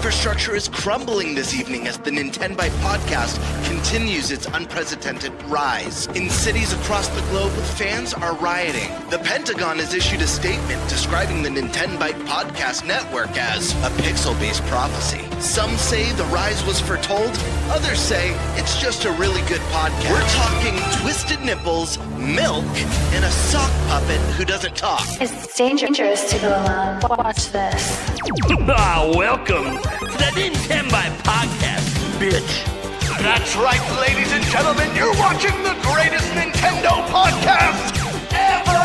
infrastructure is crumbling this evening as the NintenByte podcast continues its unprecedented rise. In cities across the globe, fans are rioting. The Pentagon has issued a statement describing the NintenByte podcast network as a pixel-based prophecy. Some say the rise was foretold, others say it's just a really good podcast. We're talking twisted nipples, milk, and a sock puppet who doesn't talk. It's dangerous to go alone. Watch this. Welcome to the NintenByte podcast, bitch. That's right, ladies and gentlemen, you're watching the greatest Nintendo podcast ever!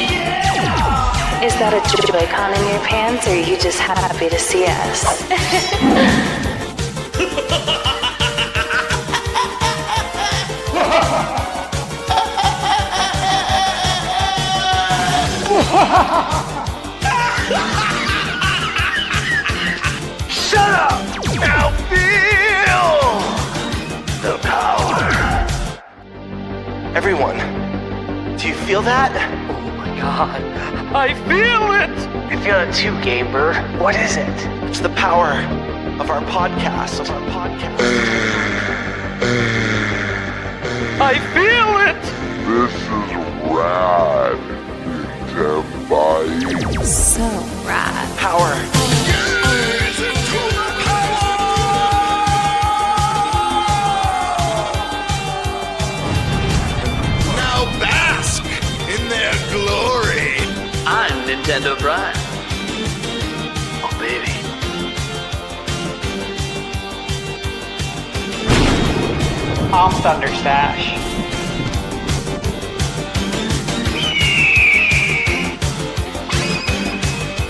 Yeah! Is that a Joy-Con in your pants, or are you just happy to see us? Shut up! Now feel the power. Everyone, do you feel that? Oh my god, I feel it! I feel it too, Game Bird. What is it? It's the power of our podcast. I feel it! This is rad, NintenByte. So rad. Power. Now bask in their glory. I'm Nintendo Prime. Oh baby. I'm ThunderStash.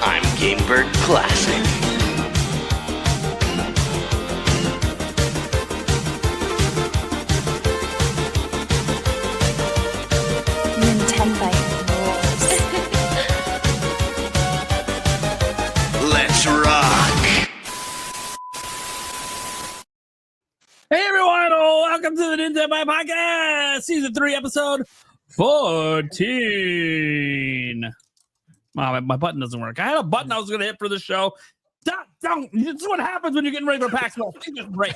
I'm Game Bird Classic. NintenByte rules. Let's rock. Hey everyone, welcome to the NintenByte podcast, season 3, episode 14. Wow, my button doesn't work. I had a button I was going to hit for the show. Don't. This is what happens when you're getting ready for PAX West. Just break.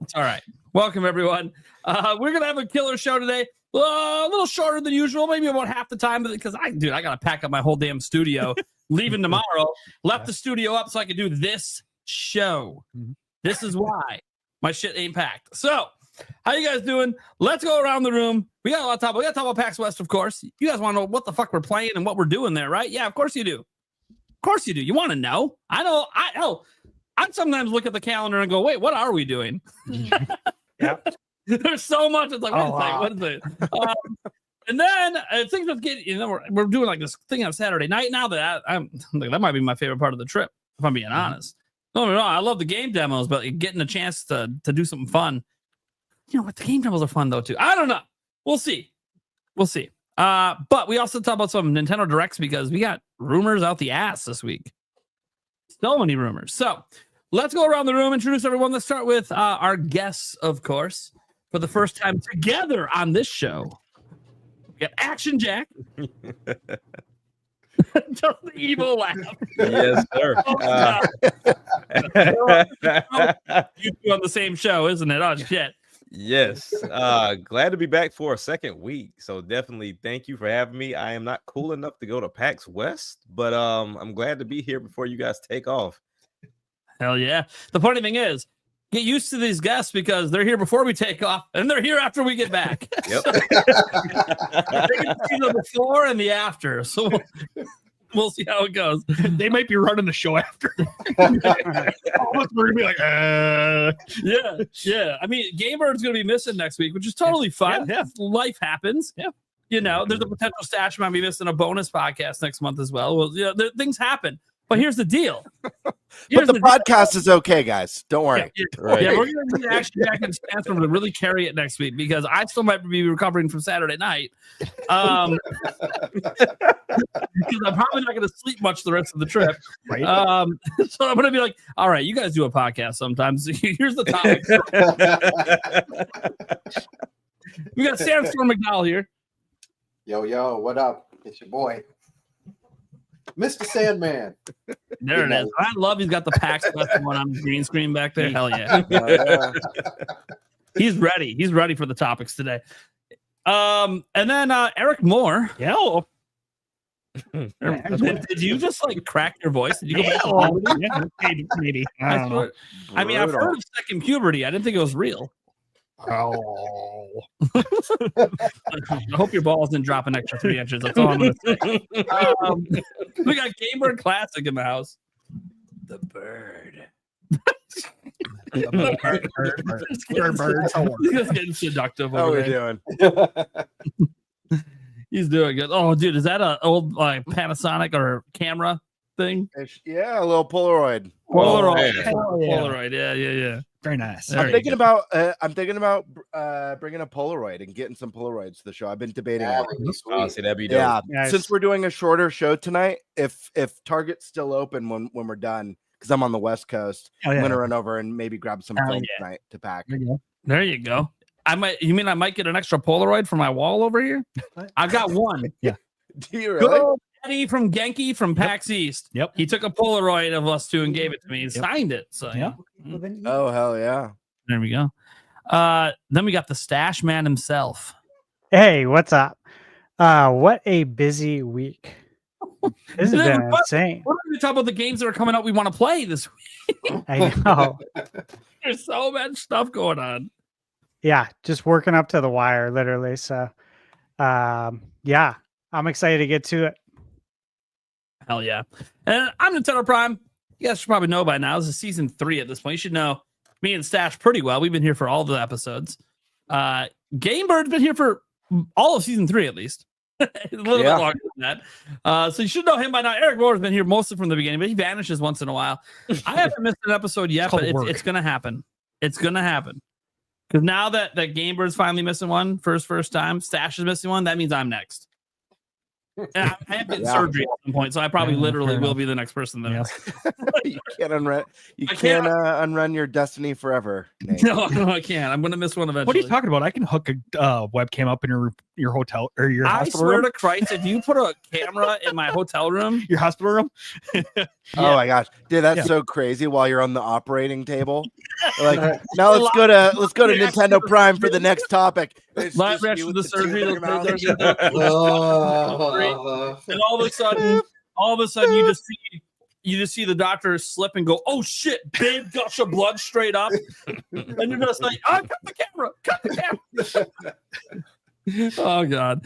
It's all right. Welcome everyone. We're going to have a killer show today. A little shorter than usual, maybe about half the time, because I got to pack up my whole damn studio. Leaving tomorrow. Left the studio up so I could do this show. This is why my shit ain't packed. So, how you guys doing? Let's go around the room. We got a lot to talk about. We got to talk about PAX West, of course. You guys want to know what the fuck we're playing and what we're doing there, right? Yeah, of course you do. Of course you do. You want to know. I know. I sometimes look at the calendar and go, wait, what are we doing? Yeah. There's so much. It's like, what is it? And then things just get, we're doing like this thing on Saturday night now that that might be my favorite part of the trip, if I'm being honest. No, I love the game demos, but getting a chance to do something fun. You know what? The game demos are fun though too. I don't know. We'll see. But we also talk about some Nintendo Directs because we got rumors out the ass this week. So many rumors. So let's go around the room, introduce everyone. Let's start with our guests, of course, for the first time together on this show. We got Action Jack. Just the evil laugh. Yes, sir. You two on the same show, isn't it? Oh shit. Yes. Glad to be back for a second week. So definitely thank you for having me. I am not cool enough to go to PAX West, but I'm glad to be here before you guys take off. Hell yeah. The funny thing is, get used to these guests because they're here before we take off and they're here after we get back. Yep. They can see the before and the after. So we'll see how it goes. They might be running the show after. We're gonna be like, yeah. I mean, Gamebird's gonna be missing next week, which is totally fun. Yeah. Life happens. Yeah. There's a potential Stash might be missing a bonus podcast next month as well. Well, things happen. But here's the deal. But the podcast is okay, guys. Don't worry. Right. Yeah, we're going to need Action Jack and Sandstorm to really carry it next week because I still might be recovering from Saturday night. Because I'm probably not going to sleep much the rest of the trip. Right. So I'm going to be like, all right, you guys do a podcast sometimes. Here's the topic. We got Sandstorm McDowell here. Yo, what up? It's your boy. Mr. Sandman. There it is. I love he's got the PAX West one on the green screen back there. Hell yeah. He's ready. He's ready for the topics today. And then Eric Moore. Hello. Did you just like crack your voice? Did you go back to Hello. puberty? Yeah, maybe. I don't know. I mean, I've heard of second puberty. I didn't think it was real. Oh. I hope your balls didn't drop an extra 3 inches. That's all I'm going to say. We got Gamer Classic in the house. The bird. Bird. He's just getting seductive How over we there. doing? He's doing good. Oh, dude, is that an old like Panasonic or camera thing? Yeah, a little Polaroid. Polaroid. man. Polaroid. Yeah. Very nice. There I'm you thinking go. about bringing a Polaroid and getting some Polaroids to the show. I've been debating it. Oh, see, that'd be dope. Yeah, Nice. since we're doing a shorter show tonight, if Target's still open when we're done, because I'm on the West Coast, Oh, I'm yeah. gonna run over and maybe grab some Hell film yeah. tonight to pack. There you go. You mean I might get an extra Polaroid for my wall over here? I've got one. Do you Good really? old Eddie from Genki from PAX East. Yep. He took a Polaroid of us two and gave it to me. He signed it. So Yeah. Oh hell yeah! there we go. Then we got the Stash Man himself. Hey, what's up? What a busy week. This has been insane. We're going to talk about the games that are coming out we want to play this week. I know. There's so much stuff going on. Yeah, just working up to the wire, literally. So, yeah, I'm excited to get to it. Hell yeah. And I'm Nintendo Prime. You guys should probably know by now. This is season 3 at this point. You should know me and Stash pretty well. We've been here for all the episodes. Gamebird's been here for all of season 3 at least. A little bit longer than that. So you should know him by now. Eric Moore's been here mostly from the beginning, but he vanishes once in a while. I haven't missed an episode yet, but it's going to happen. It's going to happen. Because now that Gamebird's finally missing one first time, Stash is missing one, that means I'm next. And I have been surgery at some point, so I probably literally will be the next person then. You can't unrun. You can't unrun your destiny forever. Nate. No, I can't. I'm gonna miss one eventually. What are you talking about? I can hook a webcam up in your hotel or your I hospital swear room. to Christ, if you put a camera in my hotel room, Your hospital room. Oh my gosh, dude, that's so crazy. While you're on the operating table, like now let's go to Nintendo Prime for the next topic. It's live just reaction you to the with two surgery, in your mouth. and all of a sudden, you just see the doctor slip and go, "Oh shit!" Big gush of blood straight up, and you're just like, "Oh, cut the camera!" Oh god.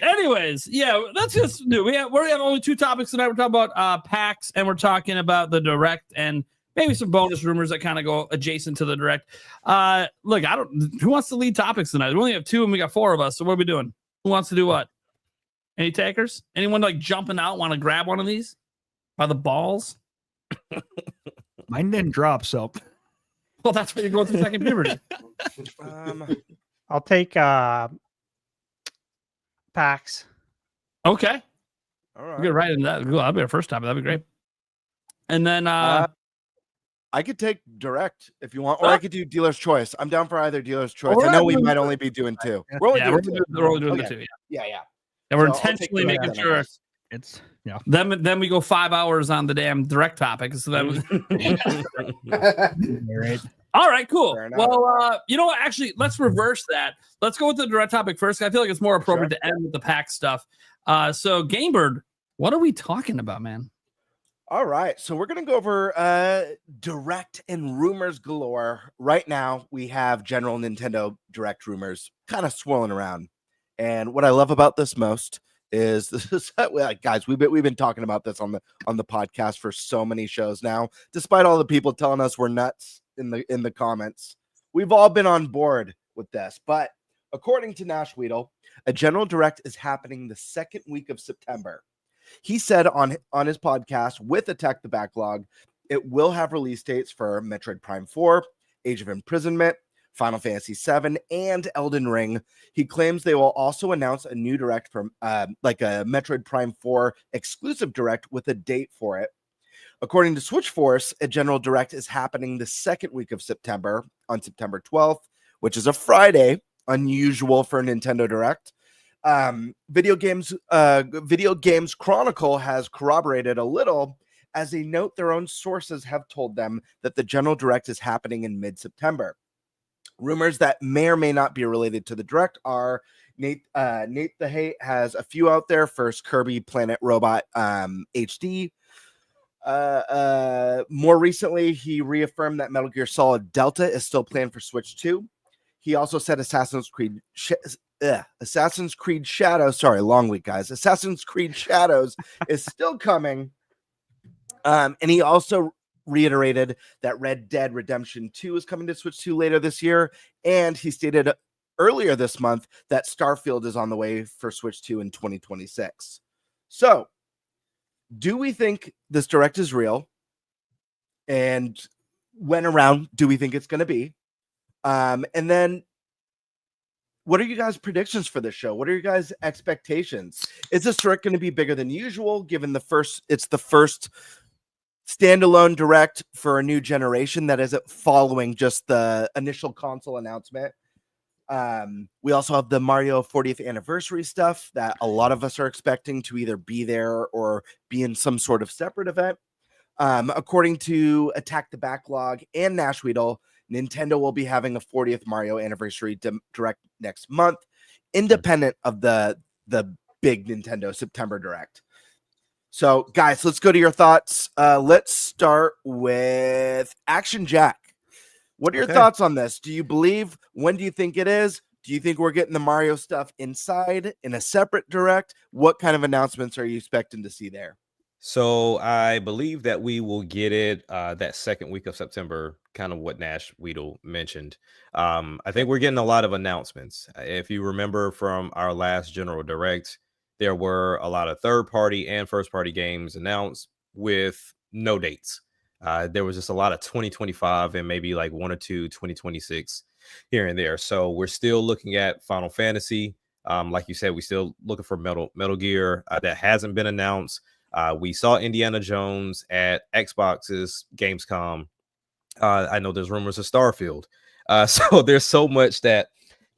Anyways, yeah, that's just new. We have only 2 topics tonight. We're talking about PAX, and we're talking about the Direct, and maybe some bonus rumors that kind of go adjacent to the Direct. Look, who wants to lead topics tonight? We only have 2, and we got 4 of us. So what are we doing? Who wants to do what? Any takers? Anyone like jumping out want to grab one of these by the balls? Mine didn't drop, so Well, that's why you're going through second puberty. I'll take PAX. Okay. All We're right. good right into that. Cool. That'll be our first topic. That'd be great. And then I could take Direct if you want, or I could do Dealer's Choice. I'm down for either Dealer's Choice. I know we might only be doing 2. We're only doing 2. we're only doing the Okay. 2. Yeah. And we're So I'll take intentionally Direct making then, I sure. guess. it's Then we go 5 hours on the damn Direct topic. So that right. all right, cool. Fair enough. Well, you know what? Actually, let's reverse that. Let's go with the Direct topic first. I feel like it's more appropriate to end with the PAX stuff. So Gamebird, what are we talking about, man? All right, so we're gonna go over Direct and rumors galore. Right now, we have general Nintendo Direct rumors kind of swirling around, and what I love about this most is this is guys, we've been talking about this on the podcast for so many shows now. Despite all the people telling us we're nuts in the comments, we've all been on board with this. But according to Nash Weedle, a general Direct is happening the second week of September. He said on his podcast with Attack the Backlog, it will have release dates for Metroid Prime 4, Age of Imprisonment, Final Fantasy 7, and Elden Ring. He claims they will also announce a new Direct from like a Metroid Prime 4 exclusive Direct with a date for it. According to Switchforce, a general Direct is happening the second week of September on September 12th, which is a Friday, unusual for a Nintendo Direct. Video Games Chronicle has corroborated a little, as they note their own sources have told them that the General Direct is happening in mid-September. Rumors that may or may not be related to the Direct are Nate the Hate has a few out there. First, Kirby Planet Robot HD. More recently, he reaffirmed that Metal Gear Solid Delta is still planned for Switch 2. He also said Assassin's Creed Shadows. Sorry, long week, guys. Assassin's Creed Shadows is still coming. And he also reiterated that Red Dead Redemption 2 is coming to Switch 2 later this year. And he stated earlier this month that Starfield is on the way for Switch 2 in 2026. So, do we think this Direct is real? And when around do we think it's going to be? And then what are you guys' predictions for this show? What are your guys' expectations? Is this Direct going to be bigger than usual, given it's the first standalone Direct for a new generation that isn't following just the initial console announcement? We also have the Mario 40th anniversary stuff that a lot of us are expecting to either be there or be in some sort of separate event. According to Attack the Backlog and Nash Weedle, Nintendo will be having a 40th Mario anniversary Direct next month, independent of the big Nintendo September Direct. So, guys, let's go to your thoughts. Let's start with Action Jack. What are your thoughts on this? Do you believe? When do you think it is? Do you think we're getting the Mario stuff inside in a separate Direct? What kind of announcements are you expecting to see there? So I believe that we will get it that second week of September, kind of what Nash Weedle mentioned. I think we're getting a lot of announcements. If you remember from our last General Direct, there were a lot of third-party and first-party games announced with no dates. There was just a lot of 2025 and maybe like one or two 2026 here and there. So we're still looking at Final Fantasy. Like you said, we're still looking for Metal Gear that hasn't been announced. We saw Indiana Jones at Xbox's Gamescom. I know there's rumors of Starfield. So there's so much that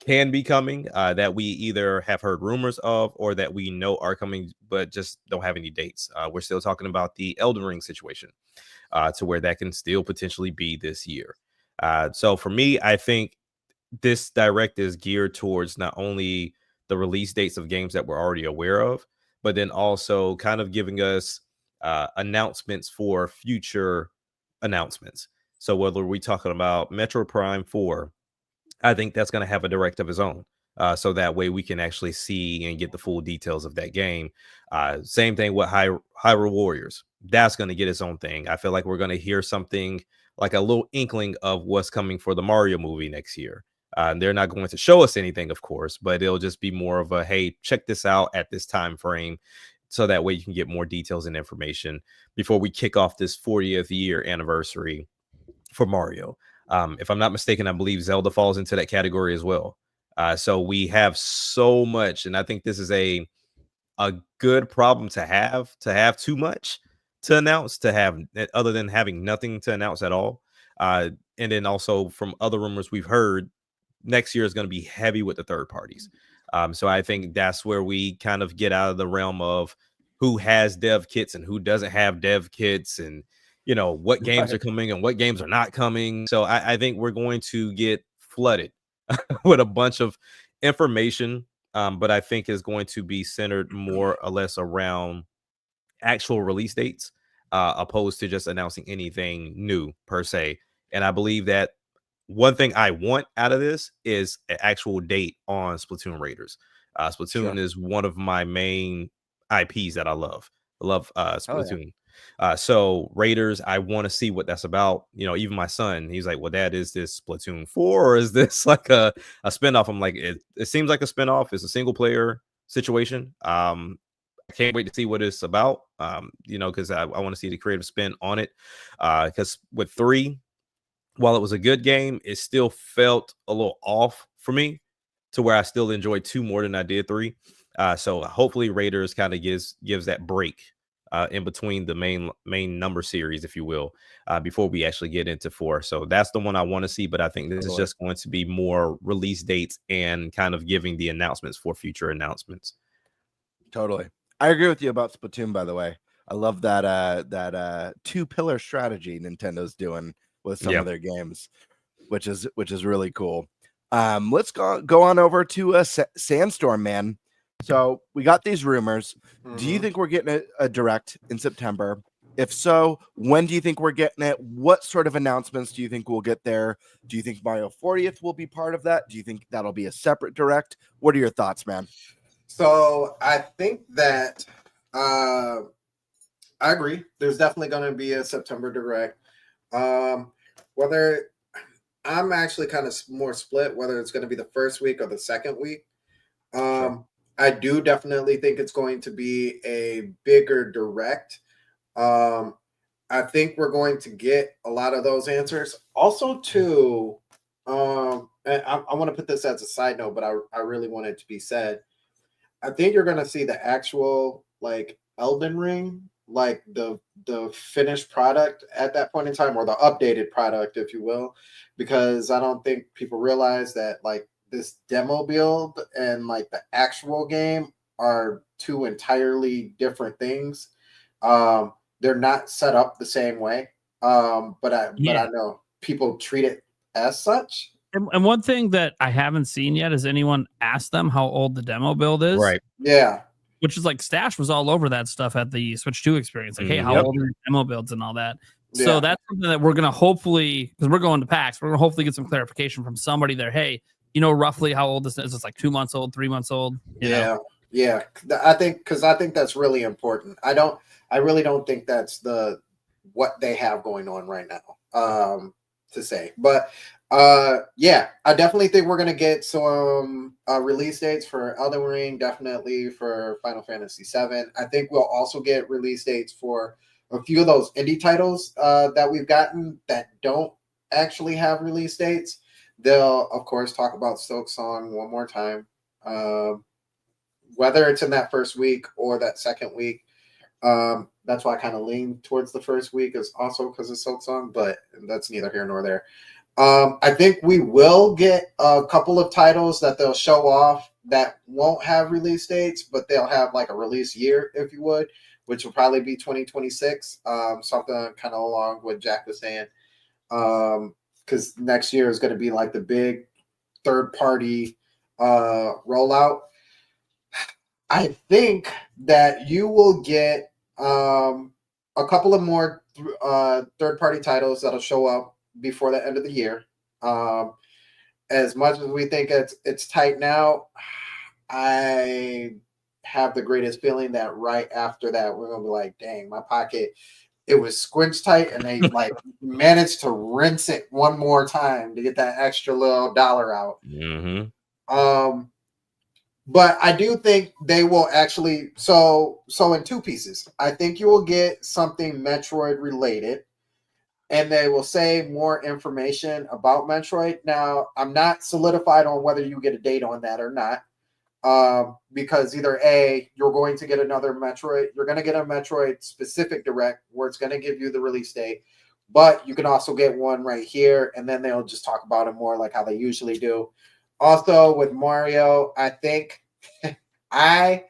can be coming that we either have heard rumors of or that we know are coming, but just don't have any dates. We're still talking about the Elden Ring situation to where that can still potentially be this year. So for me, I think this Direct is geared towards not only the release dates of games that we're already aware of, but then also kind of giving us announcements for future announcements. So whether we're talking about Metro Prime 4, I think that's going to have a Direct of its own. So that way we can actually see and get the full details of that game. Same thing with Hyrule Warriors. That's going to get its own thing. I feel like we're going to hear something like a little inkling of what's coming for the Mario movie next year. They're not going to show us anything, of course, but it'll just be more of a, hey, check this out at this time frame. So that way you can get more details and information before we kick off this 40th year anniversary for Mario. If I'm not mistaken, I believe Zelda falls into that category as well. So we have so much, and I think this is a good problem to have too much to announce, to have other than having nothing to announce at all. And then also from other rumors we've heard, next year is going to be heavy with the third parties. So I think that's where we kind of get out of the realm of who has dev kits and who doesn't have dev kits, and you know what games are coming and what games are not coming. So I think we're going to get flooded with a bunch of information, but I think is going to be centered more or less around actual release dates, opposed to just announcing anything new per se. And I believe that one thing I want out of this is an actual date on Splatoon Raiders. Splatoon is one of my main IPs that I love. I love Splatoon. So Raiders, I want to see what that's about. You know, even my son, he's like, well, Dad, is this Splatoon 4 or is this like a spinoff? I'm like, it seems like a spinoff. It's a single player situation. I can't wait to see what it's about. You know, because I want to see the creative spin on it. Because with 3, while it was a good game, it still felt a little off for me to where I still enjoyed 2 more than I did 3. So hopefully Raiders kind of gives that break in between the main number series, if you will, before we actually get into 4. So that's the one I want to see. But I think this is just going to be more release dates and kind of giving the announcements for future announcements. Totally. I agree with you about Splatoon, by the way. I love that that 2-pillar strategy Nintendo's doing with some of their games, which is really cool. Let's go on over to Sandstorm, man. So we got these rumors. Do you think we're getting a direct in September? If so, when do you think we're getting it? What sort of announcements do you think we'll get there? Do you think Mario 40th will be part of that? Do you think that'll be a separate direct? What are your thoughts, man? So I think that I agree. There's definitely going to be a September direct. Whether I'm actually kind of more split, whether it's going to be the first week or the second week. Sure. I do definitely think it's going to be a bigger direct. I think we're going to get a lot of those answers. Also, too, and I want to put this as a side note, but I really want it to be said. I think you're going to see the actual like Elden Ring, like the finished product at that point in time, or the updated product, if you will, because I don't think people realize that like this demo build and like the actual game are two entirely different things. They're not set up the same way. But I know people treat it as such. And one thing that I haven't seen yet is anyone asked them how old the demo build is. Right. Yeah. Which is like Stash was all over that stuff at the Switch 2 experience. Like, hey, how old are your demo builds and all that? Yeah. So that's something that we're going to hopefully, because we're going to PAX, we're going to hopefully get some clarification from somebody there. Hey, you know roughly how old this is? It's like 2 months old, 3 months old. You know? Yeah. I think that's really important. I really don't think that's what they have going on right now to say. But yeah, I definitely think we're gonna get some release dates for Elden Ring, definitely for Final Fantasy VII. I think we'll also get release dates for a few of those indie titles that we've gotten that don't actually have release dates. They'll of course talk about Silksong one more time, whether it's in that first week or that second week. That's why I kind of lean towards the first week, is also because of Silksong, but that's neither here nor there. I think we will get a couple of titles that they'll show off that won't have release dates, but they'll have like a release year, if you would, which will probably be 2026. Something kind of along what Jack was saying. Because next year is going to be like the big third-party rollout. I think that you will get a couple of more third-party titles that'll show up before the end of the year. As much as we think it's tight now, I have the greatest feeling that right after that we're gonna be like, dang, my pocket, it was squinch tight, and they like managed to rinse it one more time to get that extra little dollar out. But I do think they will actually so in two pieces. I think you will get something Metroid related, and they will say more information about Metroid. Now, I'm not solidified on whether you get a date on that or not, because either A, you're going to get another Metroid, you're going to get a Metroid specific direct where it's going to give you the release date, but you can also get one right here, and then they'll just talk about it more like how they usually do. Also, with Mario, I think I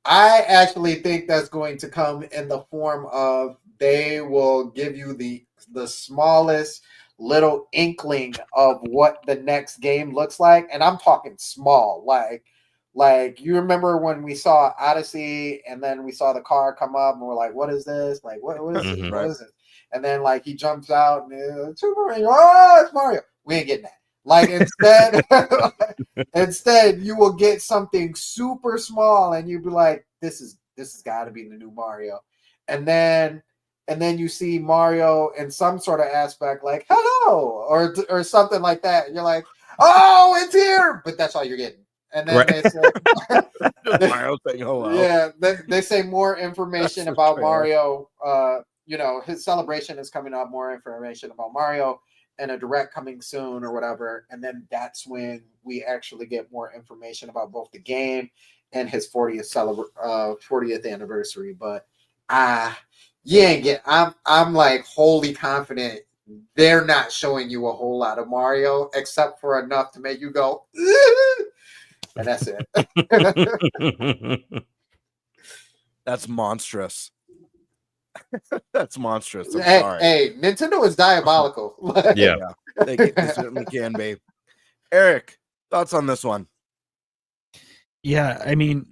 actually think that's going to come in the form of they will give you the smallest little inkling of what the next game looks like, and I'm talking small, like you remember when we saw Odyssey, and then we saw the car come up, and we're like, "What is this? Like, what is this? What is it?" And then like he jumps out, and it's Mario. Oh, it's Mario. We ain't getting that. Like instead, you will get something super small, and you'll be like, "This has got to be the new Mario," and then you see Mario in some sort of aspect, like "Hello" or something like that, and you're like, "Oh, it's here!" But that's all you're getting. And then they say, Mario saying hello. Yeah, they say more information about Mario. His celebration is coming up. More information about Mario. And a direct coming soon or whatever, and then that's when we actually get more information about both the game and his 40th anniversary. But you ain't get. I'm like wholly confident they're not showing you a whole lot of Mario, except for enough to make you go, and that's it. That's monstrous. That's monstrous. I'm Hey, sorry. hey, Nintendo is diabolical. Yeah. They certainly can be. Eric, thoughts on this one? Yeah, I mean,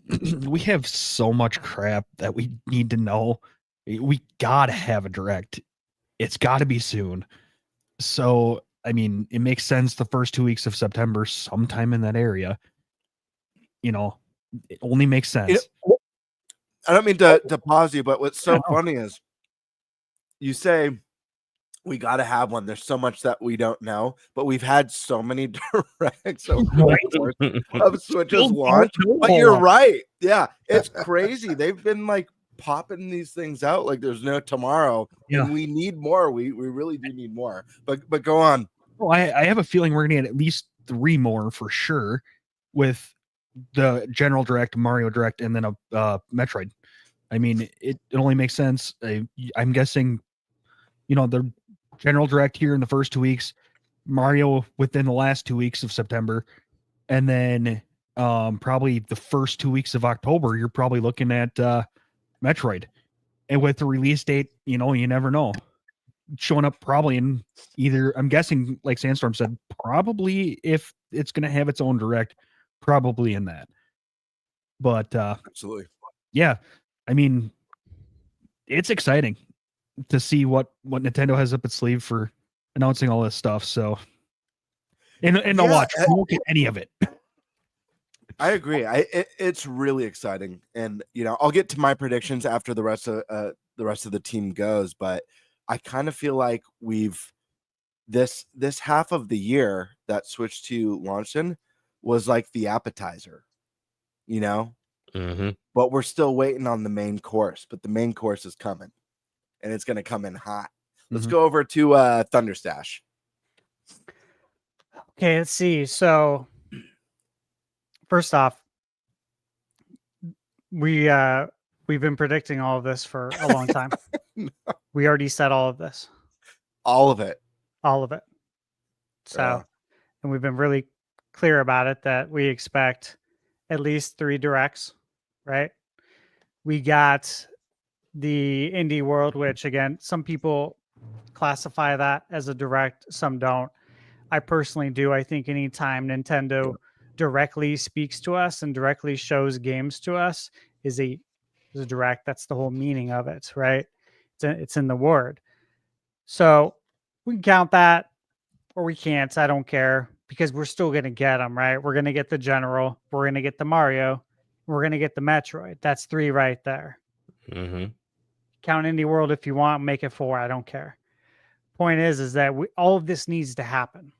we have so much crap that we need to know. We gotta have a direct. It's got to be soon. So, I mean, it makes sense the first 2 weeks of September, sometime in that area. You know, it only makes sense. I don't mean to pause you, but what's so funny is you say we got to have one. There's so much that we don't know, but we've had so many directs of Switch's launch. But you're right. Yeah, it's crazy. They've been like popping these things out like there's no tomorrow. Yeah. And we need more. We really do need more. But go on. Well, I have a feeling we're gonna get at least 3 more for sure, with the General Direct, Mario Direct, and then a Metroid. I mean, it only makes sense. I'm guessing, the General Direct here in the first 2 weeks, Mario within the last 2 weeks of September, and then probably the first 2 weeks of October, you're probably looking at Metroid. And with the release date, you never know. Showing up probably in either, I'm guessing, like Sandstorm said, probably if it's going to have its own direct, probably in that. But absolutely. Yeah. I mean, it's exciting to see what Nintendo has up its sleeve for announcing all this stuff. So, and the watch, we won't get any of it. I agree. It's really exciting, and I'll get to my predictions after the rest of the team goes. But I kind of feel like we've this half of the year that Switch 2 launched in was like the appetizer, Mm-hmm. But we're still waiting on the main course. But the main course is coming, and it's going to come in hot. Let's go over to ThunderStash. Okay, let's see. So, first off, we've been predicting all of this for a long time. No. We already said all of this. All of it. All of it. So, and we've been really clear about it that we expect at least 3 directs, right? We got the Indie World, which again, some people classify that as a direct, some don't. I personally do. I think anytime Nintendo directly speaks to us and directly shows games to us is a direct. That's the whole meaning of it, right? It's in the word. So we can count that or we can't. I don't care, because we're still going to get them, right? We're going to get the General. We're going to get the Mario. We're going to get the Metroid. That's 3 right there. Mm-hmm. Count Indie World if you want. Make it 4. I don't care. Point is that all of this needs to happen.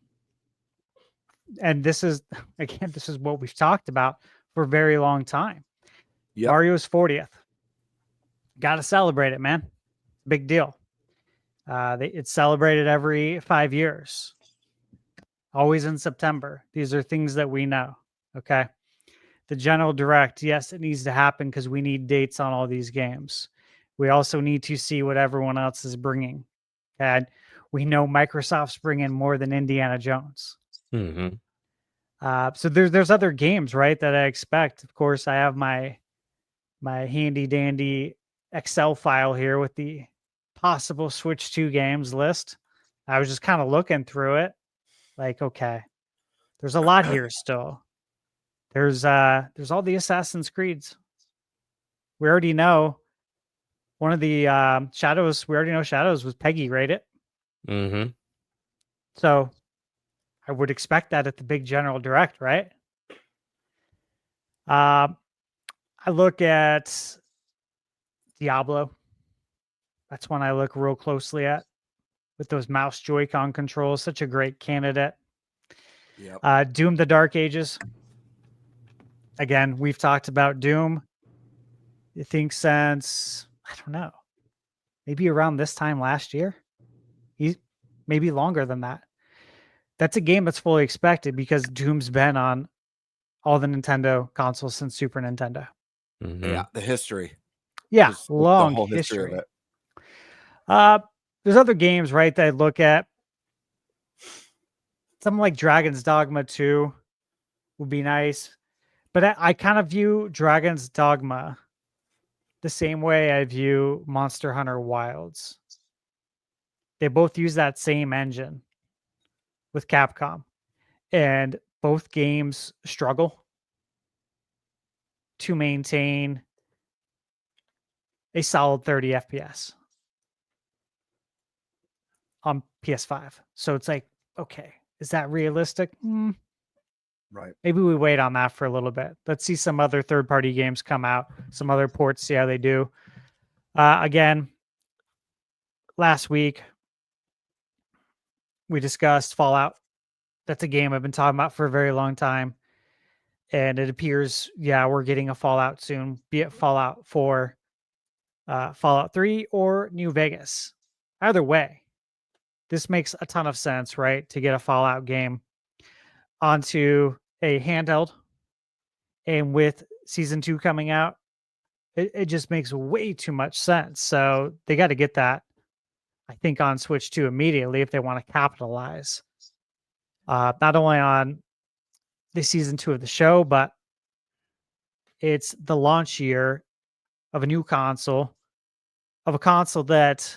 And this is what we've talked about for a very long time. Yep. Mario's 40th. Got to celebrate it, man. Big deal. It's celebrated every 5 years. Always in September. These are things that we know. Okay. The General Direct, yes, it needs to happen because we need dates on all these games. We also need to see what everyone else is bringing. And we know Microsoft's bringing more than Indiana Jones. Mm-hmm. So there's other games, right, that I expect. Of course, I have my handy dandy Excel file here with the possible Switch 2 games list. I was just kind of looking through it. Like, okay, there's a lot here still. There's all the Assassin's Creeds. We already know one of the Shadows. We already know Shadows was Peggy rated. Mm-hmm. So I would expect that at the big General Direct, right? I look at Diablo. That's one I look real closely at with those mouse Joy-Con controls. Such a great candidate. Yep. Doom: The Dark Ages. Again, we've talked about Doom. I think since, I don't know, maybe around this time last year. Maybe longer than that. That's a game that's fully expected because Doom's been on all the Nintendo consoles since Super Nintendo. Mm-hmm. Yeah, the history. Yeah, Just the long whole history. of it. There's other games, right, that I look at. Something like Dragon's Dogma 2 would be nice. But I kind of view Dragon's Dogma the same way I view Monster Hunter Wilds. They both use that same engine with Capcom. And both games struggle to maintain a solid 30 FPS on PS5. So it's like, okay, is that realistic? Right. Maybe we wait on that for a little bit. Let's see some other third-party games come out, some other ports, see how they do. Again, last week, we discussed Fallout. That's a game I've been talking about for a very long time. And it appears, we're getting a Fallout soon, be it Fallout 4, Fallout 3, or New Vegas. Either way, this makes a ton of sense, right? To get a Fallout game onto a handheld. And with Season 2 coming out, it just makes way too much sense. So they got to get that, I think, on Switch 2 immediately if they want to capitalize. Not only on the Season 2 of the show, but it's the launch year of a new console, of a console that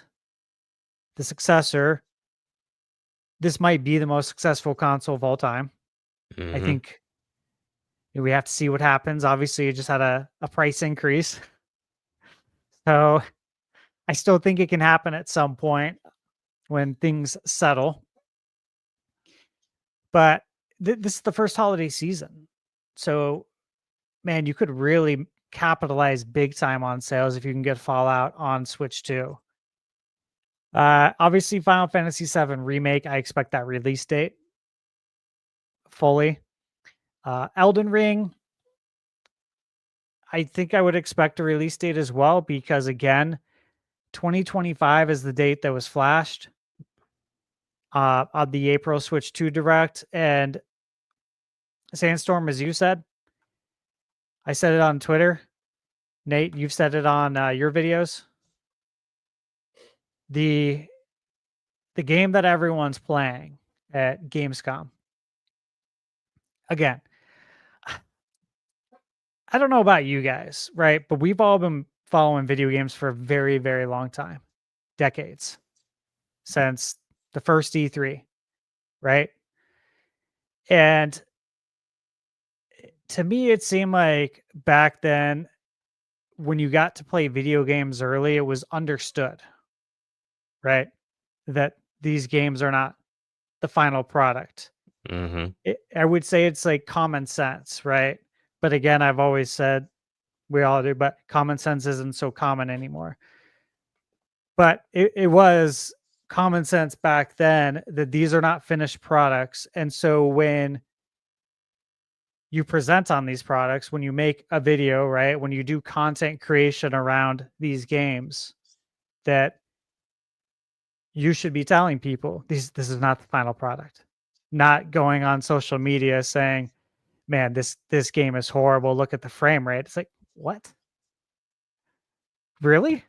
the successor, this might be the most successful console of all time. I think we have to see what happens. Obviously, it just had a price increase. So I still think it can happen at some point when things settle. But this is the first holiday season. So, man, you could really capitalize big time on sales if you can get Fallout on Switch 2. Obviously, Final Fantasy VII Remake, I expect that release date fully. Elden Ring, I think I would expect a release date as well because, again, 2025 is the date that was flashed on the April Switch 2 Direct. And Sandstorm, as you said, I said it on Twitter. Nate, you've said it on your videos. The game that everyone's playing at Gamescom. Again, I don't know about you guys, right? But we've all been following video games for a very, very long time. Decades. Since the first E3, right? And to me, it seemed like back then, when you got to play video games early, it was understood, right? That these games are not the final product. I would say it's like common sense, right? But again, I've always said, we all do, but common sense isn't so common anymore. But it was common sense back then that these are not finished products. And so when you present on these products, when you make a video, right, when you do content creation around these games, that you should be telling people this is not the final product. Not going on social media saying, man, this game is horrible. Look at the frame rate. It's like, what? Really?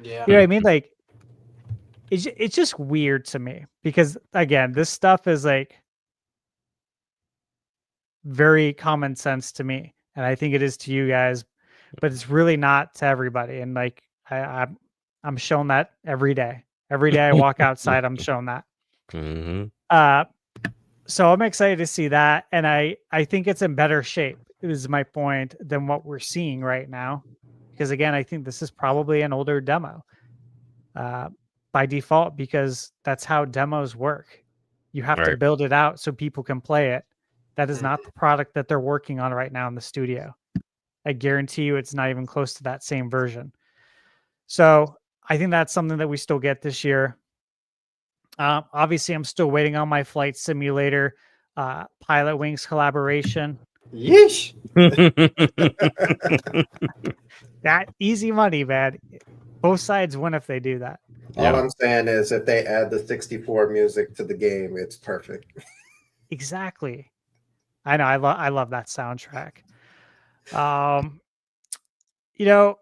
Yeah. You know what I mean? Like, it's just weird to me because, again, this stuff is like very common sense to me. And I think it is to you guys, but it's really not to everybody. And like, I'm shown that every day. Every day I walk outside, I'm shown that. So I'm excited to see that. And I think it's in better shape, is my point, than what we're seeing right now. Because again, I think this is probably an older demo by default, because that's how demos work. You have to build it out so people can play it. That is not the product that they're working on right now in the studio. I guarantee you it's not even close to that same version. So I think that's something that we still get this year. Obviously, I'm still waiting on my flight simulator Pilot Wings collaboration. Yeesh. That easy money, man. Both sides win if they do that. All I'm saying is if they add the 64 music to the game, it's perfect. Exactly. I know. I love that soundtrack. You know,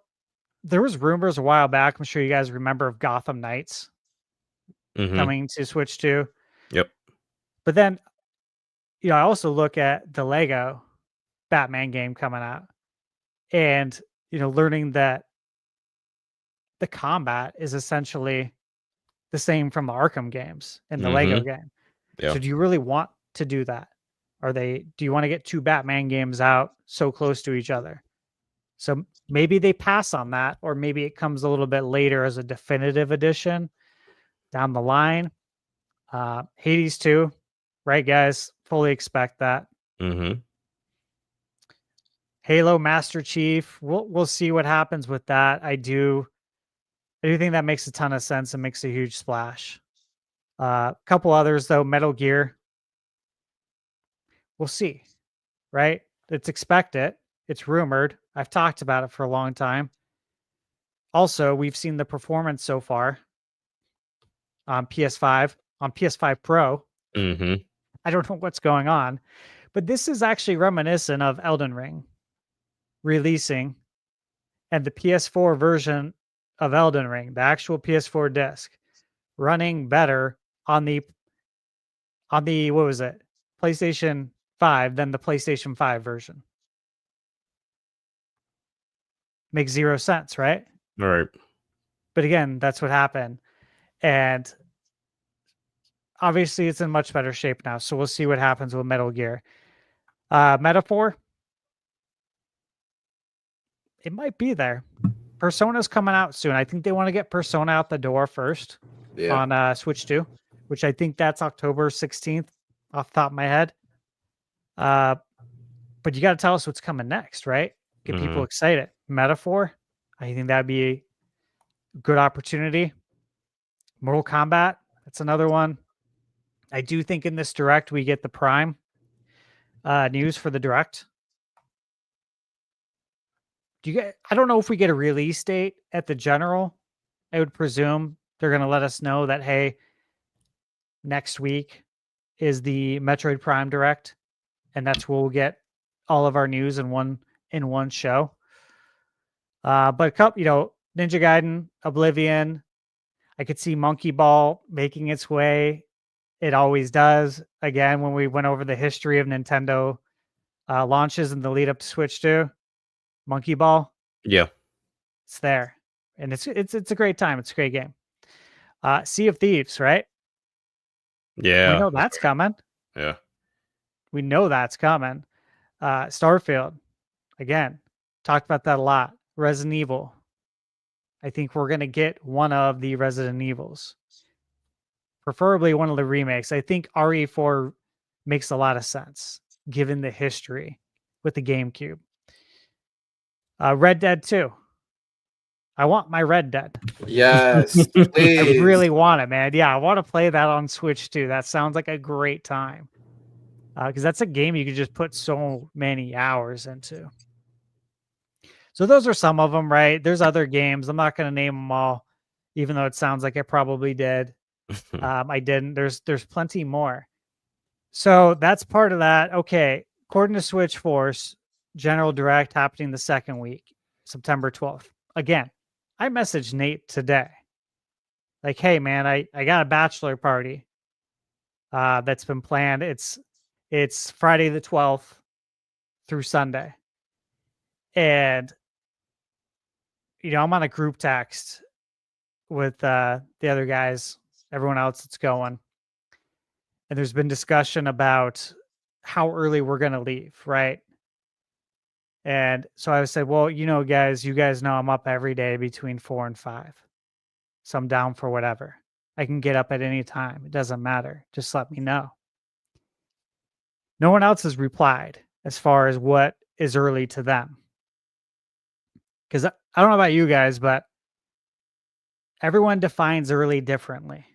there was rumors a while back. I'm sure you guys remember of Gotham Knights Mhm. coming to Switch 2. Yep. But then, I also look at the Lego Batman game coming out, and learning that the combat is essentially the same from the Arkham games in the Lego game. Yeah. So do you really want to do that? Do you want to get two Batman games out so close to each other? So maybe they pass on that, or maybe it comes a little bit later as a definitive edition down the line. Hades 2, right, guys? Fully expect that. Mhm. Halo Master Chief, we'll see what happens with that. I do think that makes a ton of sense and makes a huge splash. A couple others though, Metal Gear. We'll see, right? It's expected. It's rumored. I've talked about it for a long time. Also, we've seen the performance so far on PS5, on PS5 Pro. Mhm. I don't know what's going on, but this is actually reminiscent of Elden Ring releasing, and the PS4 version of Elden Ring, the actual PS4 disc, running better on the what was it, PlayStation 5 than the PlayStation 5 version. Makes zero sense, right? All right. But again, that's what happened, and obviously it's in much better shape now. So we'll see what happens with Metal Gear. Metaphor, it might be there. Persona's coming out soon. I think they want to get Persona out the door first on Switch 2, which I think that's October 16th off the top of my head. But you got to tell us what's coming next, right? Get people excited. Metaphor, I think that'd be a good opportunity. Mortal Kombat, that's another one. I do think in this direct we get the Prime news for the direct. I don't know if we get a release date at the general. I would presume they're going to let us know that, hey, next week is the Metroid Prime Direct, and that's where we'll get all of our news in one show. But a couple, Ninja Gaiden, Oblivion. I could see Monkey Ball making its way. It always does. Again, when we went over the history of Nintendo launches in the lead up to Switch 2, Monkey Ball. Yeah. It's there. And it's a great time. It's a great game. Sea of Thieves, right? Yeah. We know that's coming. Yeah. We know that's coming. Starfield, again, talked about that a lot. Resident Evil. I think we're going to get one of the Resident Evils. Preferably one of the remakes. I think RE4 makes a lot of sense, given the history with the GameCube. Red Dead 2. I want my Red Dead. Yes, I please. really want it, man. Yeah, I want to play that on Switch too. That sounds like a great time. Because that's a game you could just put so many hours into. So those are some of them, right? There's other games. I'm not going to name them all, even though it sounds like I probably did. I didn't. There's plenty more. So that's part of that. Okay, according to Switch Force, General Direct happening the second week, September 12th. Again, I messaged Nate today. Like, hey, man, I got a bachelor party that's been planned. It's Friday the 12th through Sunday. And, I'm on a group text with the other guys, everyone else that's going. And there's been discussion about how early we're going to leave, right? And so I said, well, guys, you guys know I'm up every day between 4 and 5. So I'm down for whatever. I can get up at any time. It doesn't matter. Just let me know. No one else has replied as far as what is early to them. Because I don't know about you guys, but everyone defines early differently.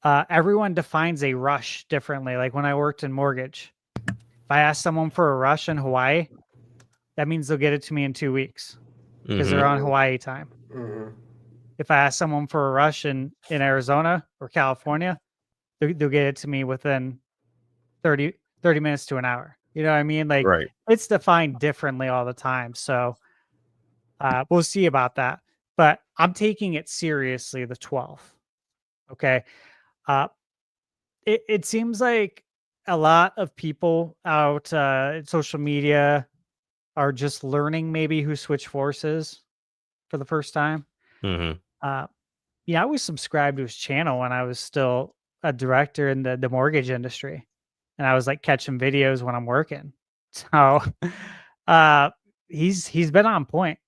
Everyone defines a rush differently. Like when I worked in mortgage, if I ask someone for a rush in Hawaii, that means they'll get it to me in 2 weeks because they're on Hawaii time. If I ask someone for a rush in Arizona or California, they'll get it to me within 30 minutes to an hour. You know what I mean? Like Right. it's defined differently all the time. So We'll see about that. But I'm taking it seriously the 12th. Okay. It seems like a lot of people out in social media are just learning maybe who Switch Force is for the first time. Mhm. Yeah, I was subscribed to his channel when I was still a director in the mortgage industry, and I was like catching videos when I'm working. So he's been on point.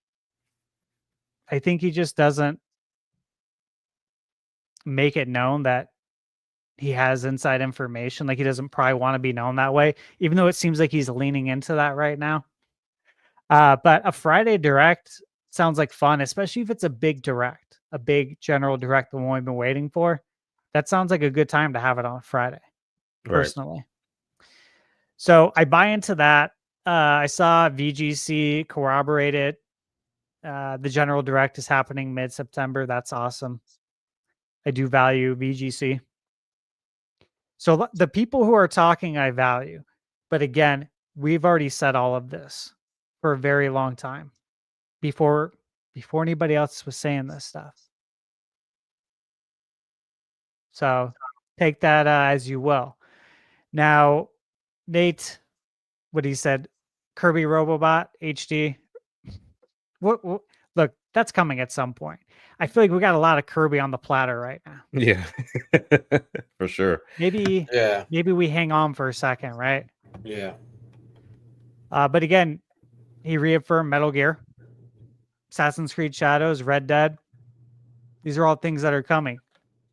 I think he just doesn't make it known that he has inside information. Like he doesn't probably want to be known that way, even though it seems like he's leaning into that right now. But a Friday direct sounds like fun, especially if it's a big direct, a big general direct, the one we've been waiting for. That sounds like a good time to have it on Friday, personally. So I buy into that. I saw VGC corroborate it. The general direct is happening mid-September. That's awesome. I do value VGC. So the people who are talking, I value. But again, we've already said all of this for a very long time before anybody else was saying this stuff. So take that as you will. Now, Nate, what he said, Kirby Robobot HD. What, look, that's coming at some point. I feel like we got a lot of Kirby on the platter right now. Yeah, for sure. Maybe we hang on for a second, right? Yeah. But again, he reaffirmed Metal Gear, Assassin's Creed Shadows, Red Dead. These are all things that are coming.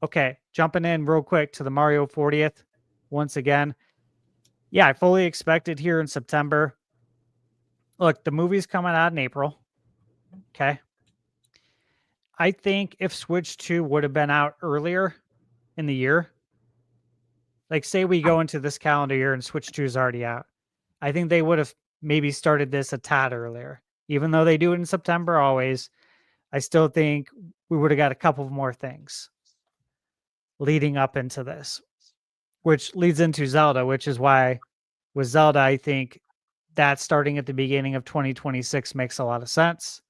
Okay, jumping in real quick to the Mario 40th. Once again, yeah, I fully expect it here in September. Look, the movie's coming out in April. Okay. I think if Switch 2 would have been out earlier in the year, like say we go into this calendar year and Switch 2 is already out, I think they would have maybe started this a tad earlier. Even though they do it in September always, I still think we would have got a couple more things leading up into this, which leads into Zelda, which is why with Zelda, I think that starting at the beginning of 2026 makes a lot of sense.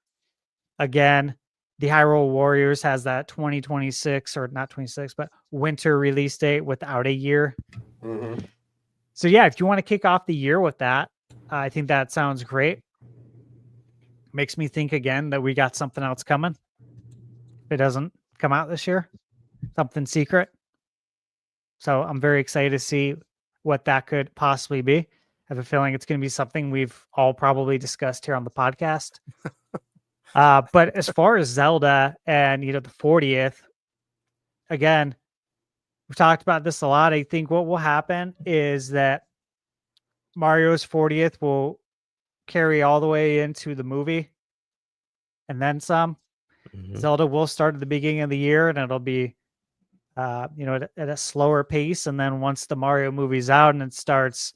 Again, the Hyrule Warriors has that 2026 or not 26, but winter release date without a year. Mm-hmm. So yeah, if you want to kick off the year with that, I think that sounds great. Makes me think again that we got something else coming. If it doesn't come out this year, something secret. So I'm very excited to see what that could possibly be. I have a feeling it's going to be something we've all probably discussed here on the podcast. But as far as Zelda and, the 40th, again, we've talked about this a lot. I think what will happen is that Mario's 40th will carry all the way into the movie and then some. Mhm. Zelda will start at the beginning of the year and it'll be, at a slower pace. And then once the Mario movie's out and it starts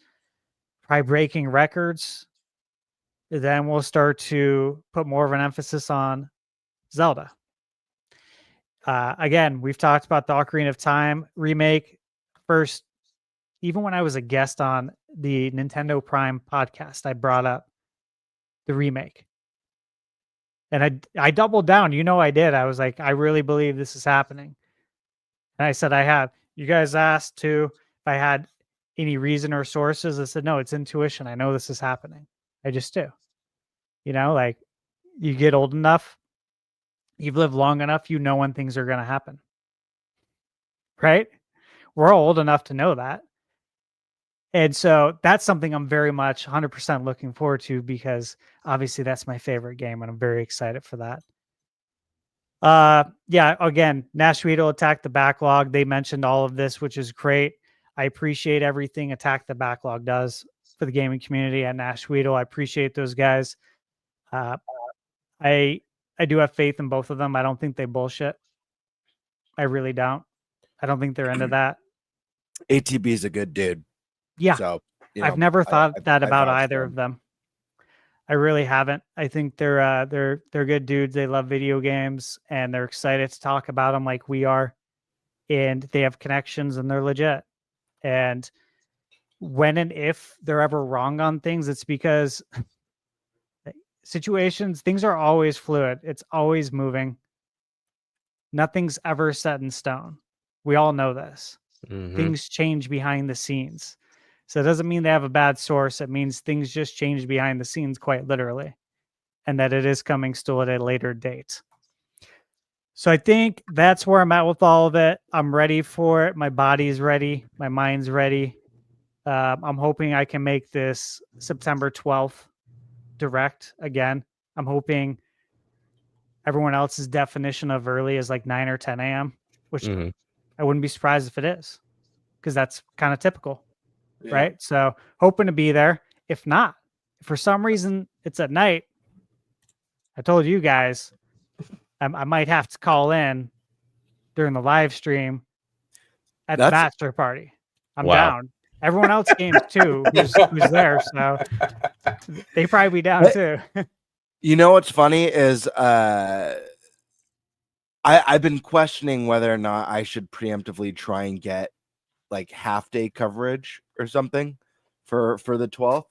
probably breaking records, then we'll start to put more of an emphasis on Zelda. Again, we've talked about the Ocarina of Time remake first. Even when I was a guest on the Nintendo Prime podcast, I brought up the remake. And I doubled down. I did. I was like, I really believe this is happening. And I said, I have. You guys asked too if I had any reason or sources. I said, no, it's intuition. I know this is happening. I just do. Like you get old enough, you've lived long enough, when things are going to happen. Right? We're all old enough to know that. And so that's something I'm very much 100% looking forward to because obviously that's my favorite game and I'm very excited for that. Yeah, again, Nash Weedle attacked the backlog. They mentioned all of this, which is great. I appreciate everything Attack the Backlog does for the gaming community at Nash Weedle. I appreciate those guys. I do have faith in both of them. I don't think they bullshit. I really don't. I don't think they're into that. ATB is a good dude. Yeah. So I've never thought that about vouch either for of them. I really haven't. I think they're good dudes. They love video games and they're excited to talk about them like we are. And they have connections and they're legit. And when and if they're ever wrong on things, it's because situations, things are always fluid. It's always moving. Nothing's ever set in stone. We all know this. Mhm. Things change behind the scenes. So it doesn't mean they have a bad source. It means things just change behind the scenes quite literally. And that it is coming still at a later date. So I think that's where I'm at with all of it. I'm ready for it. My body's ready. My mind's ready. I'm hoping I can make this September 12th direct again. I'm hoping everyone else's definition of early is like 9 or 10 a.m., which Mhm. I wouldn't be surprised if it is, because that's kind of typical, Yeah. right? So hoping to be there. If not, if for some reason it's at night, I told you guys I might have to call in during the live stream at the That's- bachelor party. I'm Wow. down. Everyone else games too, who's there, so they probably be down too. You know what's funny is I've been questioning whether or not I should preemptively try and get like half day coverage or something for the 12th.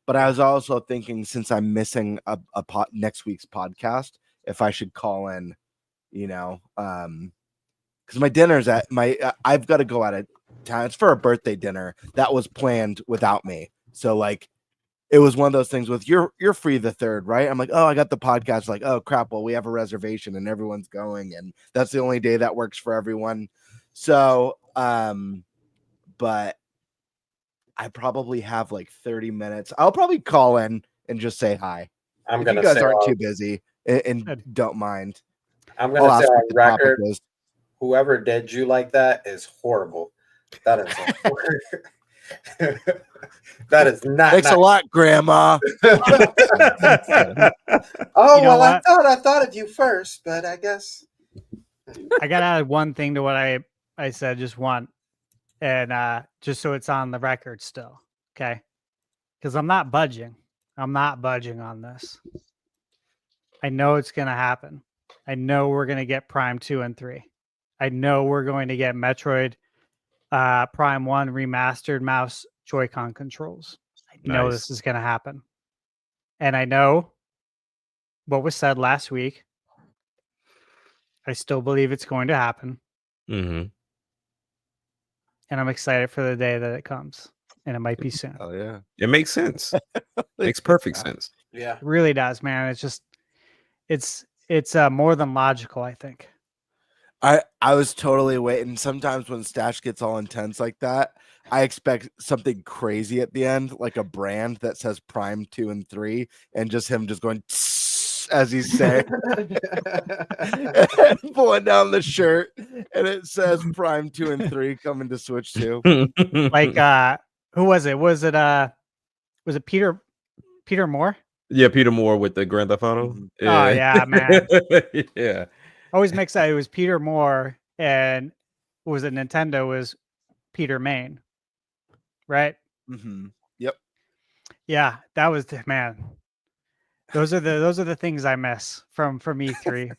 But I was also thinking, since I'm missing a next week's podcast, if I should call in, you know, because my dinner's at I've got to go out of town. It's for a birthday dinner that was planned without me. So like, it was one of those things with you're free the 3rd, right? I'm like, oh, I got the podcast. Like, oh crap, well, we have a reservation and everyone's going, and that's the only day that works for everyone. So, but I probably have like 30 minutes. I'll probably call in and just say hi. I'm If gonna you guys say aren't on- too busy and don't mind. I'm I'll gonna say ask on what the topic record, is. whoever did you like that is horrible. That is that is not Thanks a lot, Grandma. Oh You know well, I what? thought of you first, but I guess I gotta add one thing to what I said, just one, and just so it's on the record still, okay? Because I'm not budging. I'm not budging on this. I know it's gonna happen. I know we're gonna get Prime 2 and 3. I know we're going to get Metroid Prime 1 remastered mouse Joy-Con controls. I know Nice. this is gonna happen. And I know what was said last week. I still believe it's going to happen. Mhm. And I'm excited for the day that it comes. And it might be soon. Oh yeah, It makes sense. Makes perfect sense. yeah. It really does, man. It's just it's more than logical, I think. I was totally waiting. Sometimes when Stash gets all intense like that, I expect something crazy at the end, like a brand that says Prime 2 and 3, and just him just going as he's saying, and pulling down the shirt, and it says Prime 2 and 3 coming to Switch 2. Like who was it? Was it Peter Moore? Yeah, Peter Moore with the Grand Theft Auto. Mhm. Oh yeah, man. Yeah. Always mix that. It was Peter Moore, and was it Nintendo was Peter Main, right? Mm-hmm. Yep. Yeah, that was the man. Those are the things I miss from E3.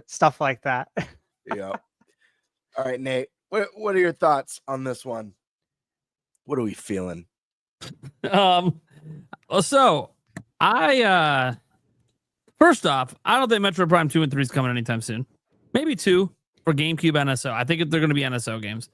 Stuff like that. Yep. All right, Nate. What are your thoughts on this one? What are we feeling? So I first off, I don't think Metroid Prime 2 and 3 is coming anytime soon. Maybe 2 for GameCube NSO. I think they're going to be NSO games.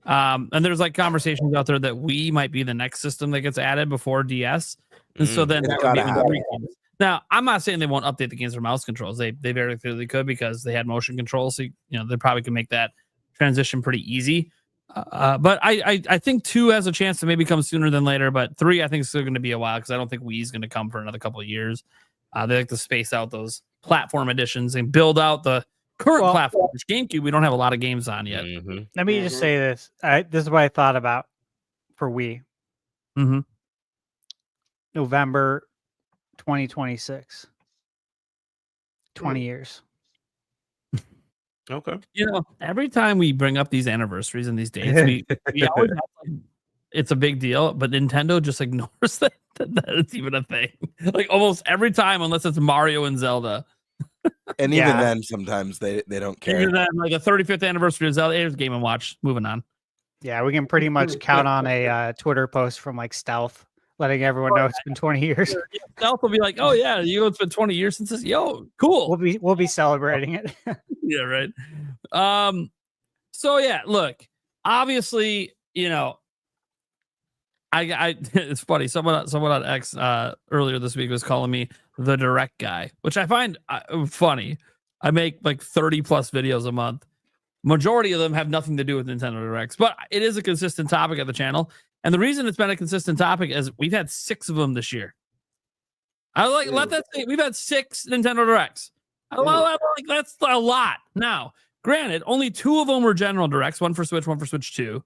And there's like conversations out there that Wii might be the next system that gets added before DS. And so then It's that would be gotta on happen. the Wii games. Now, I'm not saying they won't update the games for mouse controls. They very clearly could, because they had motion controls. So, they probably can make that transition pretty easy. But I think 2 has a chance to maybe come sooner than later. But 3, I think, is still going to be a while, because I don't think Wii is going to come for another couple of years. They like to space out those platform editions and build out the current platform. Which GameCube, we don't have a lot of games on yet. Mhm. Let me just say this. This is what I thought about for Wii. Mm-hmm. November 2026. 20 years. Okay. Every time we bring up these anniversaries and these dates, we always have, like, it's a big deal, but Nintendo just ignores that it's even a thing. Like almost every time, unless it's Mario and Zelda. And Yeah. even then, sometimes they don't care. Even then, like a 35th anniversary of Zelda, here's Game & Watch. Moving on. Yeah, we can pretty much count on a Twitter post from like Stealth letting everyone know it's been 20 years. Stealth will be like, oh yeah, it's been 20 years since this. Yo, cool. We'll be celebrating it. Yeah, right. So yeah, look, obviously, I it's funny. Someone on X earlier this week was calling me the direct guy, which I find funny. I make like 30 plus videos a month. Majority of them have nothing to do with Nintendo Directs, but it is a consistent topic of the channel. And the reason it's been a consistent topic is we've had 6 of them this year. I let that say we've had 6 Nintendo Directs. That's a lot. Now, granted, only 2 of them were general directs, one for Switch 2.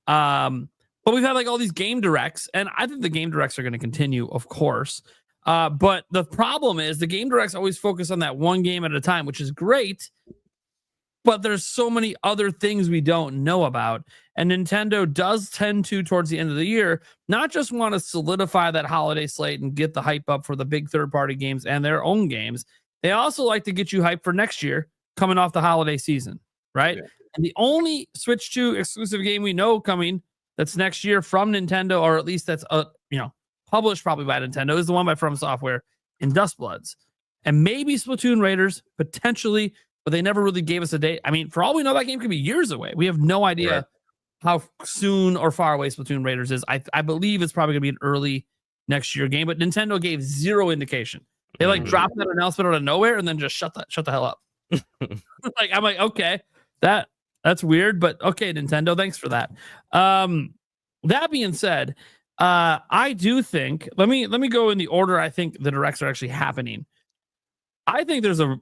But we've had like all these game directs, and I think the game directs are going to continue, of course. But the problem is the game directs always focus on that one game at a time, which is great. But there's so many other things we don't know about. And Nintendo does tend to, towards the end of the year, not just want to solidify that holiday slate and get the hype up for the big third-party games and their own games. They also like to get you hyped for next year coming off the holiday season, right? Yeah. And the only Switch 2 exclusive game we know coming that's next year from Nintendo, or at least that's published probably by Nintendo, is the one by From Software in Dustbloods. And maybe Splatoon Raiders, potentially, but they never really gave us a date. I mean, for all we know, that game could be years away. We have no idea how soon or far away Splatoon Raiders is. I believe it's probably going to be an early next year game, but Nintendo gave zero indication. They dropped that announcement out of nowhere and then just shut the hell up. I'm like, okay, that's weird, but okay, Nintendo, thanks for that. That being said, I do think let me go in the order I think the directs are actually happening. I think there's a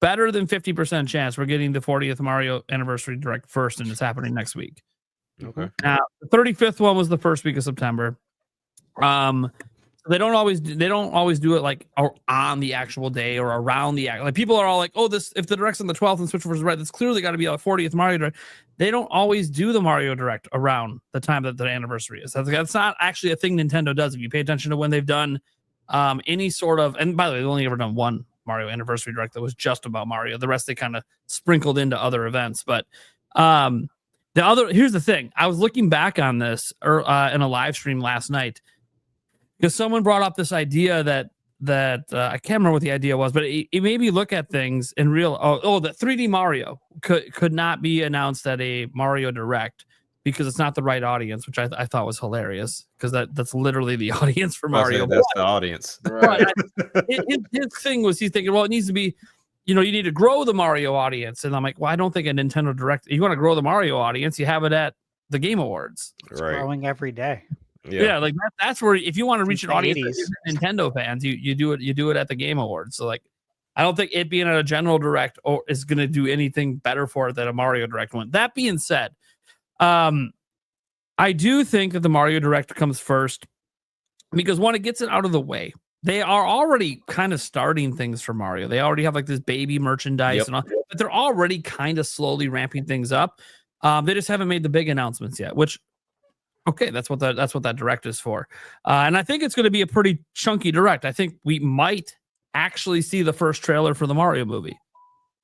better than 50% chance we're getting the 40th Mario anniversary direct first, and it's happening next week. Okay. Now, the 35th one was the first week of September. They don't always do it like on the actual day or around the like. People are all like, oh, this if the direct's on the 12th and Switch was right, that's clearly got to be a 40th Mario direct. They don't always do the Mario direct around the time that the anniversary is. That's not actually a thing Nintendo does. If you pay attention to when they've done any sort of, and by the way, they've only ever done one Mario anniversary direct that was just about Mario. The rest they kind of sprinkled into other events. But here's the thing. I was looking back on this in a live stream last night, because someone brought up this idea that I can't remember what the idea was, but it made me look at things in real. That 3D Mario could not be announced at a Mario Direct because it's not the right audience, which I thought was hilarious, because that's literally the audience for Mario. That's the audience. Right. His thing was he's thinking, well, it needs to be, you need to grow the Mario audience, and I'm like, well, I don't think a Nintendo Direct. You want to grow the Mario audience, you have it at the Game Awards. It's growing every day. Yeah, like that's where if you want to reach an audience of Nintendo fans, you do it at the Game Awards. So like, I don't think it being at a general direct is going to do anything better for it than a Mario Direct one. That being said, I do think that the Mario Direct comes first because one, it gets it out of the way. They are already kind of starting things for Mario. They already have like this baby merchandise and all, but they're already kind of slowly ramping things up. They just haven't made the big announcements yet, which. Okay, that's what that direct is for. And I think it's going to be a pretty chunky direct. I think we might actually see the first trailer for the Mario movie.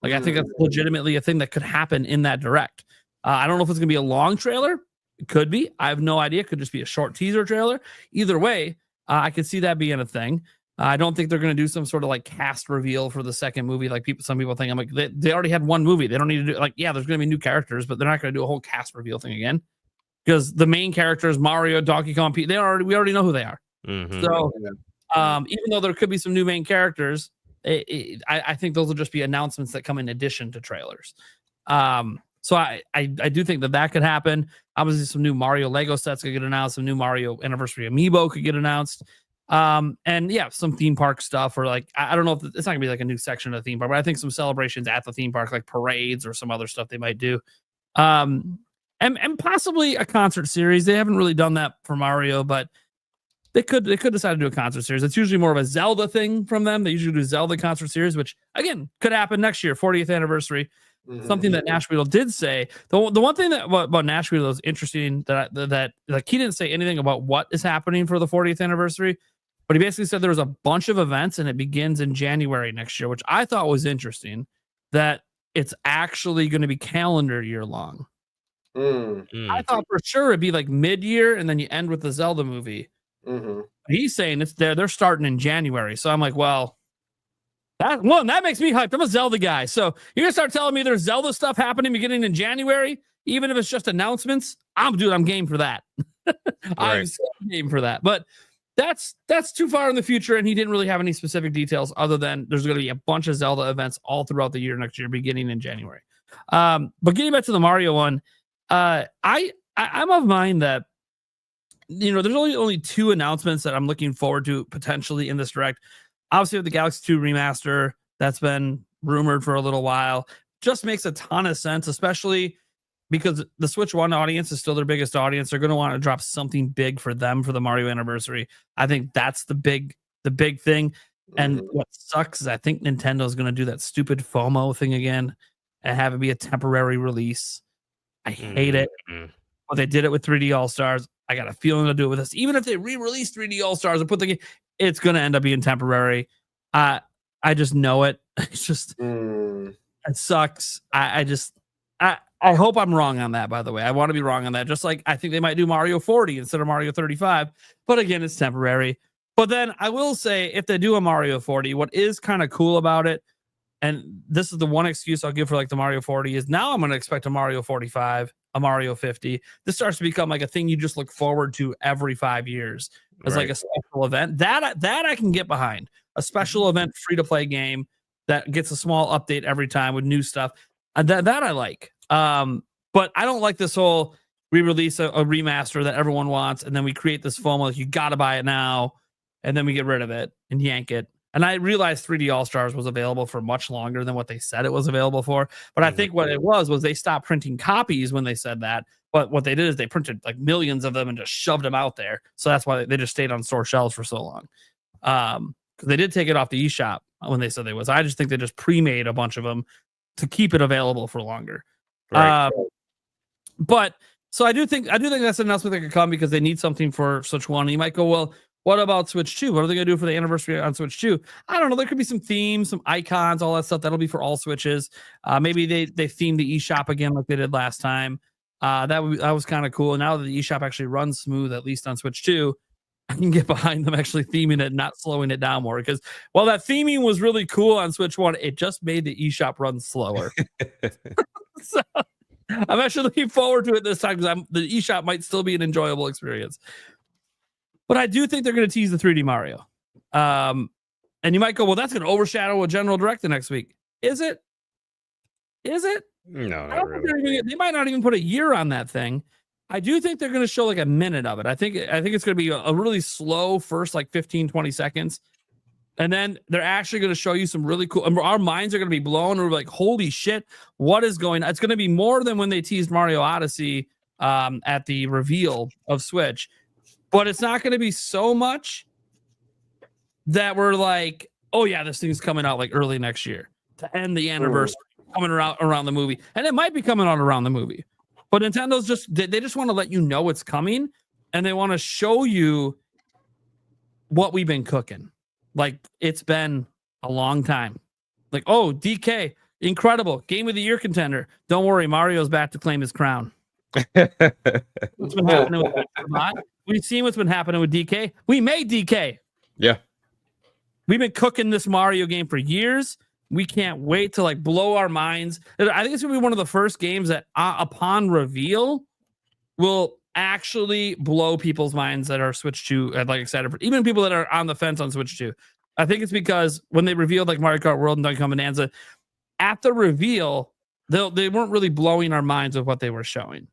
Like, I think that's legitimately a thing that could happen in that direct. I don't know if it's going to be a long trailer. It could be. I have no idea. It could just be a short teaser trailer. Either way, I could see that being a thing. I don't think they're going to do some sort of like cast reveal for the second movie. Like some people think. I'm like, they already had one movie. They don't need to do there's going to be new characters, but they're not going to do a whole cast reveal thing again. Because the main characters, Mario, Donkey Kong, we already know who they are. Mm-hmm. So even though there could be some new main characters, I think those will just be announcements that come in addition to trailers. So I do think that could happen. Obviously, some new Mario Lego sets could get announced. Some new Mario Anniversary Amiibo could get announced. And yeah, some theme park stuff, or like, I don't know if it's not gonna be like a new section of the theme park, but I think some celebrations at the theme park, like parades or some other stuff they might do. And possibly a concert series. They haven't really done that for Mario, but they could decide to do a concert series. It's usually more of a Zelda thing from them. They usually do Zelda concert series, which again could happen next year, 40th anniversary. Mm-hmm. Something that Nash Weedle did say. The one thing that about Nash Weedle is interesting that like he didn't say anything about what is happening for the 40th anniversary, but he basically said there was a bunch of events and it begins in January next year, which I thought was interesting. That it's actually going to be calendar year long. I thought for sure it'd be like mid-year and then you end with the Zelda movie. Mm-hmm. He's saying it's there. They're starting in January. So I'm like, well, that makes me hyped. I'm a Zelda guy. So you're gonna start telling me there's Zelda stuff happening beginning in January, even if it's just announcements. I'm game for that. I'm so game for that. But that's too far in the future, and he didn't really have any specific details other than there's going to be a bunch of Zelda events all throughout the year next year, beginning in January. But getting back to the Mario one, I'm of mind that there's only 2 announcements that I'm looking forward to potentially in this direct. Obviously, with the Galaxy 2 remaster, that's been rumored for a little while. Just makes a ton of sense, especially because the Switch 1 audience is still their biggest audience. They're going to want to drop something big for them for the Mario anniversary. I think that's the big thing. And what sucks is I think Nintendo is going to do that stupid FOMO thing again and have it be a temporary release. I hate it. But they did it with 3D All-Stars. I got a feeling they'll do it with us. Even if they re-release 3D All-Stars and put the game, it's going to end up being temporary. I just know it. It's just, it sucks. I hope I'm wrong on that, by the way. I want to be wrong on that. Just like I think they might do Mario 40 instead of Mario 35. But again, it's temporary. But then I will say, if they do a Mario 40, what is kind of cool about it, and this is the one excuse I'll give for like the Mario 40, is now I'm going to expect a Mario 45, a Mario 50. This starts to become like a thing you just look forward to every 5 years as like a special event. That I can get behind. A special event, free-to-play game that gets a small update every time with new stuff. That I like. But I don't like this whole re-release a remaster that everyone wants, and then we create this FOMO like you got to buy it now, and then we get rid of it and yank it. And I realized 3D All-Stars was available for much longer than what they said it was available for. But I think what it was they stopped printing copies when they said that. But what they did is they printed like millions of them and just shoved them out there. So that's why they just stayed on store shelves for so long. Because they did take it off the eShop when they said they was. I just think they just pre-made a bunch of them to keep it available for longer. Right. But so I do think that's an announcement that could come because they need something for Switch 1. And you might go, well, what about Switch 2? What are they going to do for the anniversary on Switch 2? I don't know. There could be some themes, some icons, all that stuff. That'll be for all Switches. Maybe they theme the eShop again like they did last time. That was kind of cool. And now that the eShop actually runs smooth, at least on Switch 2, I can get behind them actually theming it, not slowing it down more. Because while that theming was really cool on Switch 1, it just made the eShop run slower. So I'm actually looking forward to it this time because the eShop might still be an enjoyable experience. But I do think they're going to tease the 3D Mario. And you might go, well, that's going to overshadow a general direct the next week. Is it? No, not really. They might not even put a year on that thing. I do think they're going to show like a minute of it. I think it's going to be a really slow first like 15, 20 seconds. And then they're actually going to show you some really cool, and our minds are going to be blown. We're like, holy shit, what is going on? It's going to be more than when they teased Mario Odyssey at the reveal of Switch. But it's not going to be so much that we're like, oh yeah, this thing's coming out like early next year to end the anniversary, coming around the movie. And it might be coming out around the movie. But Nintendo's they just want to let you know it's coming, and they want to show you what we've been cooking. Like, it's been a long time. Like, oh, DK, incredible. Game of the year contender. Don't worry, Mario's back to claim his crown. What's been happening with Bot? We've seen what's been happening with DK. We made DK. Yeah. We've been cooking this Mario game for years. We can't wait to like blow our minds. I think it's going to be one of the first games that upon reveal will actually blow people's minds that are Switch 2 and like excited for, even people that are on the fence on Switch 2. I think it's because when they revealed like Mario Kart World and Donkey Kong Bonanza, at the reveal, they weren't really blowing our minds with what they were showing.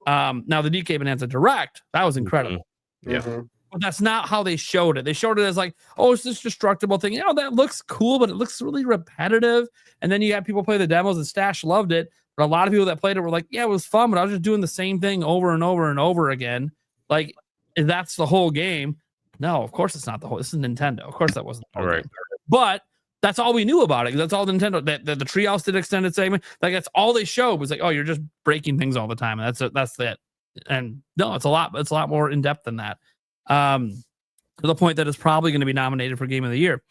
Now the DK Bonanza Direct, that was incredible. Yeah. But that's not how they showed it. They showed it as like, oh, it's this destructible thing. That looks cool, but it looks really repetitive. And then you have people play the demos, and Stash loved it. But a lot of people that played it were like, yeah, it was fun, but I was just doing the same thing over and over and over again. Like, that's the whole game. No, of course it's not the whole. This is Nintendo. Of course that wasn't the whole game. But that's all we knew about it. That's all Nintendo. That the Treehouse did extended segment. Like, that's all they showed was like, oh, you're just breaking things all the time. And that's it. And no, it's a lot more in depth than that. To the point that it's probably going to be nominated for Game of the Year.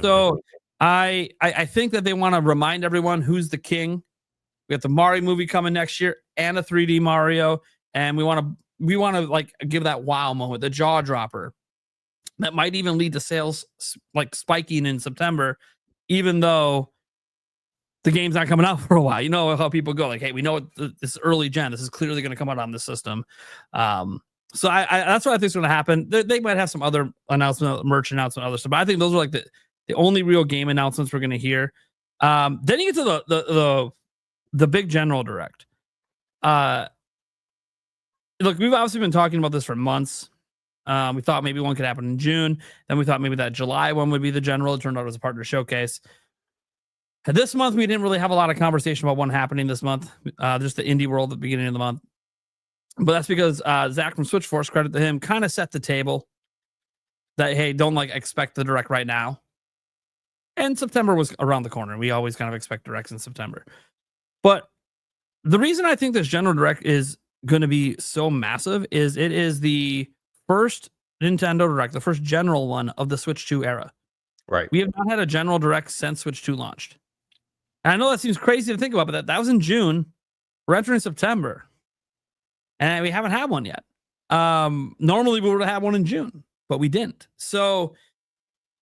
So I think that they want to remind everyone who's the king. We got the Mario movie coming next year and a 3D Mario, and we want to like give that wow moment, the jaw dropper. that might even lead to sales like spiking in September, even though the game's not coming out for a while. You know how people go like, hey, we know this early gen. This is clearly going to come out on this system. So I that's what I think is going to happen. They might have some other announcement, merch announcement, other stuff. But I think those are like the only real game announcements we're going to hear. Then you get to the big general direct. Look, we've obviously been talking about this for months. We thought maybe one could happen in June. Then we thought maybe that July one would be the general. It turned out it was a partner showcase. This month, we didn't really have a lot of conversation about one happening this month. Just the indie world at the beginning of the month. But that's because Zach from Switchforce, credit to him, kind of set the table that, hey, don't like expect the direct right now. And September was around the corner. We always kind of expect directs in September. But the reason I think this general direct is going to be so massive is it is the first Nintendo Direct, the first general one of the Switch 2 era. Right. We have not had a general direct since Switch 2 launched. And I know that seems crazy to think about, but that was in June. We're entering September. And we haven't had one yet. Normally we would have had one in June, but we didn't. So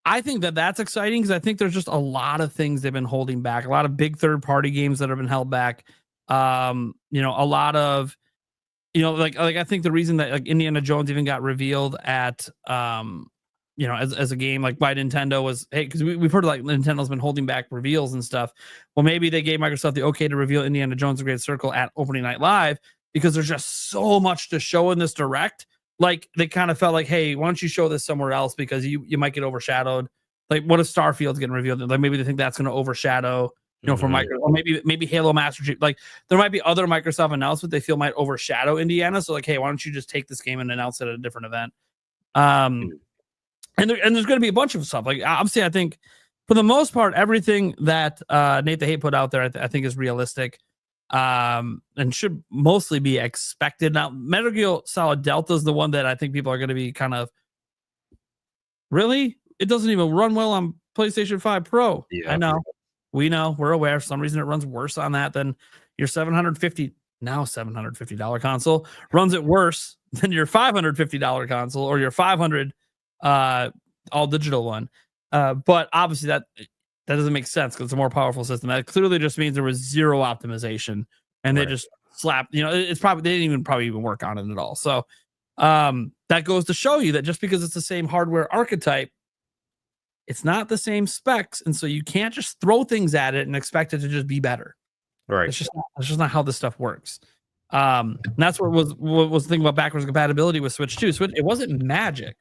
I think that that's exciting because I think there's just a lot of things they've been holding back. A lot of big third-party games that have been held back. A lot of, like I think the reason that like Indiana Jones even got revealed at, as a game like by Nintendo was, hey, because we've heard like Nintendo's been holding back reveals and stuff. Well, maybe they gave Microsoft the okay to reveal Indiana Jones: The Great Circle at opening night live because there's just so much to show in this direct. Like they kind of felt like, hey, why don't you show this somewhere else because you might get overshadowed. Like what if Starfield's getting revealed? Like maybe they think that's going to overshadow, for Microsoft, or maybe Halo Master Chief. Like there might be other Microsoft announcements they feel might overshadow Indiana. So like, hey, why don't you just take this game and announce it at a different event? And there's going to be a bunch of stuff. Like obviously, I think for the most part, everything that Nate the Hate put out there, I think is realistic. And should mostly be expected. Now, Metal Gear Solid Delta is the one that I think people are going to be kind of, really? It doesn't even run well on PlayStation 5 Pro. Yeah. I know. We know. We're aware. For some reason, it runs worse on that than your $750 console. Runs it worse than your $550 console or your $500 all digital one. But obviously that doesn't make sense because it's a more powerful system. That clearly just means there was zero optimization and they just slapped, it's probably, they didn't even work on it at all. So that goes to show you that just because it's the same hardware archetype, it's not the same specs. And so you can't just throw things at it and expect it to just be better. Right. It's just not how this stuff works. And that's what was the thing about backwards compatibility with Switch 2. Switch, it wasn't magic.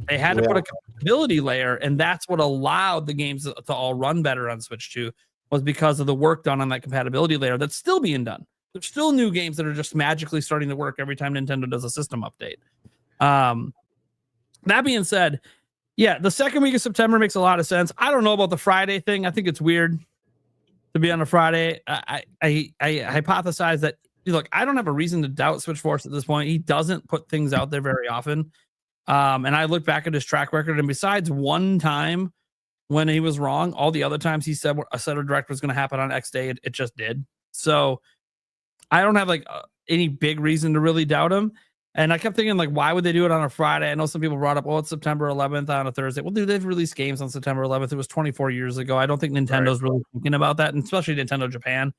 They had to put a compatibility layer, and that's what allowed the games to all run better on Switch 2 was because of the work done on that compatibility layer that's still being done. There's still new games that are just magically starting to work every time Nintendo does a system update. That being said, yeah, the second week of September makes a lot of sense. I don't know about the Friday thing. I think it's weird to be on a Friday. I hypothesize that, look, I don't have a reason to doubt Switchforce at this point. He doesn't put things out there very often. And I look back at his track record, and besides one time when he was wrong, all the other times he said a set of direct was going to happen on X day, it just did. So I don't have like any big reason to really doubt him. And I kept thinking, like, why would they do it on a Friday? I know some people brought up, it's September 11th on a Thursday. Well, dude, they've released games on September 11th. It was 24 years ago. I don't think Nintendo's really thinking about that, and especially Nintendo Japan. I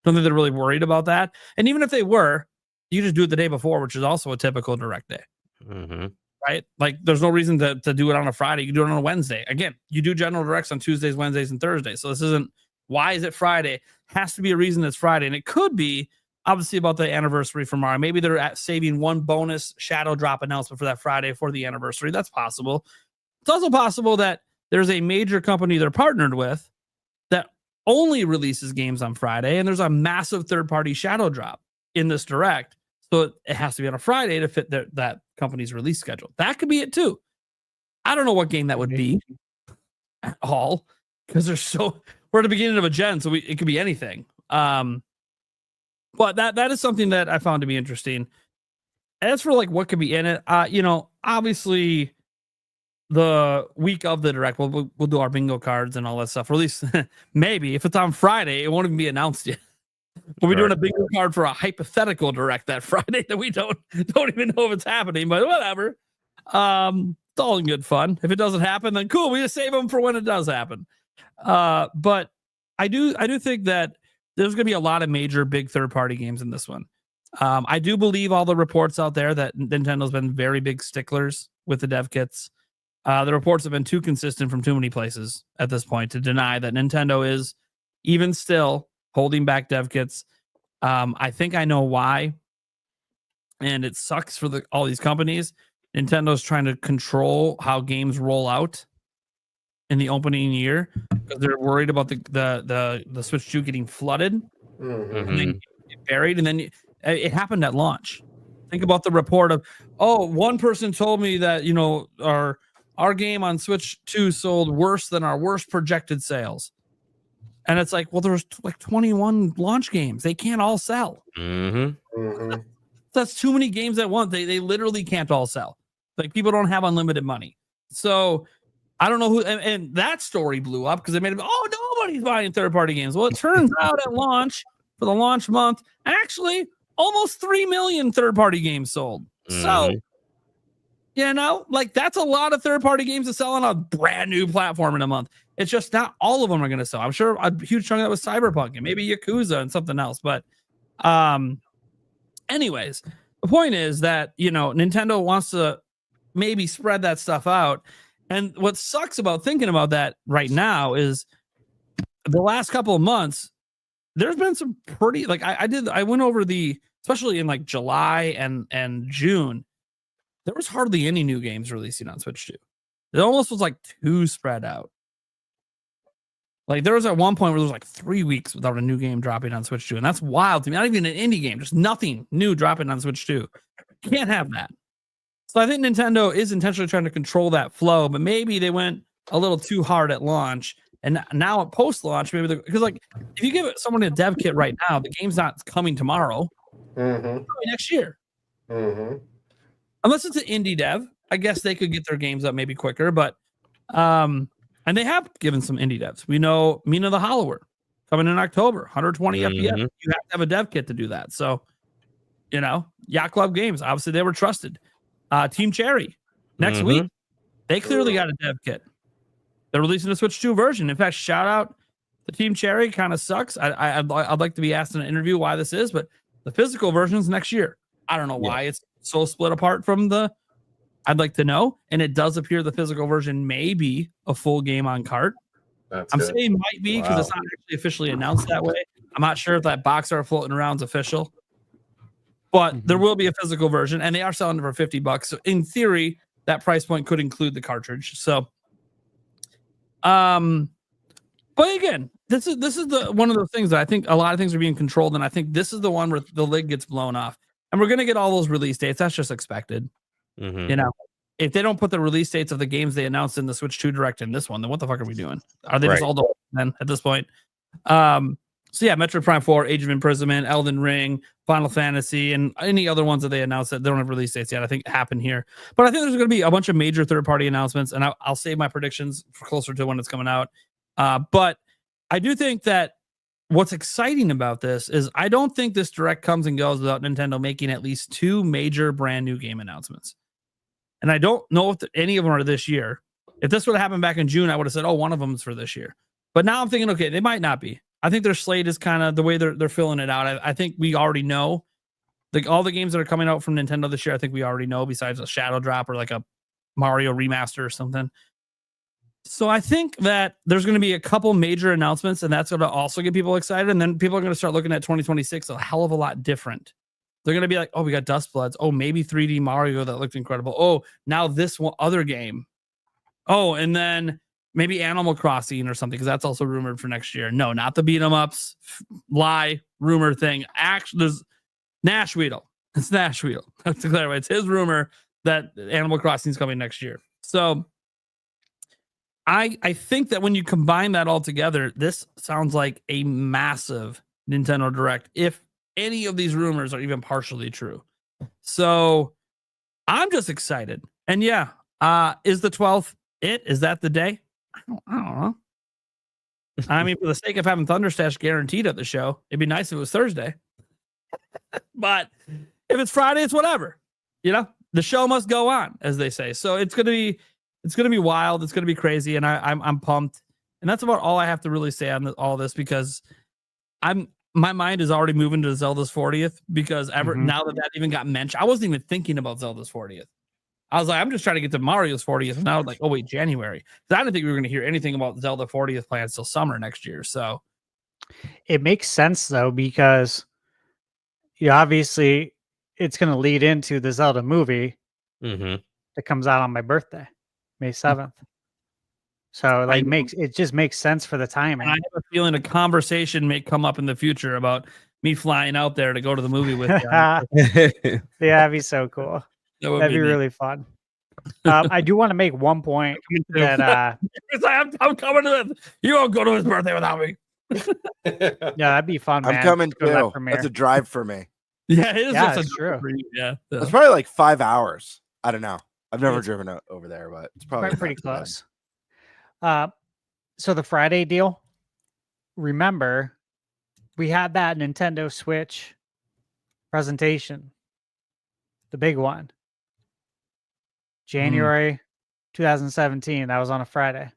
don't think they're really worried about that. And even if they were, you just do it the day before, which is also a typical direct day. Mm-hmm. Right? Like, there's no reason to do it on a Friday. You can do it on a Wednesday. Again, you do general directs on Tuesdays, Wednesdays, and Thursdays. So this isn't, why is it Friday? Has to be a reason it's Friday. And it could be, obviously, about the anniversary for Mario. Maybe they're saving one bonus shadow drop announcement for that Friday for the anniversary. That's possible. It's also possible that there's a major company they're partnered with that only releases games on Friday, and there's a massive third-party shadow drop in this direct. So it has to be on a Friday to fit that company's release schedule. That could be it too. I don't know what game that would be at all, because we're at the beginning of a gen, so it could be anything. But that is something that I found to be interesting. As for like what could be in it, obviously the week of the direct, we'll do our bingo cards and all that stuff. Or at least maybe if it's on Friday, it won't even be announced yet. We'll be doing a bingo card for a hypothetical direct that Friday that we don't even know if it's happening, but whatever. It's all in good fun. If it doesn't happen, then cool. We just save them for when it does happen. But I do think that there's going to be a lot of major big third-party games in this one. I do believe all the reports out there that Nintendo's been very big sticklers with the dev kits. The reports have been too consistent from too many places at this point to deny that Nintendo is even still holding back dev kits. I think I know why. And it sucks for all these companies. Nintendo's trying to control how games roll out in the opening year because they're worried about the Switch 2 getting flooded and then get buried. And then it happened at launch. Think about the report of, one person told me that, our game on Switch 2 sold worse than our worst projected sales. And it's like, well, there's like 21 launch games. They can't all sell. That's too many games at once. They literally can't all sell. Like, people don't have unlimited money. So I don't know who, and that story blew up because they made it, nobody's buying third-party games. Well, it turns out at launch, for the launch month, actually almost 3 million third-party games sold. So, that's a lot of third-party games to sell on a brand new platform in a month. It's just not all of them are going to sell. I'm sure a huge chunk of that was Cyberpunk and maybe Yakuza and something else. But anyways, the point is that, Nintendo wants to maybe spread that stuff out. And what sucks about thinking about that right now is the last couple of months, there's been some pretty, I went over especially in like July and June, there was hardly any new games releasing on Switch 2. It almost was like too spread out. Like, there was at one point where there was like 3 weeks without a new game dropping on Switch 2. And that's wild to me. Not even an indie game, just nothing new dropping on Switch 2. Can't have that. So I think Nintendo is intentionally trying to control that flow, but maybe they went a little too hard at launch. And now at post-launch, maybe because if you give someone a dev kit right now, the game's not coming tomorrow. It's coming next year. Unless it's an indie dev, I guess they could get their games up maybe quicker. But and they have given some indie devs. We know Mina the Hollower coming in October, 120 FPS. You have to have a dev kit to do that. So, Yacht Club Games, obviously they were trusted. Team Cherry next week, they clearly got a dev kit. They're releasing a Switch 2 version. In fact, shout out to Team Cherry. Kind of sucks. I'd like to be asked in an interview why this is, but the physical version's next year. I don't know why it's so split apart from I'd like to know. And it does appear the physical version may be a full game on cart. I'm saying might be because it's not actually officially announced that way. I'm not sure if that box art floating around is official. But there will be a physical version, and they are selling it for $50. So in theory, that price point could include the cartridge. So, but again, this is one of those things that I think a lot of things are being controlled, and I think this is the one where the lid gets blown off, and we're gonna get all those release dates. That's just expected. If they don't put the release dates of the games they announced in the Switch 2 Direct in this one, then what the fuck are we doing? Are they just all the then at this point? So yeah, Metroid Prime 4, Age of Imprisonment, Elden Ring, Final Fantasy, and any other ones that they announced that they don't have release dates yet, I think happen here. But I think there's going to be a bunch of major third-party announcements, and I'll save my predictions for closer to when it's coming out. But I do think that what's exciting about this is I don't think this Direct comes and goes without Nintendo making at least 2 major brand new game announcements. And I don't know if any of them are this year. If this would have happened back in June, I would have said, one of them is for this year. But now I'm thinking, okay, they might not be. I think their slate is kind of the way they're filling it out. I think we already know all the games that are coming out from Nintendo this year. I think we already know, besides a Shadow Drop or like a Mario remaster or something. So I think that there's going to be a couple major announcements, and that's going to also get people excited. And then people are going to start looking at 2026 a hell of a lot different. They're going to be like, we got Dust Bloods. Maybe 3D Mario that looked incredible. Now this one other game. And then maybe Animal Crossing or something, because that's also rumored for next year. No, not the beat 'em ups. Lie, rumor thing. Actually, there's Nash Weedle. It's Nash Weedle. That's to clarify. It's his rumor that Animal Crossing is coming next year. So I think that when you combine that all together, this sounds like a massive Nintendo Direct, if any of these rumors are even partially true. So I'm just excited. And is the 12th it? Is that the day? I don't know. I mean, for the sake of having ThunderStash guaranteed at the show, it'd be nice if it was Thursday. But if it's Friday, it's whatever. The show must go on, as they say. So it's going to be It's going to be wild. It's going to be crazy, and I'm pumped. And that's about all I have to really say on all this, because my mind is already moving to Zelda's 40th, because now that even got mentioned, I wasn't even thinking about Zelda's 40th. I was like, I'm just trying to get to Mario's 40th. And now I'm like, oh wait, January. So I didn't think we were going to hear anything about Zelda 40th plans till summer next year. So It makes sense though, because obviously it's going to lead into the Zelda movie that comes out on my birthday, May 7th. So like it just makes sense for the timing. I have a feeling a conversation may come up in the future about me flying out there to go to the movie with you. Yeah, that'd be so cool. That'd be neat. really fun. I do want to make one point that I'm coming to this. You won't go to his birthday without me. yeah, that'd be fun. I'm man. coming Go to that too. premiere. That's a drive for me. Yeah, it is. Yeah, just it's true. for you. Yeah, It's probably like 5 hours. I don't know. I've never driven over there, but it's probably pretty not too bad. close. So the Friday deal, remember, we had that Nintendo Switch presentation, the big one, January 2017. That was on a Friday.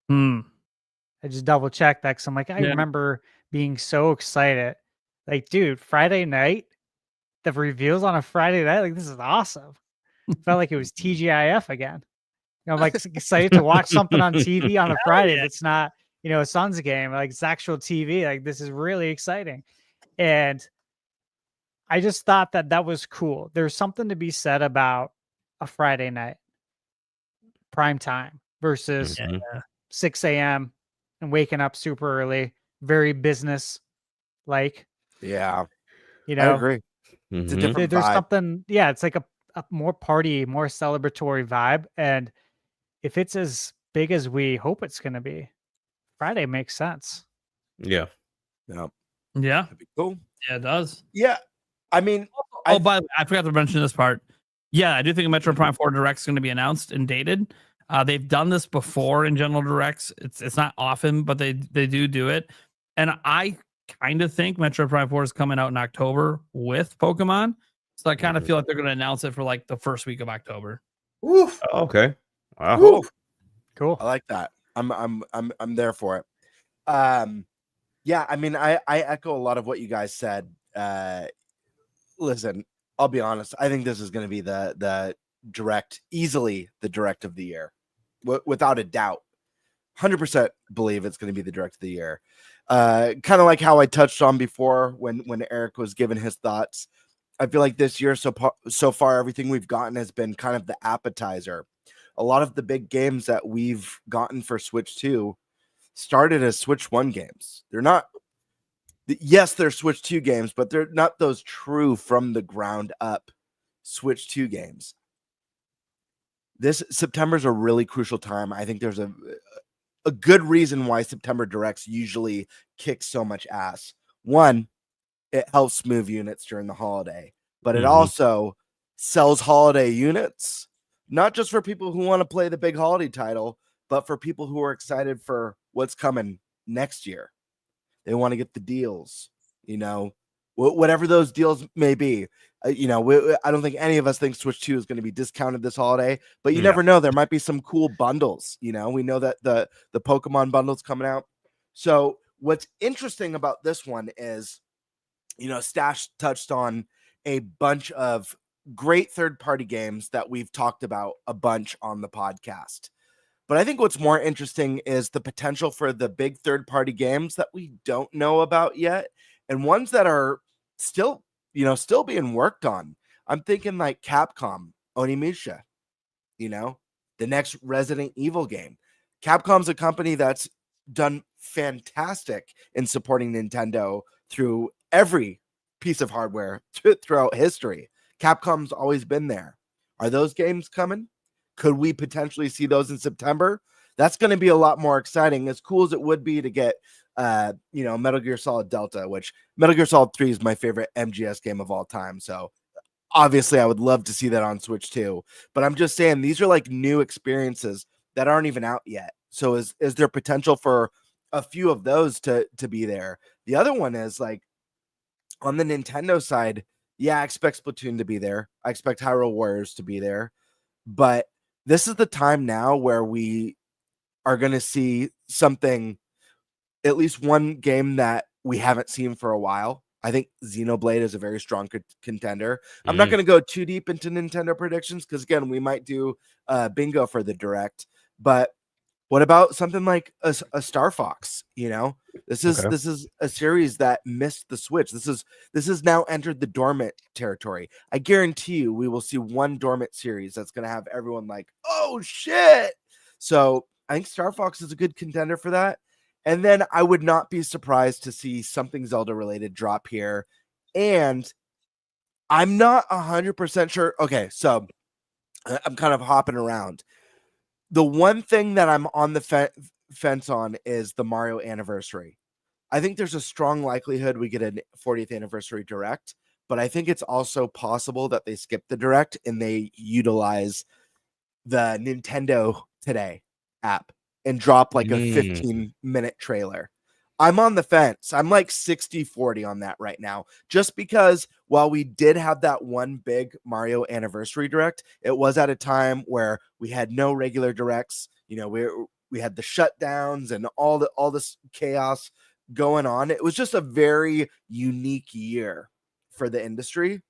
I just double checked that because I'm like, I remember being so excited. Like, dude, Friday night, the reveals on a Friday night, like, this is awesome. Felt like it was TGIF again. I'm like excited to watch something on TV on a Friday that's not, a Suns game. Like, it's actual TV. Like, this is really exciting. And I just thought that was cool. There's something to be said about a Friday night prime time versus 6 a.m. and waking up super early, very business like. Yeah, I agree. It's a different there's vibe. something, it's like a more party, more celebratory vibe. And if it's as big as we hope it's going to be, Friday makes sense. Yeah. Yeah. That'd be cool. Yeah, it does. Yeah. I mean, by the way, I forgot to mention this part. Yeah, I do think a Metro Prime 4 Direct is going to be announced and dated. They've done this before in general directs. It's not often, but they do it. And I kind of think Metro Prime 4 is coming out in October with Pokemon. So I kind of feel like they're going to announce it for like the first week of October. Oof. Okay. Wow. Oof. Cool. I like that. I'm there for it. Yeah, I mean, I echo a lot of what you guys said. Listen, I'll be honest. I think this is going to be the direct, easily the direct of the year, without a doubt. 100% believe it's going to be the direct of the year. Kind of like how I touched on before when Eric was giving his thoughts. I feel like this year so far, everything we've gotten has been kind of the appetizer. A lot of the big games that we've gotten for Switch 2 started as Switch 1 games. They're not, yes, they're Switch 2 games, but they're not those true from the ground up Switch 2 games. This September is a really crucial time. I think there's a good reason why September Directs usually kick so much ass. One, it helps move units during the holiday, but it also sells holiday units, not just for people who want to play the big holiday title, but for people who are excited for what's coming next year. They want to get the deals, whatever those deals may be. I don't think any of us think Switch 2 is going to be discounted this holiday, but you never know. There might be some cool bundles. We know that the Pokemon bundle's coming out. So what's interesting about this one is, Stash touched on a bunch of great third-party games that we've talked about a bunch on the podcast. But I think what's more interesting is the potential for the big third-party games that we don't know about yet, and ones that are still being worked on. I'm thinking like Capcom, Onimusha, the next Resident Evil game. Capcom's a company that's done fantastic in supporting Nintendo through every piece of hardware throughout history. Capcom's always been there. Are those games coming? Could we potentially see those in September? That's going to be a lot more exciting. As cool as it would be to get, Metal Gear Solid Delta, which Metal Gear Solid 3 is my favorite MGS game of all time. So obviously I would love to see that on Switch too. But I'm just saying these are like new experiences that aren't even out yet. So is there potential for a few of those to be there? The other one is like on the Nintendo side. Yeah, I expect Splatoon to be there. I expect Hyrule Warriors to be there. But this is the time now where we are going to see something, at least one game that we haven't seen for a while. I think Xenoblade is a very strong contender. I'm not going to go too deep into Nintendo predictions because, again, we might do bingo for the Direct. But what about something like a Star Fox? You know, this is a series that missed the Switch. This is now entered the dormant territory. I guarantee you, we will see one dormant series that's going to have everyone like, oh shit. So I think Star Fox is a good contender for that. And then I would not be surprised to see something Zelda related drop here. And I'm not 100% sure. Okay, so I'm kind of hopping around. The one thing that I'm on the fence on is the Mario anniversary. I think there's a strong likelihood we get a 40th anniversary Direct, but I think it's also possible that they skip the Direct and they utilize the Nintendo Today app and drop like a 15-minute trailer. I'm on the fence. I'm like 60-40 on that right now. Just because while we did have that one big Mario anniversary Direct, it was at a time where we had no regular Directs. You know, we had the shutdowns and all this chaos going on. It was just a very unique year for the industry.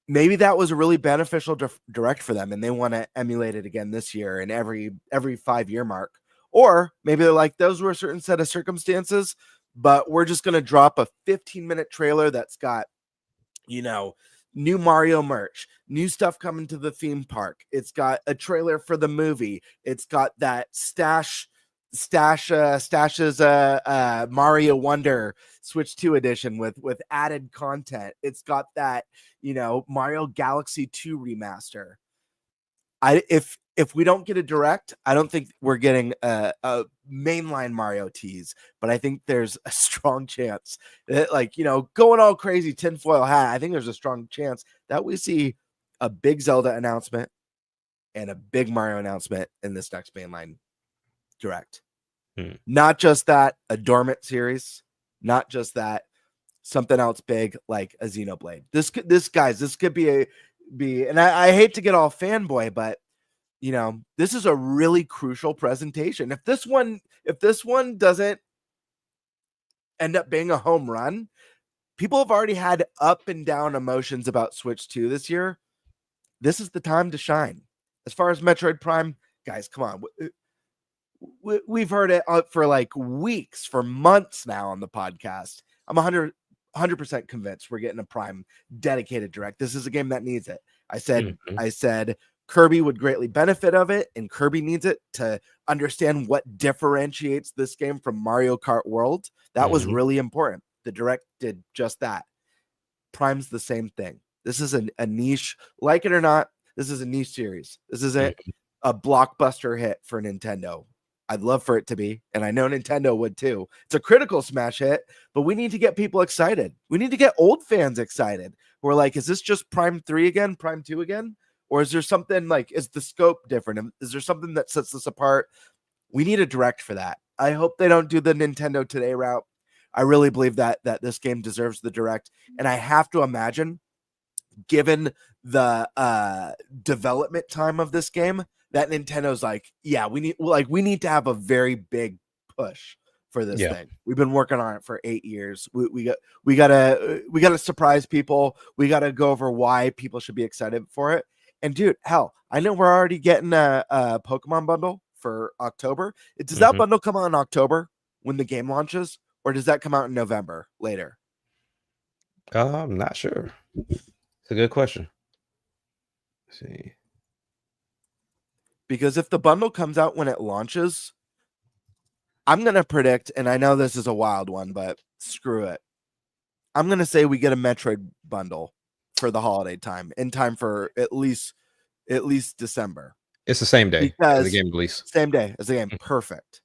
Maybe that was a really beneficial Direct for them, and they want to emulate it again this year and every 5-year mark. Or maybe they're like, those were a certain set of circumstances, but we're just going to drop a 15-minute trailer that's got, you know, new Mario merch, new stuff coming to the theme park. It's got a trailer for the movie. It's got that Stash's Mario Wonder Switch 2 edition with added content. It's got that, you know, Mario Galaxy 2 remaster. If we don't get a Direct, I don't think we're getting a mainline Mario tease, but I think there's a strong chance that, like, you know, going all crazy tinfoil hat, I think there's a strong chance that we see a big Zelda announcement and a big Mario announcement in this next mainline Direct. Not just that, a dormant series, not just that, something else big like a Xenoblade. This could be, and I hate to get all fanboy, but you know, this is a really crucial presentation. If this one doesn't end up being a home run, people have already had up and down emotions about Switch 2 this year. This is the time to shine. As far as Metroid Prime, guys, come on. We've heard it for like weeks, for months now on the podcast. I'm 100% convinced we're getting a Prime dedicated Direct. This is a game that needs it. I said Kirby would greatly benefit of it, and Kirby needs it to understand what differentiates this game from Mario Kart World. That was really important. The Direct did just that. Prime's the same thing. This is a niche, like it or not. This is a niche series. This isn't a blockbuster hit for Nintendo. I'd love for it to be, and I know Nintendo would too. It's a critical smash hit, but we need to get people excited. We need to get old fans excited. We're like, is this just Prime 3 again, Prime 2 again? Or is there something like, is the scope different? Is there something that sets this apart? We need a Direct for that. I hope they don't do the Nintendo Today route. I really believe that this game deserves the Direct. And I have to imagine, given the development time of this game, that Nintendo's like, yeah, we need to have a very big push for this thing. We've been working on it for 8 years. We gotta surprise people. We gotta go over why people should be excited for it. And dude, hell, I know we're already getting a Pokemon bundle for October. Does that bundle come out in October when the game launches, or does that come out in November later? I'm not sure. It's a good question. Let's see. Because if the bundle comes out when it launches, I'm going to predict, and I know this is a wild one, but screw it. I'm going to say we get a Metroid bundle for the holiday time, in time for at least December. It's the same day as the game release. Same day as the game. Perfect.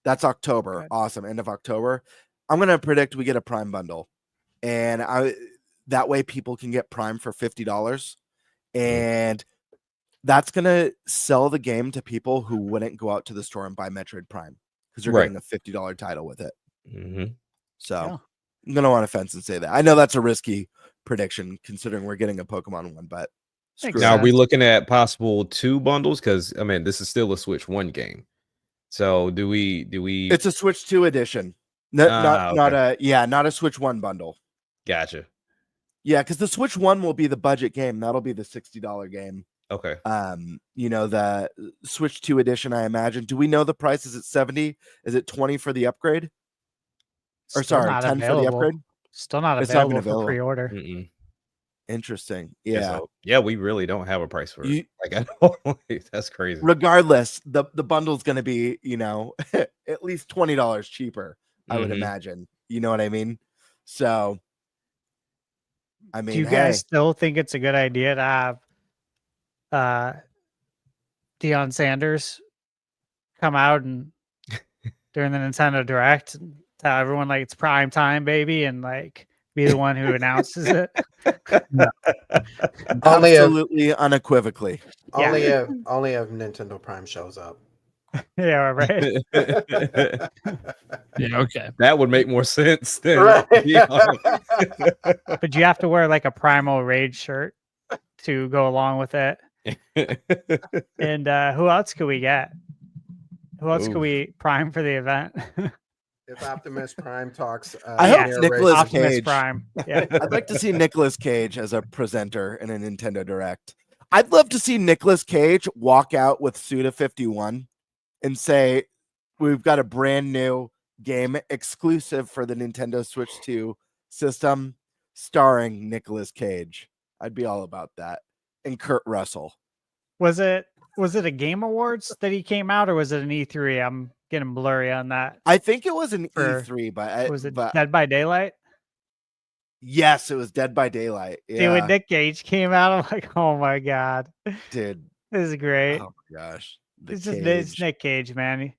That's October. Okay. Awesome. End of October. I'm going to predict we get a Prime bundle. And that way people can get Prime for $50. And that's going to sell the game to people who wouldn't go out to the store and buy Metroid Prime because they're getting a $50 title with it. So I'm going to want to fence and say that. I know that's a risky prediction considering we're getting a Pokemon one, but Makes Now, are we sense. looking at possible 2 bundles? Because I mean, this is still a Switch 1 game. So do we? It's a Switch 2 edition. Not Okay. not a Switch 1 bundle. Gotcha. Yeah, because the Switch 1 will be the budget game. That'll be the $60 game. Okay. The Switch 2 edition, I imagine. Do we know the price? Is it 70? Is it 20 for the upgrade? Or Still sorry, not 10 for the available. upgrade? Still not It's not even available for available. pre-order. Mm-mm. Interesting. Yeah. Yeah. So, yeah, we really don't have a price for You- it. Like, I don't, that's crazy. Regardless, the bundle's going to be, at least $20 cheaper, I would Mhm. imagine. You know what I mean? So, I mean, Do you guys still think it's a good idea to have Deion Sanders come out and during the Nintendo Direct and tell everyone like it's prime time, baby, and like be the one who announces it? Only if absolutely unequivocally. only if Nintendo Prime shows up. Yeah, right. Yeah, okay. That would make more sense than Right. But you have to wear like a Primal Rage shirt to go along with it. And who else could we get? Who else could Ooh. we prime for the event? If Optimus Prime talks, I hope narration- Nicolas Optimus Cage. Prime. Yeah. I'd like to see Nicolas Cage as a presenter in a Nintendo Direct. I'd love to see Nicolas Cage walk out with Suda51 and say, "We've got a brand new game exclusive for the Nintendo Switch 2 system starring Nicolas Cage." I'd be all about that. And Kurt Russell. Was it a Game Awards that he came out, or was it an E3? I'm getting blurry on that. I think it was an For- E3, but Was it but Dead by Daylight? yes, it was Dead by Daylight. Dude, Yeah, when Nick Cage came out, I'm like, oh my god, dude. this is great. Oh my gosh. The It's just Cage. Nick Cage, man.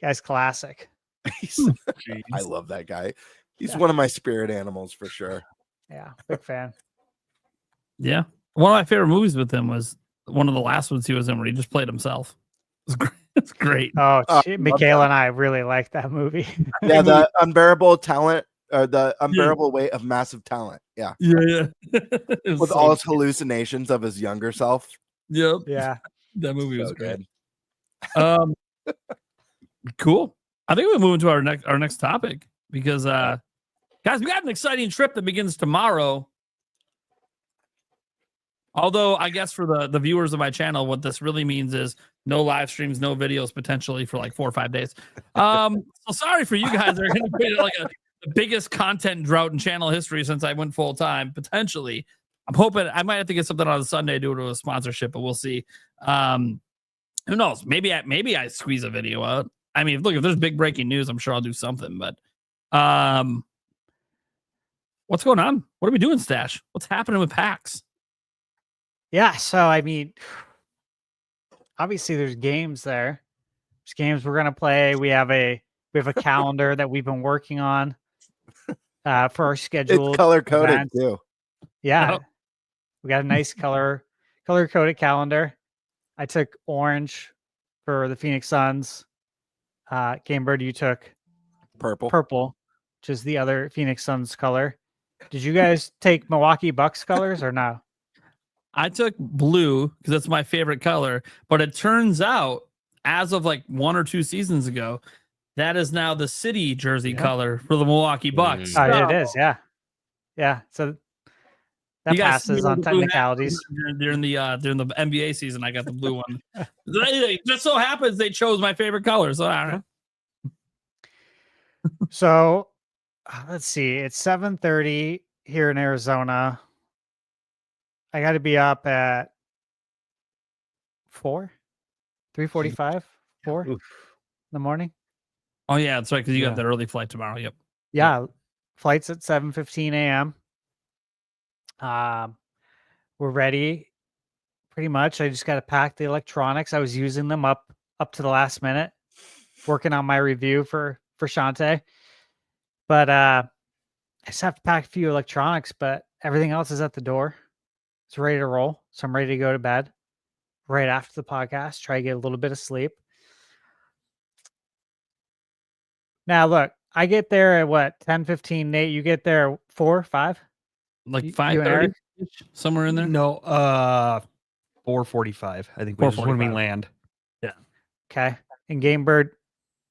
Guy's classic. I love that guy. He's Yeah. one of my spirit animals for sure. Yeah, big fan. Yeah. One of my favorite movies with him was one of the last ones he was in where he just played himself. It's great. It's great. Oh, Oh, shit, love Michaela and I really like that movie. Yeah, the unbearable talent, or the unbearable weight of massive talent. Yeah, Yeah. It was with so all his good. hallucinations of his younger self. Yep. Yeah. That movie was So great. good. Cool. I think we'll move into our next topic because guys, we got an exciting trip that begins tomorrow. Although I guess for the viewers of my channel, what this really means is no live streams, no videos potentially for like 4 or 5 days. So sorry for you guys. They're going to be like the biggest content drought in channel history since I went full time. Potentially, I'm hoping I might have to get something on a Sunday due to a sponsorship, but we'll see. Who knows? Maybe I squeeze a video out. I mean, look, if there's big breaking news, I'm sure I'll do something. But what's going on? What are we doing, Stash? What's happening with PAX? Yeah, so I mean, obviously there's games there. There's games we're gonna play. We have a calendar that we've been working on for our scheduled It's color coded events. too. Yeah, Oh. we got a nice color coded calendar. I took orange for the Phoenix Suns. Game Bird, you took purple, which is the other Phoenix Suns color. Did you guys take Milwaukee Bucks colors or no? I took blue because that's my favorite color, but it turns out as of like 1 or 2 seasons ago, that is now the city jersey color for the Milwaukee Bucks. It is, yeah. So that You guys passes see on the blue hat technicalities. during the NBA season. I got the blue one. It just so happens they chose my favorite color, so I don't know. So let's see. It's 7:30 here in Arizona. I got to be up at 3:45, 4 in the morning. Oh yeah, that's right. Because you Yeah. got that early flight tomorrow. Yep. Yeah, flight's at 7:15 a.m. We're ready. Pretty much. I just got to pack the electronics. I was using them up to the last minute, working on my review for Shantae. But I just have to pack a few electronics, but everything else is at the door. It's ready to roll. So I'm ready to go to bed right after the podcast, try to get a little bit of sleep. Now, look, I get there at what, 10:15, Nate? You get there 4, 5? Like You and 5:30. Eric? somewhere in there. No, 4:45. I think which is when we 4:45. land. Okay. And Game Bird,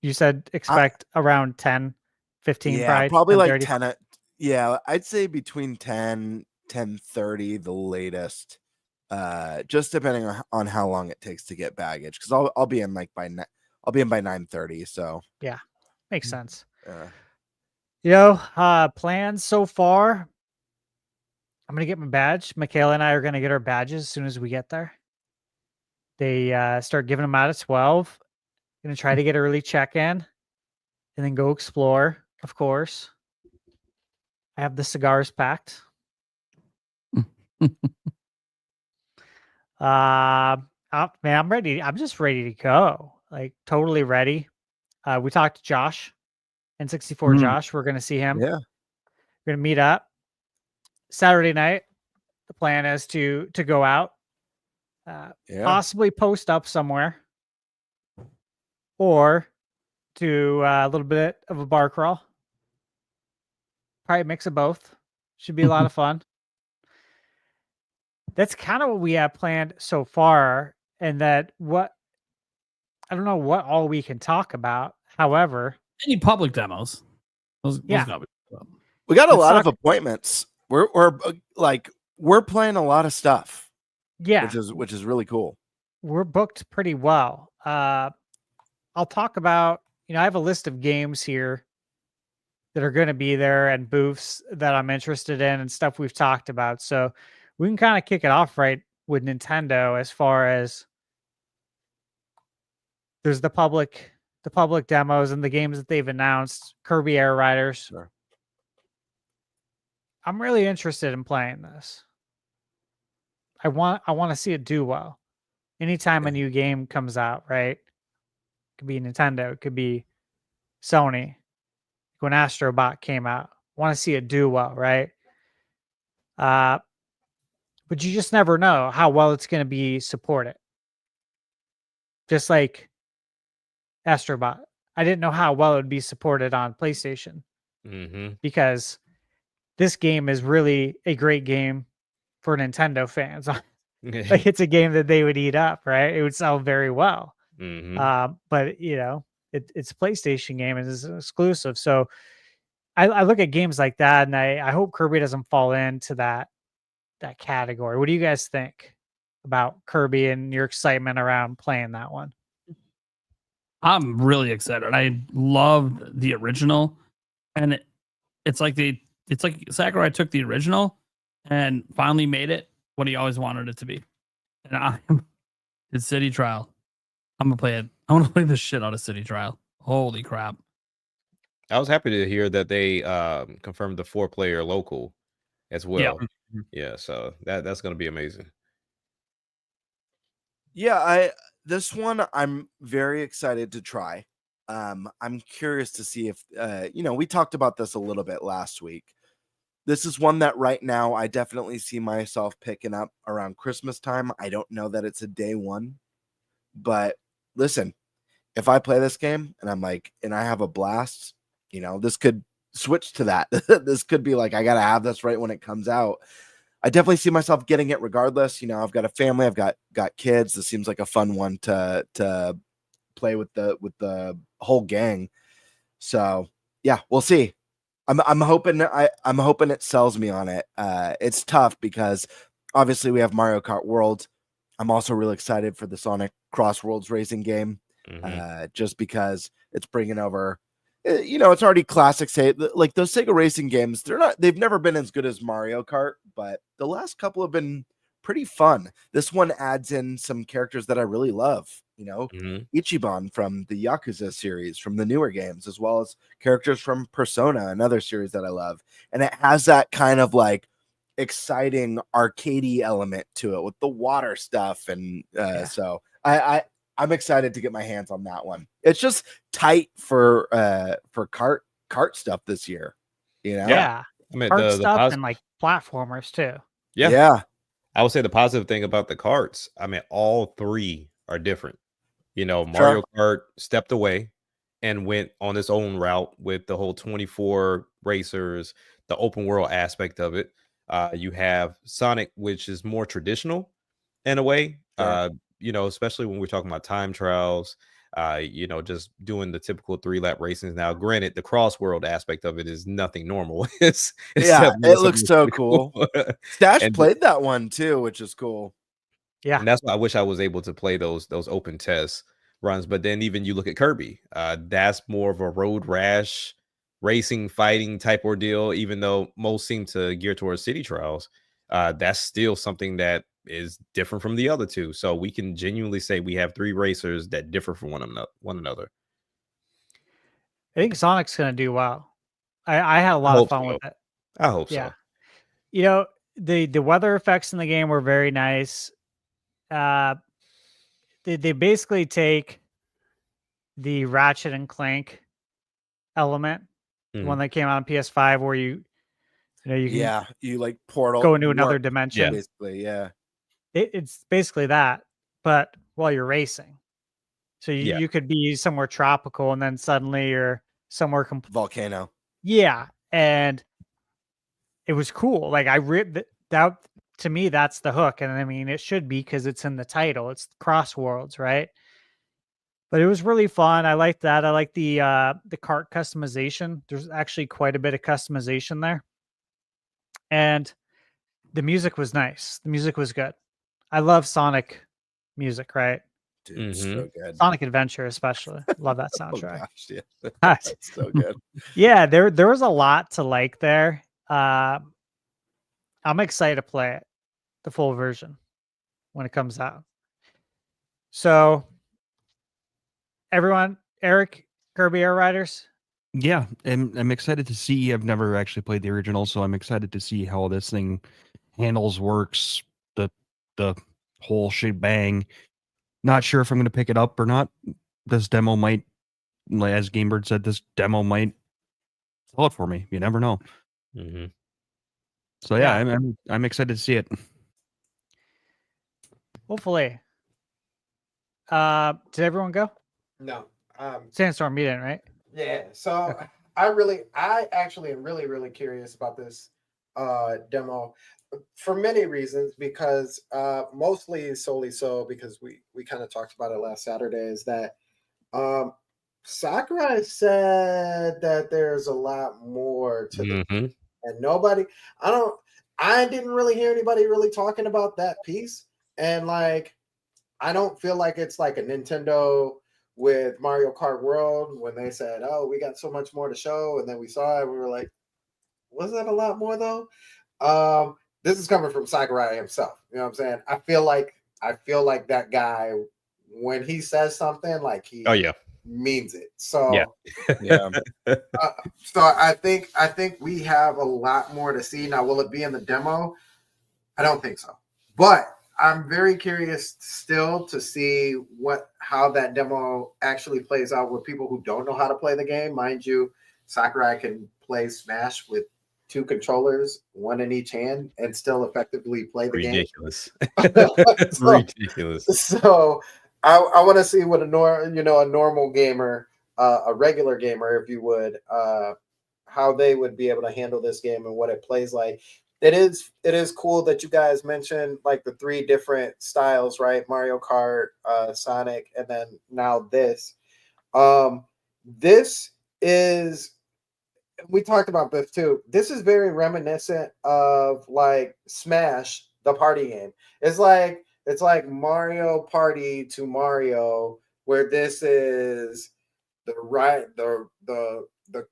you said expect around 10, 15 Yeah, probably. probably like 10:30. 10. Yeah, I'd say between 10, 10:30, the latest. Just depending on how long it takes to get baggage, because I'll be in like I'll be in by 9:30. So Makes sense. uh, Plans so far. I'm gonna get my badge. Michaela and I are gonna get our badges as soon as we get there. They start giving them out at 12. Gonna try to get early check-in and then go explore, of course. I have the cigars packed. Man, I'm ready. I'm just ready to go. Like totally ready. We talked to Josh, N64 Josh. We're gonna see him. yeah, We're gonna meet up Saturday night. The plan is to go out, yeah. possibly post up somewhere, or do a little bit of a bar crawl. Probably a mix of both. Should be a lot of fun. That's kind of what we have planned so far, and I don't know what all we can talk about. However, Any public demos? Those Yeah. gotta be fun. We got a Let's lot of talk- appointments. We're playing a lot of stuff, yeah, which is really cool. we're booked pretty well. I'll talk about, I have a list of games here that are going to be there and booths that I'm interested in and stuff we've talked about. So we can kind of kick it off right with Nintendo as far as there's the public demos and the games that they've announced. Kirby Air Riders. Sure. I'm really interested in playing this. I want to see it do well. Anytime a new game comes out, right? It could be Nintendo, it could be Sony. When Astro Bot came out, want to see it do well, right? But you just never know how well it's going to be supported. Just like Astro Bot, I didn't know how well it would be supported on PlayStation because this game is really a great game for Nintendo fans. Like it's a game that they would eat up, right? It would sell very well. But it's a PlayStation game and it's an exclusive. So I look at games like that and I hope Kirby doesn't fall into that category. What do you guys think about Kirby and your excitement around playing that one? I'm really excited. I loved the original, and it's like Sakurai took the original and finally made it what he always wanted it to be. And it's City Trial. I'm gonna play it. I want to play the shit out of City Trial. Holy crap! I was happy to hear that they confirmed the 4-player local as well. Yeah, so that's going to be amazing. Yeah, this one I'm very excited to try. I'm curious to see if we talked about this a little bit last week. This is one that right now I definitely see myself picking up around Christmas time. I don't know that it's a day one, but listen, if I play this game and I have a blast, this could switch to that. This could be like, I got to have this right when it comes out. I definitely see myself getting it regardless. I've got a family, I've got kids. This seems like a fun one to play with the whole gang. So yeah, we'll see. I'm hoping it sells me on it. It's tough because obviously we have Mario Kart World. I'm also really excited for the Sonic Cross Worlds racing game, just because it's bringing over. It's already classic. Like those Sega racing games, they've never been as good as Mario Kart, but the last couple have been pretty fun. This one adds in some characters that I really love. Ichiban from the Yakuza series, from the newer games, as well as characters from Persona, another series that I love. And it has that kind of like exciting arcadey element to it with the water stuff. And so I'm excited to get my hands on that one. It's just tight for kart stuff this year. Yeah. I mean, kart stuff and like platformers too. Yeah. I would say the positive thing about the karts, I mean, all three are different. Mario Kart stepped away and went on its own route with the whole 24 racers, the open world aspect of it. You have Sonic, which is more traditional in a way. Sure. Especially when we're talking about time trials, just doing the typical 3-lap racings. Now, granted, the cross world aspect of it is nothing normal. It's Yeah, definitely it looks something so pretty cool. Stash and played that one too, which is cool. Yeah. and that's why I wish I was able to play those open test runs. But then even you look at Kirby, that's more of a road rash racing fighting type ordeal. Even though most seem to gear towards city trials, that's still something that is different from the other two. So we can genuinely say we have 3 racers that differ from one another. I think Sonic's going to do well. I had a I lot of hope fun so. with it. I hope Yeah. so. You know, the weather effects in the game were very nice. They basically take the Ratchet and Clank element, the one that came out on PS5, where you can Yeah, you like portal go into another warp, dimension. basically. Yeah. It's basically that, but while you're racing. So you could be somewhere tropical and then suddenly you're somewhere Volcano. Yeah, and it was cool. Like that to me, that's the hook, and I mean it should be because it's in the title. It's cross worlds, right? But it was really fun. I liked that. I like the cart customization. There's actually quite a bit of customization there, and the music was nice. The music was good. I love Sonic music, right? Dude, so good. Sonic Adventure, especially. Love that Oh soundtrack. gosh, yeah. That's so good. Yeah, there was a lot to like there. I'm excited to play it, the full version, when it comes out. So, everyone, Eric, Kirby Air Riders. Yeah, and I'm excited to see. I've never actually played the original, so I'm excited to see how this thing handles, works, the whole shebang. Not sure if I'm going to pick it up or not. This demo might, as Gamebird said, this demo might sell it for me. You never know. So yeah, I'm excited to see it. Hopefully. Did everyone go? No. Sandstorm, you didn't, right? Yeah. So I actually am really curious about this demo for many reasons, because mostly solely so because we kind of talked about it last Saturday, is that Sakurai said that there's a lot more to the and I didn't really hear anybody really talking about that piece. And like, I don't feel like it's like a Nintendo with Mario Kart World when they said, "Oh, we got so much more to show," and then we saw it, we were like, "Was that a lot more though?" This is coming from Sakurai himself. You know what I'm saying? I feel like that guy, when he says something, like he means it. So so I think we have a lot more to see. Now, will it be in the demo? I don't think so, but I'm very curious still to see how that demo actually plays out with people who don't know how to play the game. Mind you, Sakurai can play Smash with 2 controllers, 1 in each hand, and still effectively play the game. Ridiculous. So I want to see what a normal gamer, a regular gamer, if you would, how they would be able to handle this game and what it plays like. It is cool that you guys mentioned like the 3 different styles, right? Mario Kart, Sonic, and then now this. This is, we talked about this too. This is very reminiscent of like Smash, the party game. It's like Mario Party to Mario, where this is the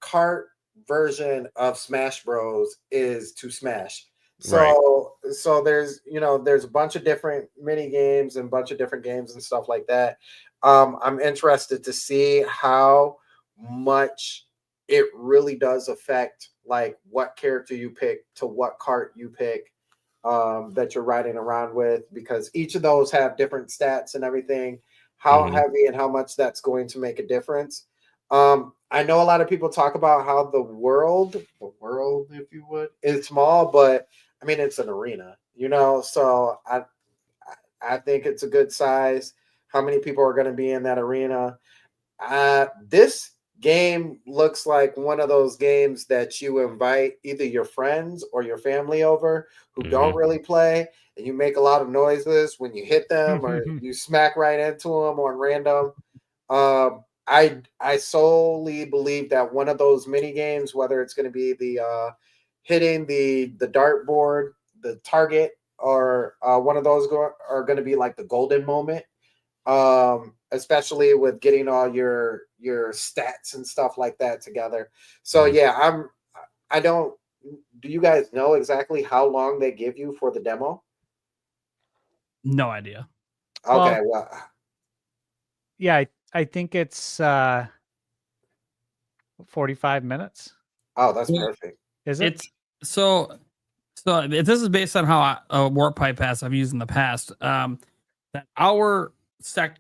kart version of Smash Bros is to Smash. So there's a bunch of different mini games and a bunch of different games and stuff like that. I'm interested to see how much it really does affect like what character you pick to what kart you pick that you're riding around with, because each of those have different stats and everything, how heavy and how much that's going to make a difference. I know a lot of people talk about how the world, if you would, is small, but I mean, it's an arena, so I think it's a good size. How many people are going to be in that arena? This game looks like one of those games that you invite either your friends or your family over who don't really play, and you make a lot of noises when you hit them or you smack right into them on random. I solely believe that one of those mini games, whether it's going to be the hitting the dartboard, the target, or one of those are going to be like the golden moment. Especially with getting all your stats and stuff like that together. So yeah, I don't. Do you guys know exactly how long they give you for the demo? No idea. Okay, yeah, I think it's 45 minutes. Oh, that's perfect. Is it? It's so this is based on how Warp Pipe Pass I've used in the past. That hour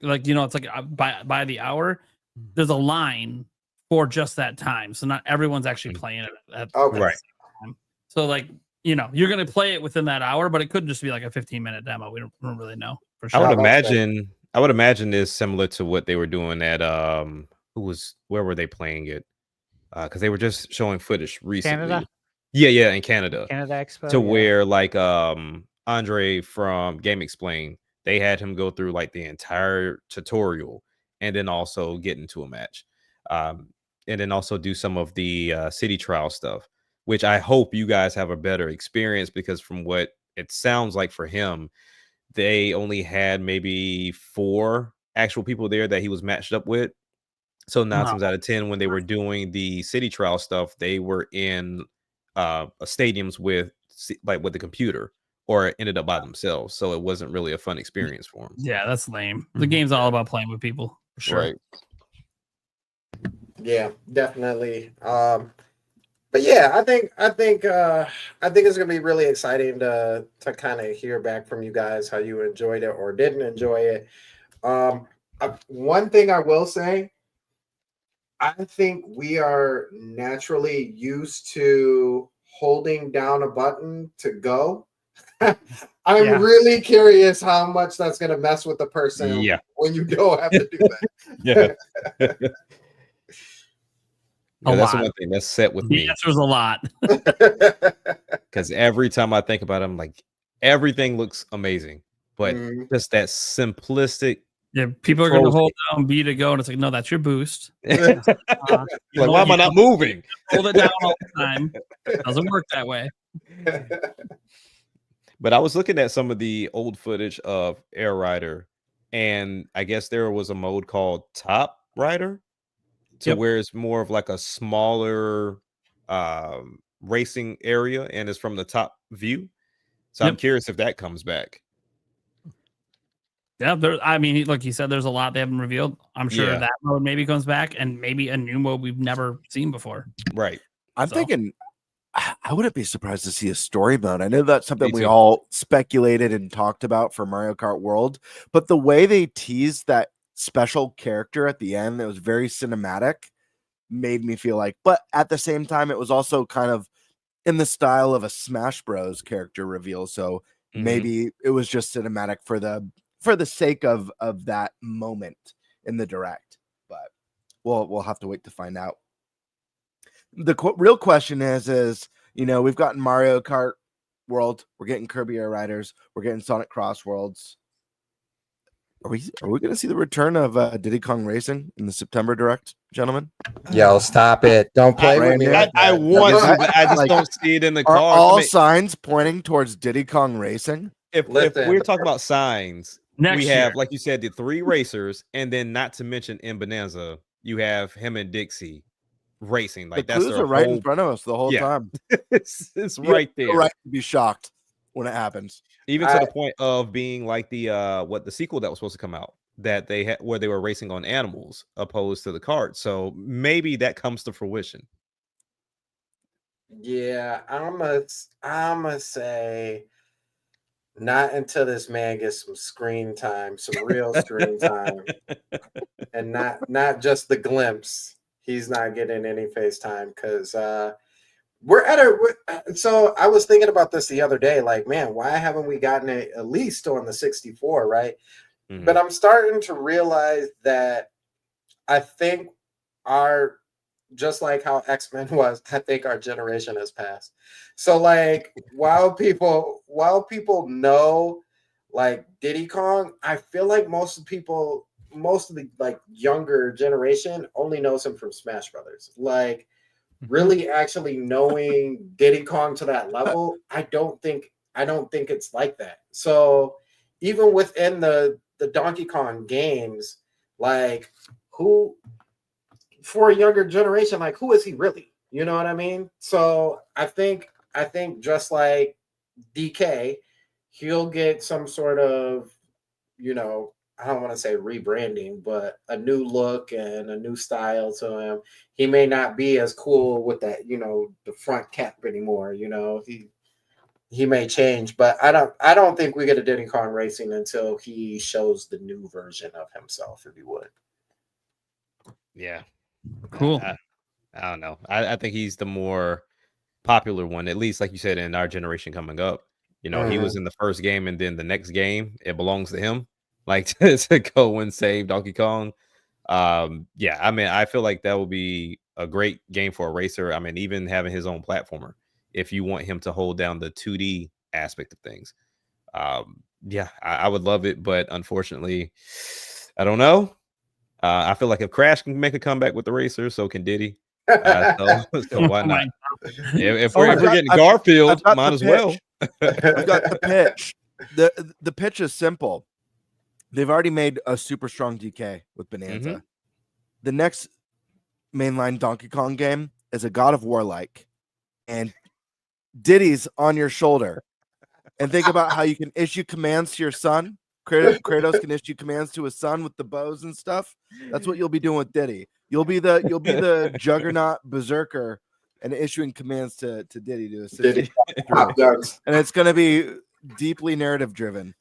like it's like by the hour, there's a line for just that time, so not everyone's actually playing it at Okay. right time. So like you're gonna play it within that hour, but it could just be like a 15-minute demo. We don't really know for sure. I would imagine is similar to what they were doing at where were they playing it? Because they were just showing footage recently. Canada? Yeah, in Canada. Canada Expo. To where like Andre from Game Explain, they had him go through like the entire tutorial and then also get into a match. And then also do some of the city trial stuff, which I hope you guys have a better experience, because from what it sounds like for him, they only had maybe 4 actual people there that he was matched up with. So 9 times out of 10, when they were doing the city trial stuff, they were in stadiums with the computer, or ended up by themselves. So it wasn't really a fun experience for them. Yeah, that's lame. The game's all about playing with people, for sure. Right. Yeah, definitely. But yeah, I think it's gonna be really exciting to kind of hear back from you guys how you enjoyed it or didn't enjoy it. One thing I will say, I think we are naturally used to holding down a button to go. I'm really curious how much that's gonna mess with the person when you don't have to do that. That's one thing that's set with me. The answer is a lot. Because every time I think about it, I'm like, everything looks amazing, but just that simplistic. Yeah, people are going to hold down B to go, and it's like, no, that's your boost. Like, why am I not moving? Hold it down all the time. It doesn't work that way. But I was looking at some of the old footage of Air Rider, and I guess there was a mode called Top Rider, where it's more of like a smaller racing area, and it's from the top view. So I'm curious if that comes back. Yeah, I mean, like you said, there's a lot they haven't revealed. I'm sure that mode maybe comes back, and maybe a new mode we've never seen before. Right. I'm thinking, I wouldn't be surprised to see a story mode. I know that's something we all speculated and talked about for Mario Kart World, but the way they teased that special character at the end that was very cinematic made me feel like, but at the same time, it was also kind of in the style of a Smash Bros character reveal. So maybe it was just cinematic for the sake of that moment in the direct, but we'll have to wait to find out. The real question is, we've gotten Mario Kart World, we're getting Kirby Air Riders, we're getting Sonic Cross Worlds. Are we going to see the return of Diddy Kong Racing in the September direct, gentlemen? Yo, stop it! Don't play with me. I want to, I just don't see it in the car. All signs pointing towards Diddy Kong Racing? If we're talking about signs, next we have, year, like you said, the 3 racers, and then not to mention in Bonanza, you have him and Dixie racing. Like, that's clues are right in front of us the whole time. it's right there. Right to be shocked when it happens. Even to the point of being like the sequel that was supposed to come out that they had, where they were racing on animals opposed to the carts. So maybe that comes to fruition. Yeah, I'm gonna say not until this man gets some screen time, some real screen time, and not just the glimpse. He's not getting any FaceTime because so I was thinking about this the other day, like, man, why haven't we gotten it at least on the 64, right? But I'm starting to realize that I think our just like how X-Men was, I think our generation has passed. So like while people know like Diddy Kong, I feel like most of the like younger generation only knows him from Smash Brothers. Like really actually knowing Diddy Kong to that level, I don't think it's like that. So even within the Donkey Kong games, like who for a younger generation, like who is he really? You know what I mean? So I think just like DK, he'll get some sort of, you know, I don't want to say rebranding, but a new look and a new style to him. He may not be as cool with that, you know, the front cap anymore. You know, he may change, but I don't think we get a Diddy Kong Racing until he shows the new version of himself, if he would. Yeah. Cool. I don't know. I think he's the more popular one, at least like you said, in our generation coming up. You know, he was in the first game, and then the next game, it belongs to him. Like to go and save Donkey Kong. Yeah, I mean, I feel like that will be a great game for a racer. I mean, even having his own platformer, if you want him to hold down the 2D aspect of things. Yeah, I would love it, but unfortunately, I don't know. I feel like if Crash can make a comeback with the racer, so can Diddy. So why not? If we're getting Garfield, might as well. I've got the pitch. The pitch is simple. They've already made a super strong DK with Bonanza. Mm-hmm. The next mainline Donkey Kong game is a God of War like, and Diddy's on your shoulder. And think about how you can issue commands to your son. Kratos can issue commands to his son with the bows and stuff. That's what you'll be doing with Diddy. You'll be the juggernaut berserker and issuing commands to Diddy to assist. Diddy. And it's going to be deeply narrative driven.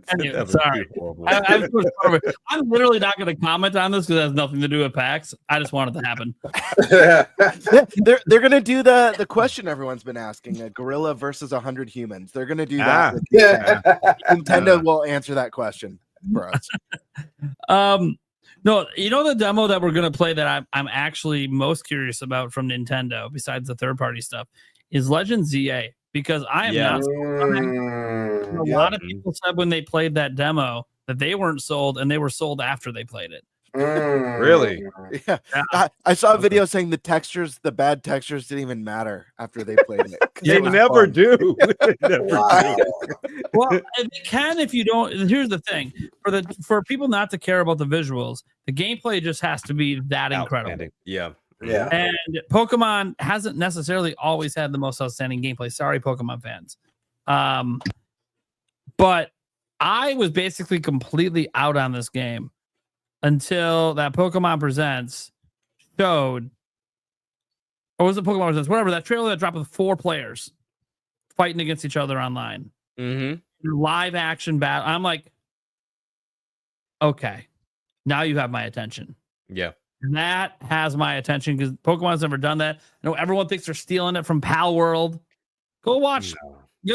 Anyway, sorry. I'm literally not going to comment on this because it has nothing to do with PAX. I just want it to happen. They're going to do the question everyone's been asking: a gorilla versus 100 humans. They're going to do that. Nintendo will answer that question for us. No, you know the demo that we're going to play that I'm actually most curious about from Nintendo, besides the third party stuff, is Legend ZA, because I am not. A lot of people said when they played that demo that they weren't sold, and they were sold after they played it. Really? Yeah. I saw a video saying the bad textures didn't even matter after they played it. They never do. Well, they can if you don't. Here's the thing: for people not to care about the visuals, the gameplay just has to be that incredible. Yeah. Yeah. And Pokemon hasn't necessarily always had the most outstanding gameplay. Sorry, Pokemon fans. But I was basically completely out on this game until that Pokemon Presents showed, or was it Pokemon Presents? Whatever, that trailer that dropped with 4 players fighting against each other online. Live action battle. I'm like, okay, now you have my attention. Yeah. That has my attention because Pokemon's never done that. I know everyone thinks they're stealing it from Pal World. Go watch.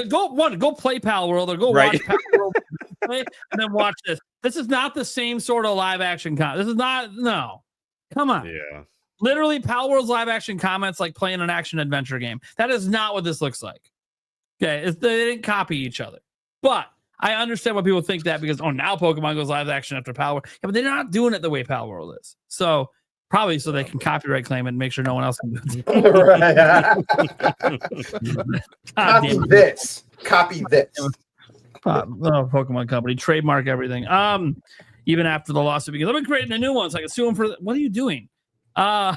Go play Pal World or go watch Pal World and then watch this. This is not the same sort of live action This is not. No, come on. Yeah. Literally, Pal World's live action comments like playing an action adventure game. That is not what this looks like. Okay, they didn't copy each other, but I understand why people think that because now Pokemon goes live action after Pal World. Yeah, but they're not doing it the way Pal World is. So probably so they can copyright claim it and make sure no one else can do it. Copy this. Pokemon Company trademark everything. Even after the lawsuit, because I've been creating a new one, so I can sue them for. What are you doing? Yes,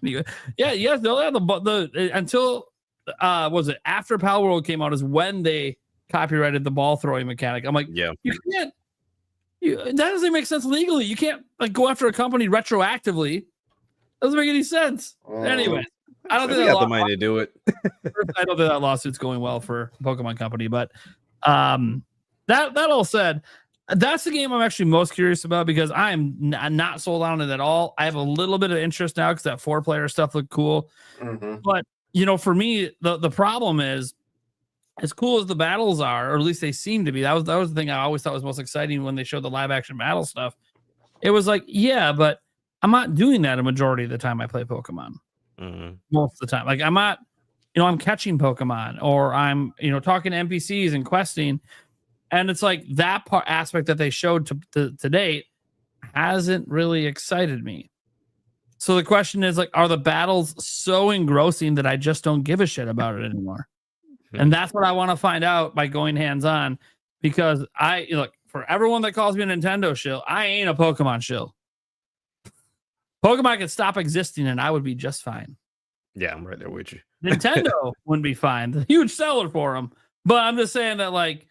they'll have the until was it after Pal World came out is when they copyrighted the ball throwing mechanic. I'm like, you can't. That doesn't make sense legally. You can't like go after a company retroactively. Doesn't make any sense. Anyway, I don't think they got the money to do it. I don't think that lawsuit's going well for Pokemon Company, but that all said, that's the game I'm actually most curious about because I'm not sold on it at all. I have a little bit of interest now because that 4-player stuff looked cool, but for me, the problem is, as cool as the battles are, or at least they seem to be, that was the thing I always thought was most exciting when they showed the live action battle stuff. it was like, yeah, but I'm not doing that a majority of the time I play Pokemon. Most of the time. Like I'm not, I'm catching Pokemon or I'm, talking to NPCs and questing. And it's like that part aspect that they showed to date hasn't really excited me. So the question is like, are the battles so engrossing that I just don't give a shit about it anymore? And that's what I want to find out by going hands-on, because for everyone that calls me a Nintendo shill, I ain't a Pokemon shill. Pokemon could stop existing and I would be just fine. Yeah, I'm right there with you. Nintendo wouldn't be fine. The huge seller for them. But I'm just saying that like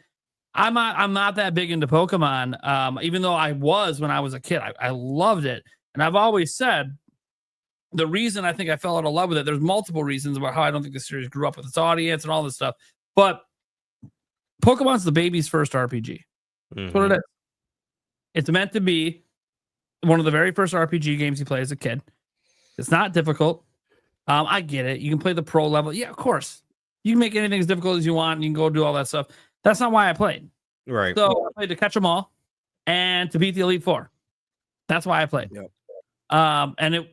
I'm not that big into Pokemon. Even though I was when I was a kid. I loved it. And I've always said the reason I think I fell out of love with it, there's multiple reasons about how I don't think the series grew up with its audience and all this stuff. But Pokemon's the baby's first RPG. That's what it is. It's meant to be one of the very first RPG games you play as a kid. It's not difficult. I get it. You can play the pro level. Yeah, of course. You can make anything as difficult as you want. And you can go do all that stuff. That's not why I played. Right. So I played to catch them all and to beat the Elite Four. That's why I played. Yep. And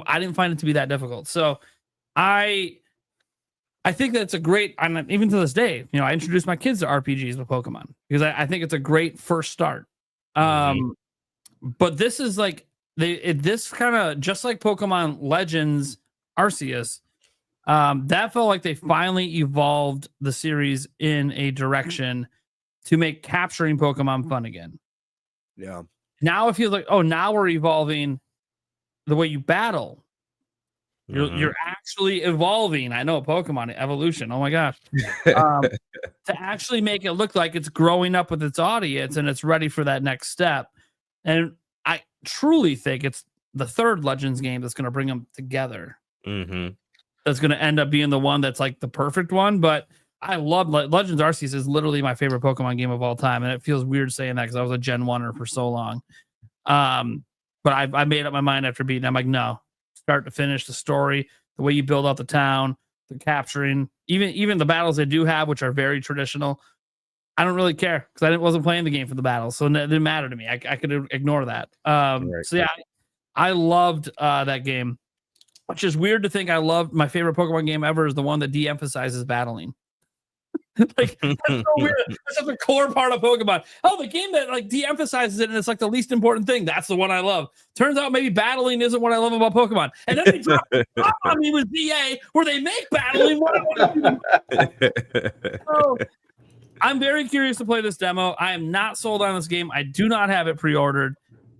I didn't find it to be that difficult. So I think that's a great, even to this day, I introduced my kids to RPGs with Pokemon because I think it's a great first start. But this is like this kind of just like Pokemon Legends Arceus. That felt like they finally evolved the series in a direction to make capturing Pokemon fun again. Yeah. Now it feels like, now we're evolving the way you battle. You're actually evolving. I know Pokemon evolution. Oh my gosh. To actually make it look like it's growing up with its audience and it's ready for that next step. And I truly think it's the third Legends game that's going to bring them together. That's going to end up being the one that's like the perfect one. But I love Legends Arceus is literally my favorite Pokemon game of all time. And it feels weird saying that because I was a Gen 1er for so long. But I made up my mind after beating. I'm like, no, start to finish, the story, the way you build out the town, the capturing, even the battles they do have, which are very traditional. I don't really care because I wasn't playing the game for the battles, so it didn't matter to me. I could ignore that. So yeah, I loved that game, which is weird to think. I loved my favorite Pokemon game ever is the one that de-emphasizes battling. Like that's so weird. That's such a core part of Pokemon. The game that like de-emphasizes it and it's like the least important thing. That's the one I love. Turns out maybe battling isn't what I love about Pokemon. And then they drop on me with DA where they make battling what I want to do. So I'm very curious to play this demo. I am not sold on this game. I do not have it pre-ordered.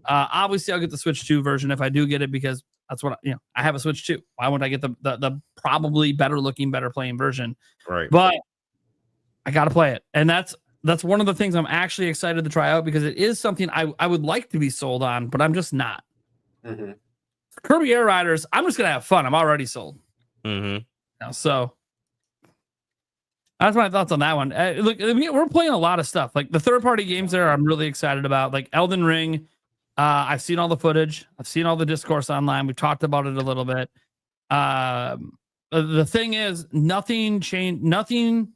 Obviously, I'll get the Switch 2 version if I do get it because that's what I have a Switch 2. Why wouldn't I get the probably better looking, better playing version? Right. But I got to play it. And that's one of the things I'm actually excited to try out because it is something I would like to be sold on, but I'm just not. Kirby Air Riders, I'm just going to have fun. I'm already sold. So that's my thoughts on that one. Look, we're playing a lot of stuff. Like the third-party games there I'm really excited about. Like Elden Ring, I've seen all the footage. I've seen all the discourse online. We've talked about it a little bit. The thing is, nothing changed. Nothing...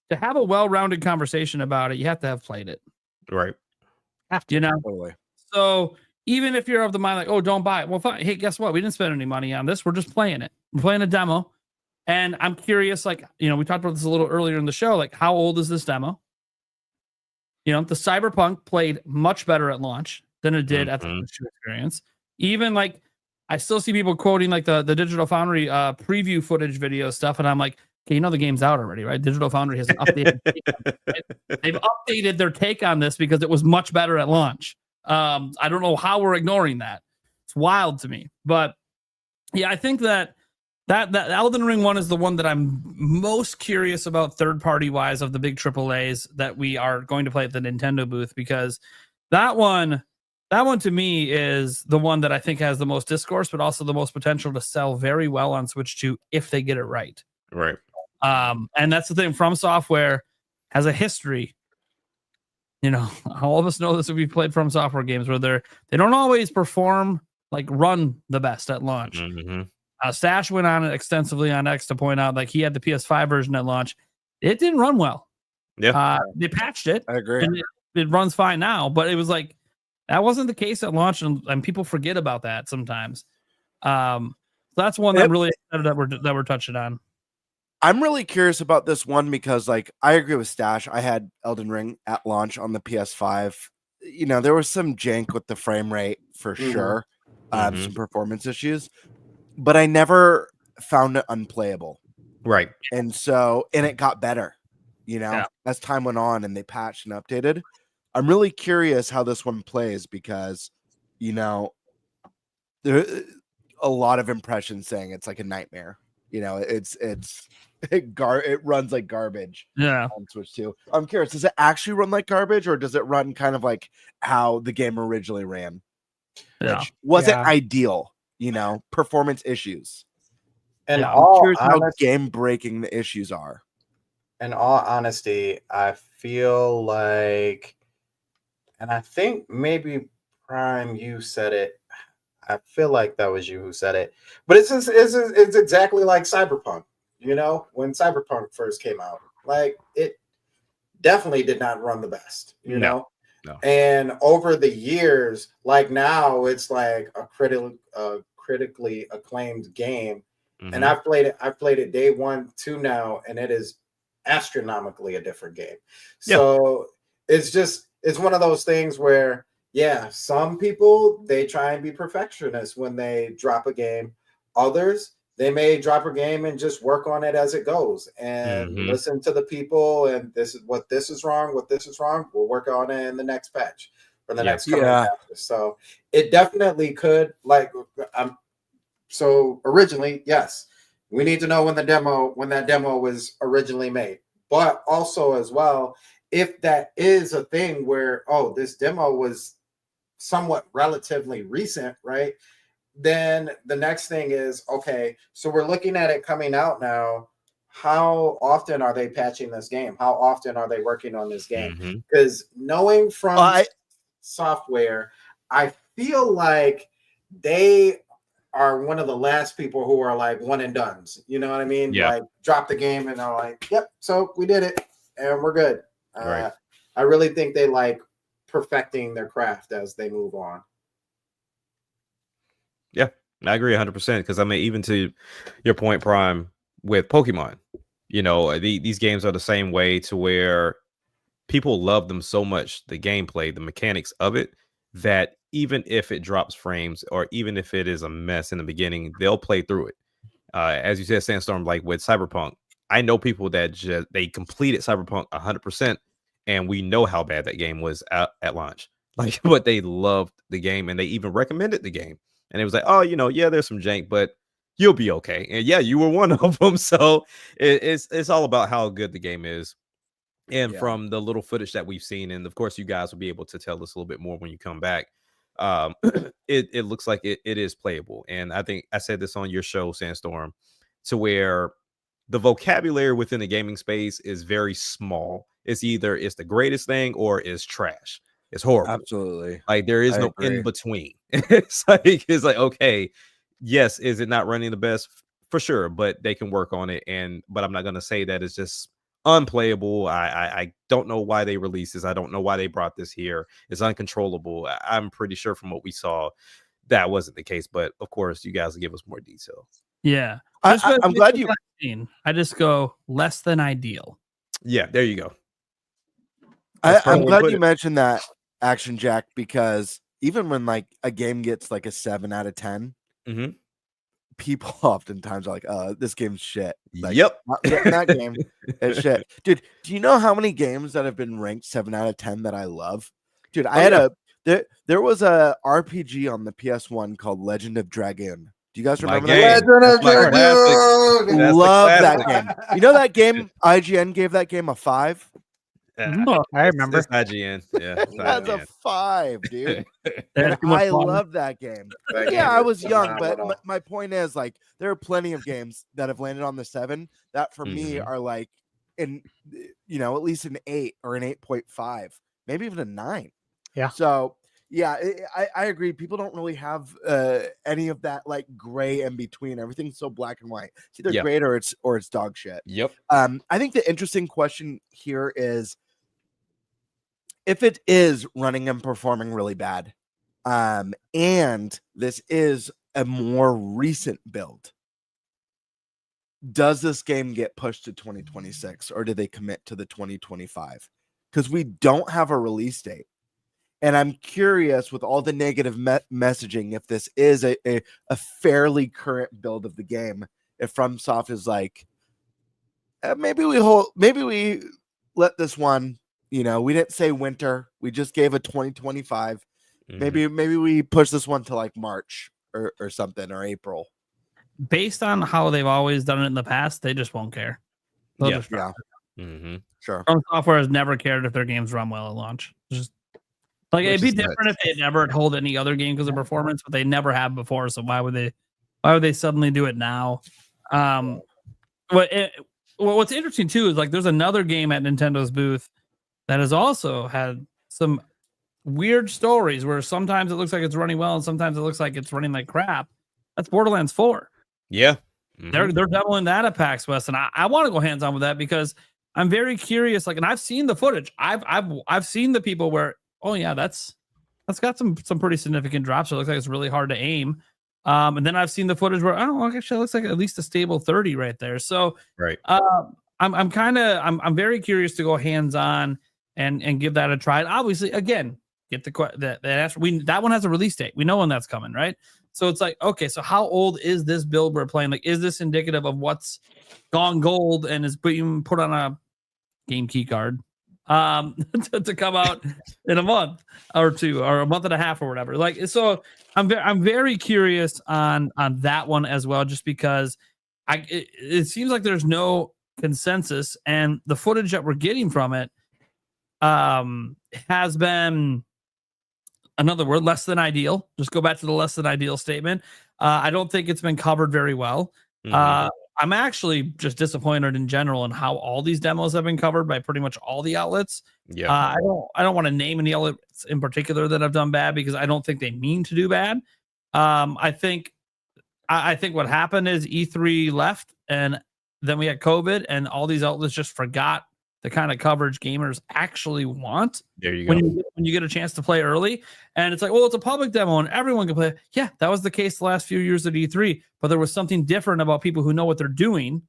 To have a well-rounded conversation about it, you have to have played it. Right. Totally. So even if you're of the mind like, don't buy it. Well, fine. Hey, guess what? We didn't spend any money on this. We're just playing it. We're playing a demo. And I'm curious, like, we talked about this a little earlier in the show. Like, how old is this demo? The Cyberpunk played much better at launch than it did at the experience. Even like, I still see people quoting like the Digital Foundry preview footage video stuff. And I'm like, okay, the game's out already, right? Digital Foundry has an updated right? They've updated their take on this because it was much better at launch. I don't know how we're ignoring that. It's wild to me. But yeah, I think that Elden Ring one is the one that I'm most curious about third-party wise of the big AAAs that we are going to play at the Nintendo booth because that one to me is the one that I think has the most discourse, but also the most potential to sell very well on Switch 2 if they get it right. Right. And that's the thing. From Software has a history. All of us know this if we've played From Software games where they don't always perform like run the best at launch. Stash went on it extensively on X to point out like he had the PS5 version at launch. It didn't run well. Yeah. They patched it. I agree. And it runs fine now, but it was like That wasn't the case at launch, and people forget about that sometimes. That's one that I'm really excited that we're touching on. I'm really curious about this one because, like, I agree with Stash. I had Elden Ring at launch on the PS5. You know, there was some jank with the frame rate for sure, some performance issues, but I never found it unplayable. Right. And it got better, you know, as time went on and they patched and updated. I'm really curious how this one plays because, you know, there a lot of impressions saying it's like a nightmare. You know, it runs like garbage. Yeah. On Switch 2. I'm curious, does it actually run like garbage, or does it run kind of like how the game originally ran? Yeah. Which wasn't ideal, you know, performance issues. And I'm curious how game breaking the issues are. In all honesty, I feel like, and I think maybe Prime, you said it. I feel like that was you who said it, but it's exactly like Cyberpunk. You know, when Cyberpunk first came out, like it definitely did not run the best. You know, and over the years, like now, it's like a critically acclaimed game, and I've played it day 1, 2 now, and it is astronomically a different game. So it's one of those things where. Yeah, some people, they try and be perfectionists when they drop a game. Others, they may drop a game and just work on it as it goes and listen to the people. And this is wrong. We'll work on it in the next patch or the next coming patch. So it definitely could, like, so originally, yes, we need to know when that demo was originally made, but also as well, if that is a thing where, this demo was somewhat relatively recent, right? Then the next thing is, okay, so we're looking at it coming out now. How often are they patching this game? How often are they working on this game? Because knowing from software, I feel like they are one of the last people who are like one and dones. You know what I mean? Yeah. Like drop the game and are like, yep, so we did it and we're good. Right. I really think they like perfecting their craft as they move on. Yeah, I agree 100% because I mean, even to your point, Prime, with Pokemon, you know, these games are the same way to where people love them so much, the gameplay, the mechanics of it, that even if it drops frames or even if it is a mess in the beginning, they'll play through it. As you said, Sandstorm, like with Cyberpunk, I know people that they completed Cyberpunk 100%. And we know how bad that game was at launch. Like, but they loved the game and they even recommended the game. And it was like, oh, you know, yeah, there's some jank, but you'll be okay. And yeah, you were one of them. So it's all about how good the game is. And from the little footage that we've seen, and of course, you guys will be able to tell us a little bit more when you come back. It looks like it is playable. And I think I said this on your show, Sandstorm, to where the vocabulary within the gaming space is very small. It's either it's the greatest thing or it's trash. It's horrible. Absolutely. Like there is no in between. It's like okay, yes, is it not running the best? For sure, but they can work on it. But I'm not gonna say that it's just unplayable. I don't know why they released this. I don't know why they brought this here. It's uncontrollable. I'm pretty sure from what we saw that wasn't the case. But of course, you guys will give us more detail. Yeah. I'm glad you. I just go less than ideal. Yeah, there you go. I'm glad you mentioned that, Action Jack, because even when like a game gets like a 7 out of 10, people oftentimes are like, this game's shit. Like, yep. Not getting that game is shit. Dude, do you know how many games that have been ranked 7 out of 10 that I love? Dude, I had there was a RPG on the PS1 called Legend of Dragoon. Do you guys remember that? Legend of Dragoon. Love that game. You know that game, IGN gave that game a 5? I remember. It's IGN. Yeah, that's a 5, dude. I love that game. I was young, but my point is, like, there are plenty of games that have landed on the 7 that for me are like in, you know, at least an 8 or an 8.5, maybe even a 9. Yeah. So yeah, I agree. People don't really have any of that like gray in between. Everything's so black and white. It's either great or it's dog shit. Yep. I think the interesting question here is if it is running and performing really bad, and this is a more recent build, does this game get pushed to 2026 or do they commit to the 2025? Because we don't have a release date. And I'm curious with all the negative messaging, if this is a fairly current build of the game, if FromSoft is like, maybe we let this one, we didn't say winter. We just gave a 2025. Maybe we push this one to like March or something, or April. Based on how they've always done it in the past, they just won't care. They'll just drop it. Sure. From Software has never cared if their games run well at launch. Just like it'd be different if they had never told any other game because of performance, but they never have before. So why would they suddenly do it now? What's interesting too is like there's another game at Nintendo's booth that has also had some weird stories where sometimes it looks like it's running well and sometimes it looks like it's running like crap. That's Borderlands 4. Yeah. They're demoing that at PAX West, and I want to go hands on with that because I'm very curious. Like, and I've seen the footage. I've seen the people where, oh yeah, that's got some pretty significant drops. It looks like it's really hard to aim. And then I've seen the footage where actually it looks like at least a stable 30 right there. So right. I'm very curious to go hands on and give that a try. And obviously, again, get that answer. That one has a release date. We know when that's coming, right? So it's like, okay, so how old is this build we're playing? Like, is this indicative of what's gone gold and is being put on a game key card to come out in a month or two or a month and a half or whatever? Like, so I'm very curious on that one as well, just because it seems like there's no consensus, and the footage that we're getting from it has been, another word, less than ideal. Just go back to the less than ideal statement. I don't think it's been covered very well. I'm actually just disappointed in general in how all these demos have been covered by pretty much all the outlets. Yeah. I don't want to name any outlets in particular that have done bad because I don't think they mean to do bad. I think what happened is E3 left and then we had COVID and all these outlets just forgot the kind of coverage gamers actually want. There you go. When you get a chance to play early, and it's like, well, it's a public demo and everyone can play. Yeah, that was the case the last few years at E3, but there was something different about people who know what they're doing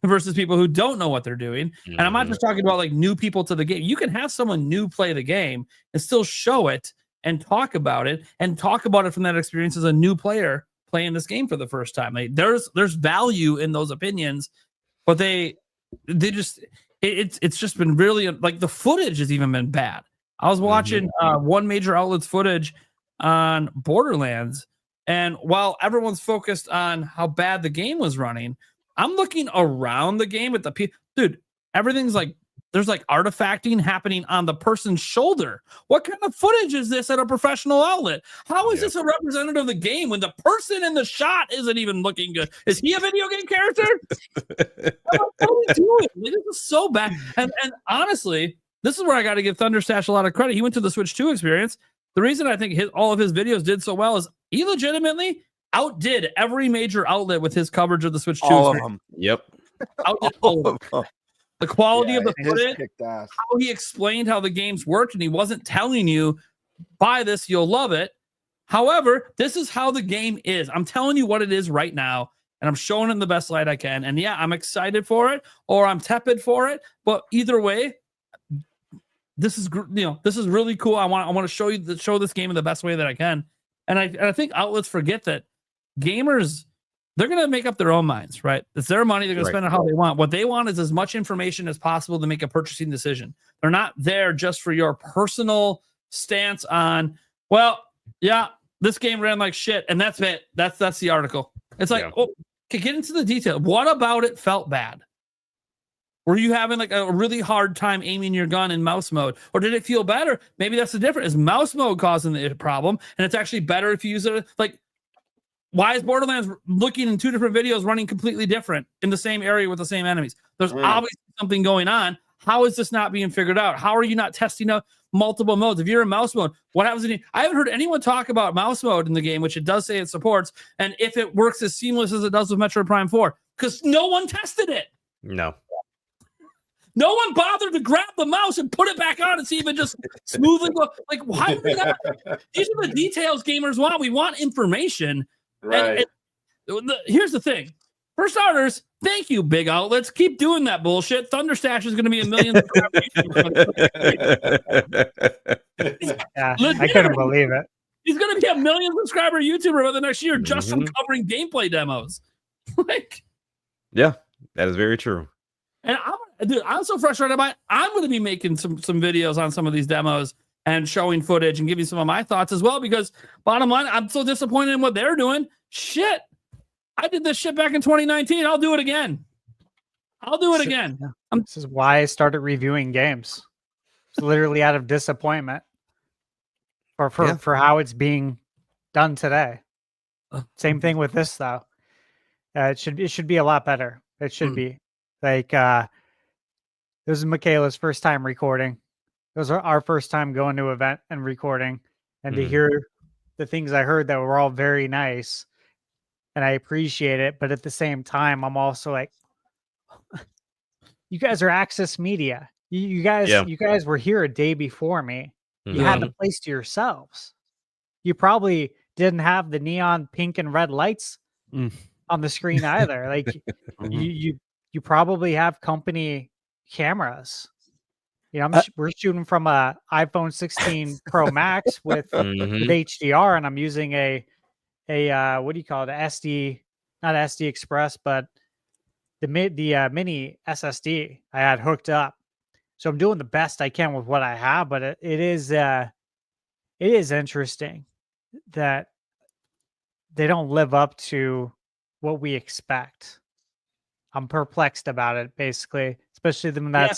versus people who don't know what they're doing. And I'm not just talking about like new people to the game. You can have someone new play the game and still show it and talk about it from that experience as a new player playing this game for the first time. Like, there's value in those opinions, but they just. It's just been really, like, the footage has even been bad. I was watching one major outlet's footage on Borderlands, and while everyone's focused on how bad the game was running, I'm looking around the game at the people. Dude, everything's like, there's like artifacting happening on the person's shoulder. What kind of footage is this at a professional outlet? How is this a representative of the game when the person in the shot isn't even looking good? Is he a video game character? What are we doing? Like, this is so bad. And honestly, this is where I got to give ThunderStash a lot of credit. He went to the Switch 2 experience. The reason I think all of his videos did so well is he legitimately outdid every major outlet with his coverage of the Switch 2 all experience. of them. Yep. Outdid all of them. The quality of the footage, kicked ass. how he explained how the games worked, and he wasn't telling you, buy this, you'll love it. However, this is how the game is. I'm telling you what it is right now, and I'm showing it in the best light I can. And yeah, I'm excited for it, or I'm tepid for it. But either way, this is really cool. I want to show this game in the best way that I can. And I think outlets forget that gamers, they're going to make up their own minds, right? It's their money. They're going to spend it how they want. What they want is as much information as possible to make a purchasing decision. They're not there just for your personal stance on, well, yeah, this game ran like shit, and that's it. That's the article. It's like, okay, get into the detail. What about it felt bad? Were you having like a really hard time aiming your gun in mouse mode? Or did it feel better? Maybe that's the difference. Is mouse mode causing the problem? And it's actually better if you use it like, why is Borderlands looking in two different videos running completely different in the same area with the same enemies? There's obviously something going on. How is this not being figured out? How are you not testing out multiple modes? If you're in mouse mode, what happens? I haven't heard anyone talk about mouse mode in the game, which it does say it supports, and if it works as seamless as it does with Metroid Prime 4, because no one tested it. No. No one bothered to grab the mouse and put it back on and see if it just smoothly go. Like, why would we not? These are the details gamers want. We want information. Right. Here's the thing. For starters, thank you, big outlets. Keep doing that bullshit. ThunderStash is going to be a million. Yeah, I couldn't believe it. He's going to be a million subscriber YouTuber over the next year just from covering gameplay demos. Like, yeah, that is very true. And I'm so frustrated by it. I'm going to be making some videos on some of these demos and showing footage and giving some of my thoughts as well, because bottom line, I'm so disappointed in what they're doing. Shit. I did this shit back in 2019. I'll do it again. This is why I started reviewing games. It's literally out of disappointment for how it's being done today. Same thing with this though. It should be a lot better. It should be like this is Michaela's first time recording. It was our first time going to an event and recording, and to hear the things I heard that were all very nice, and I appreciate it. But at the same time, I'm also like, you guys are Access Media. You guys were here a day before me. You had the place to yourselves. You probably didn't have the neon pink and red lights on the screen either. Like you probably have company cameras. You know, we're shooting from a iPhone 16 Pro Max with HDR, and I'm using a what do you call it? Not SD Express, but the mini SSD I had hooked up. So I'm doing the best I can with what I have, but it is interesting that they don't live up to what we expect. I'm perplexed about it, basically, especially when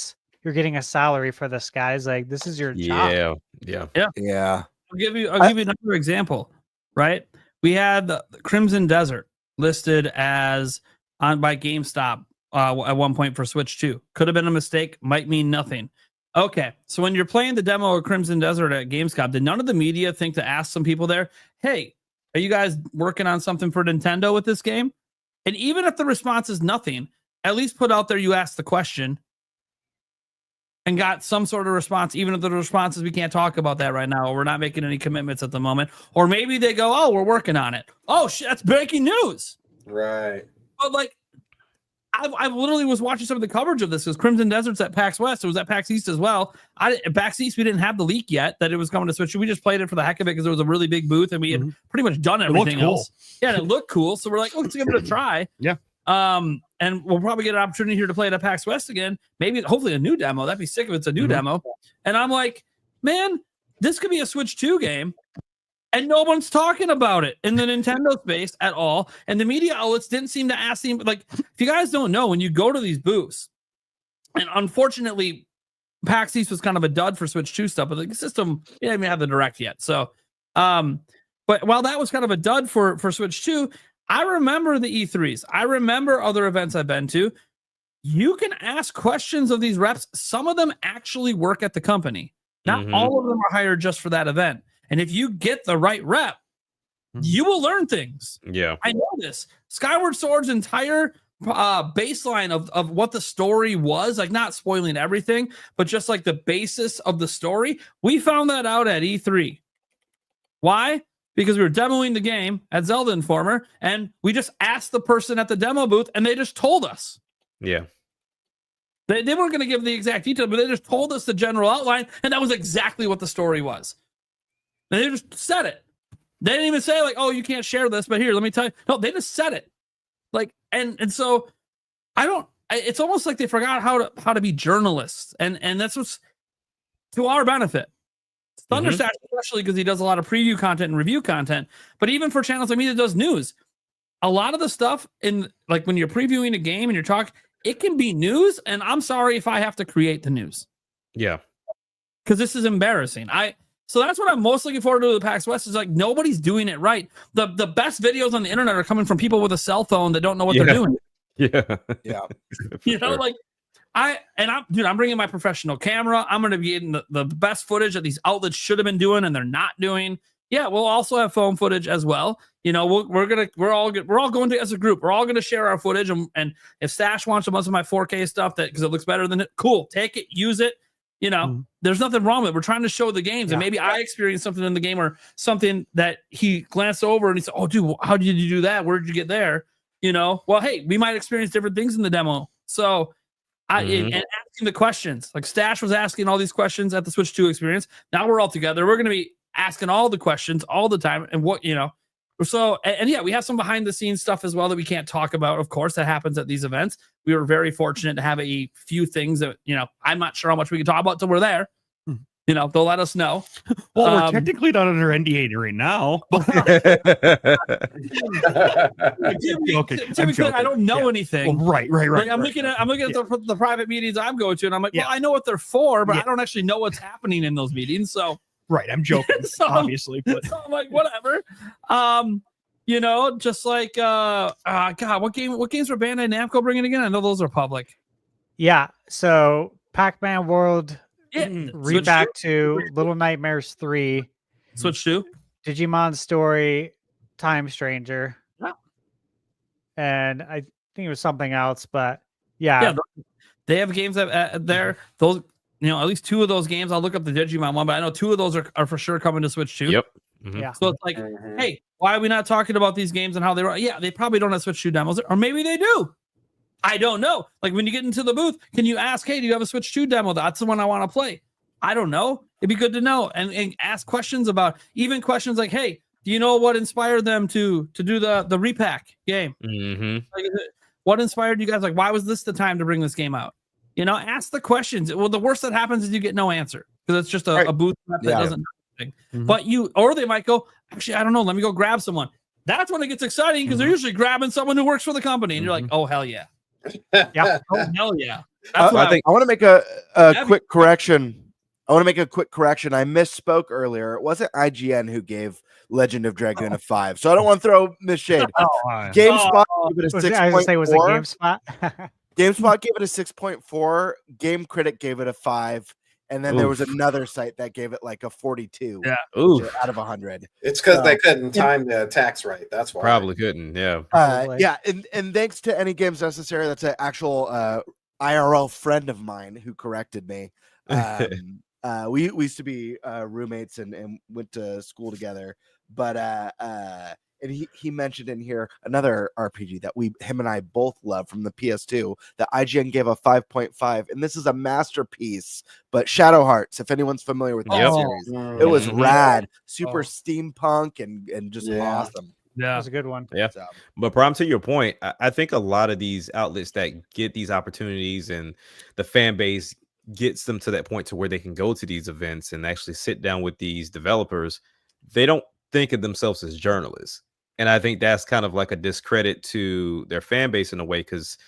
you're getting a salary for this, guys. Like, this is your job. Yeah. I'll give you another example. Right? We had the Crimson Desert listed as on by GameStop at one point for Switch 2. Could have been a mistake. Might mean nothing. Okay, so when you're playing the demo of Crimson Desert at GameStop, did none of the media think to ask some people there, hey, are you guys working on something for Nintendo with this game? And even if the response is nothing, at least put out there you asked the question and got some sort of response, even if the response is we can't talk about that right now, or we're not making any commitments at the moment. Or maybe they go, oh, we're working on it. Oh, shit, that's breaking news. Right. But like, I literally was watching some of the coverage of this because Crimson Desert's at PAX West. It was at PAX East as well. At PAX East, we didn't have the leak yet that it was coming to Switch. We just played it for the heck of it because it was a really big booth and we had pretty much done everything else. Yeah, and it looked cool. So we're like, let's give it a try. Yeah. And we'll probably get an opportunity here to play it at PAX West again. Maybe, hopefully, a new demo. That'd be sick if it's a new demo. And I'm like, man, this could be a Switch 2 game. And no one's talking about it in the Nintendo space at all. And the media outlets didn't seem to ask them. Like, if you guys don't know, when you go to these booths, and unfortunately, PAX East was kind of a dud for Switch 2 stuff, but the system didn't even have the Direct yet. So, but while that was kind of a dud for Switch 2, I remember the E3s. I remember other events I've been to. You can ask questions of these reps. Some of them actually work at the company. Not all of them are hired just for that event. And if you get the right rep, you will learn things. Yeah. I know this. Skyward Sword's entire baseline of what the story was, like not spoiling everything, but just like the basis of the story, we found that out at E3. Why? Because we were demoing the game at Zelda Informer, and we just asked the person at the demo booth, and they just told us. Yeah. They weren't going to give the exact detail, but they just told us the general outline, and that was exactly what the story was. And they just said it. They didn't even say, like, oh, you can't share this, but here, let me tell you. No, they just said it. Like, and so it's almost like they forgot how to be journalists. And that's what's to our benefit. ThunderStash, especially because he does a lot of preview content and review content, but even for channels like me that does news, a lot of the stuff in, like, when you're previewing a game and you're talking, it can be news, and I'm sorry if I have to create the news. Yeah. Because this is embarrassing. So that's what I'm most looking forward to the PAX West is, like, nobody's doing it right. The best videos on the internet are coming from people with a cell phone that don't know what they're doing. Yeah. You know, like, I'm bringing my professional camera. I'm going to be getting the best footage that these outlets should have been doing and they're not doing. yeah, we'll also have phone footage as well. You know, we're all going to as a group. We're all going to share our footage, and if Stash wants a bunch of my 4K stuff that because it looks better than it, cool, take it, use it. You know, there's nothing wrong with it. We're trying to show the games, and maybe I experienced something in the game or something that he glanced over and he said, "Oh, dude, how did you do that? Where did you get there?" You know, well, hey, we might experience different things in the demo. So, and asking the questions, like Stash was asking all these questions at the Switch 2 experience. Now we're all together. We're going to be asking all the questions all the time, and what you know. So, and yeah, we have some behind the scenes stuff as well that we can't talk about. Of course, that happens at these events. We were very fortunate to have a few things that, you know, I'm not sure how much we can talk about till we're there. You know, they'll let us know. Well, we're technically not under NDA right now. Typically, I don't know anything. Well, right. Like, I'm looking at the private meetings I'm going to, and I'm like, well, I know what they're for, but I don't actually know what's happening in those meetings. So, right, I'm joking, obviously, but so I'm like, whatever. You know, just like God, what games were Bandai Namco bringing again? I know those are public. Yeah, so Pac-Man World, Yeah, read back to Little Nightmares 3, Switch 2, Digimon Story, Time Stranger, and I think it was something else, but yeah, they have games that there. Those, you know, at least 2 of those games. I'll look up the Digimon one, but I know 2 of those are for sure coming to Switch 2. Yep. Yeah. So it's like, hey, why are we not talking about these games and how they were? Yeah, they probably don't have Switch 2 demos, or maybe they do. I don't know. Like when you get into the booth, can you ask, hey, do you have a Switch 2 demo? That's the one I want to play. I don't know. It'd be good to know and ask questions about, even questions like, hey, do you know what inspired them to do the repack game? Like, what inspired you guys? Like, why was this the time to bring this game out? You know, ask the questions. Well, the worst that happens is you get no answer because it's just a booth that doesn't know anything. But or they might go, actually, I don't know. Let me go grab someone. That's when it gets exciting because they're usually grabbing someone who works for the company, and you're like, oh hell yeah. Yeah. Oh hell yeah. That's I want to make a quick correction. I misspoke earlier. It wasn't IGN who gave Legend of Dragoon a 5, so I don't want to throw Miss Shade. GameSpot gave it a 6.4. I was gonna say, was it GameSpot? GameSpot gave it a 6.4. Game Critic gave it a 5. And then there was another site that gave it like a 42 out of 100. It's because they couldn't time the tax right. That's why. Probably couldn't. Yeah. And thanks to Any Games Necessary, that's an actual IRL friend of mine who corrected me. We used to be roommates and went to school together. But and he mentioned in here another RPG that him and I both love from the PS2 that IGN gave a 5.5, and this is a masterpiece. But Shadow Hearts, if anyone's familiar with that series, it was rad, super steampunk and just awesome. Yeah, that was a good one. Yeah, but Prom, to your point, I think a lot of these outlets that get these opportunities and the fan base gets them to that point to where they can go to these events and actually sit down with these developers. They don't think of themselves as journalists. And I think that's kind of like a discredit to their fan base in a way, because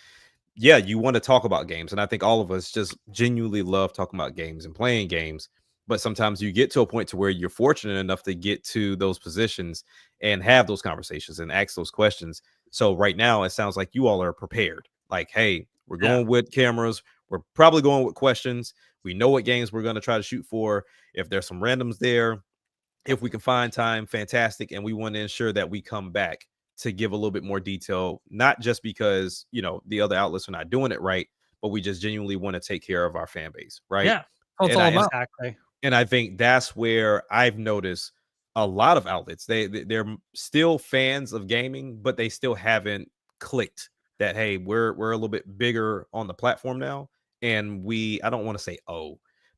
you want to talk about games. And I think all of us just genuinely love talking about games and playing games. But sometimes you get to a point to where you're fortunate enough to get to those positions and have those conversations and ask those questions. So right now, it sounds like you all are prepared. Like, hey, we're going with cameras. We're probably going with questions. We know what games we're going to try to shoot for. If there's some randoms there, if we can find time, fantastic. And we want to ensure that we come back to give a little bit more detail, not just because, you know, the other outlets are not doing it right, but we just genuinely want to take care of our fan base. Right. Yeah. That's all about. Exactly. And I think that's where I've noticed a lot of outlets, they're still fans of gaming, but they still haven't clicked that, hey, we're a little bit bigger on the platform now. And I don't want to say,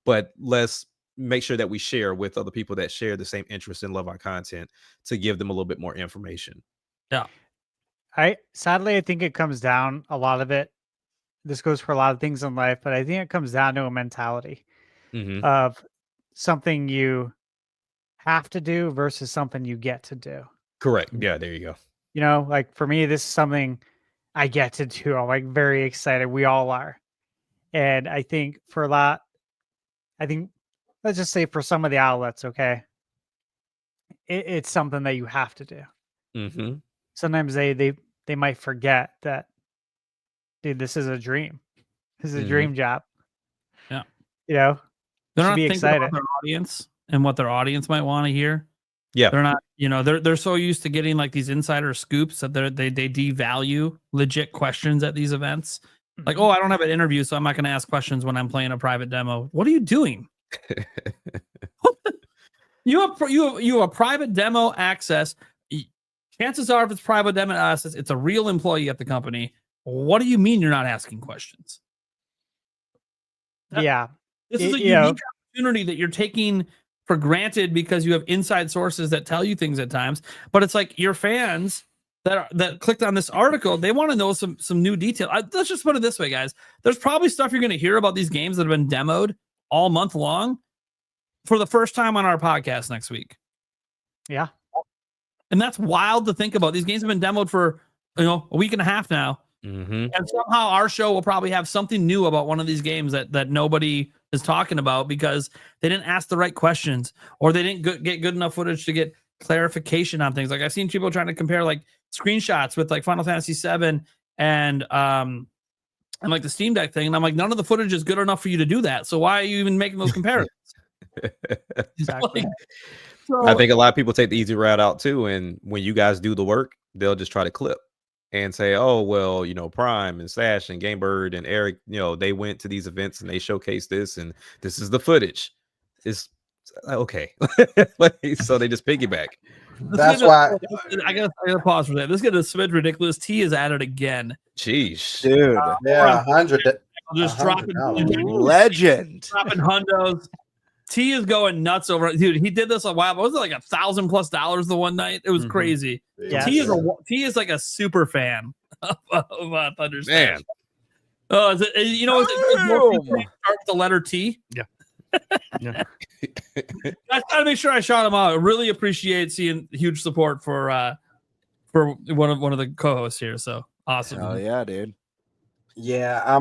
but let's make sure that we share with other people that share the same interest and love our content to give them a little bit more information. Yeah. Sadly, I think it comes down, a lot of it. This goes for a lot of things in life, but I think it comes down to a mentality of something you have to do versus something you get to do. Correct. Yeah. There you go. You know, like for me, this is something I get to do. I'm like very excited. We all are. And I think let's just say for some of the outlets, okay, it's something that you have to do. Sometimes they might forget that, dude, this is a dream. This is a dream job. Yeah. You know, they're not thinking about their audience and what their audience might want to hear. Yeah. They're not, they're so used to getting like these insider scoops that they devalue legit questions at these events. Like, oh, I don't have an interview, so I'm not going to ask questions when I'm playing a private demo. What are you doing? You have a private demo access. Chances are, if it's private demo access, it's a real employee at the company. What do you mean you're not asking questions? Yeah. This is a unique opportunity that you're taking for granted because you have inside sources that tell you things at times. But it's like your fans that clicked on this article, they want to know some new detail. Let's just put it this way, guys. There's probably stuff you're going to hear about these games that have been demoed all month long for the first time on our podcast next week. Yeah. And that's wild to think about. These games have been demoed for a week and a half now. Mm-hmm. And somehow our show will probably have something new about one of these games that nobody is talking about because they didn't ask the right questions or they didn't get good enough footage to get clarification on things. Like I've seen people trying to compare like screenshots with like Final Fantasy VII and like the Steam Deck thing. And I'm like, none of the footage is good enough for you to do that. So why are you even making those comparisons? Exactly. I think a lot of people take the easy route out too. And when you guys do the work, they'll just try to clip and say, oh, well, Prime and Stash and Gamebird and Eric, they went to these events and they showcased this and this is the footage. It's okay. So they just piggyback. That's why I gotta pause for that. This is getting a smidge ridiculous. T is at it again. Jeez. Dude. yeah, 100. Just dropping Legend. dropping hundos. T is going nuts over it. Dude, he did this a while. Was it like $1,000+ the one night? It was crazy. Yes. T is like a super fan of ThunderStash. Man. Oh, is it, start with the letter T? Yeah. Yeah. I gotta make sure I shout him out. I really appreciate seeing huge support for one of the co-hosts here. So awesome. Oh yeah, dude. Yeah,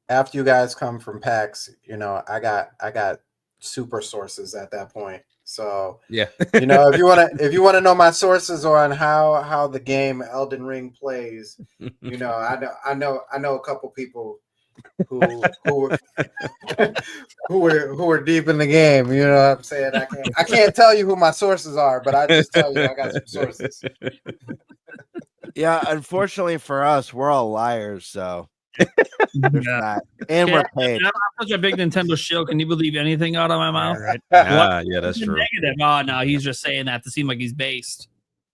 after you guys come from PAX, I got super sources at that point. So Yeah. if you want to know my sources on how the game Elden Ring plays, I know a couple people who were deep in the game. You know what I'm saying? I can't tell you who my sources are, but I just tell you I got some sources. Yeah, unfortunately for us, we're all liars, so there's that. And we're paid. I'm such a big Nintendo shield. Can you believe anything out of my mouth? Right. Yeah, that's true. Negative. Oh no, he's just saying that to seem like he's based.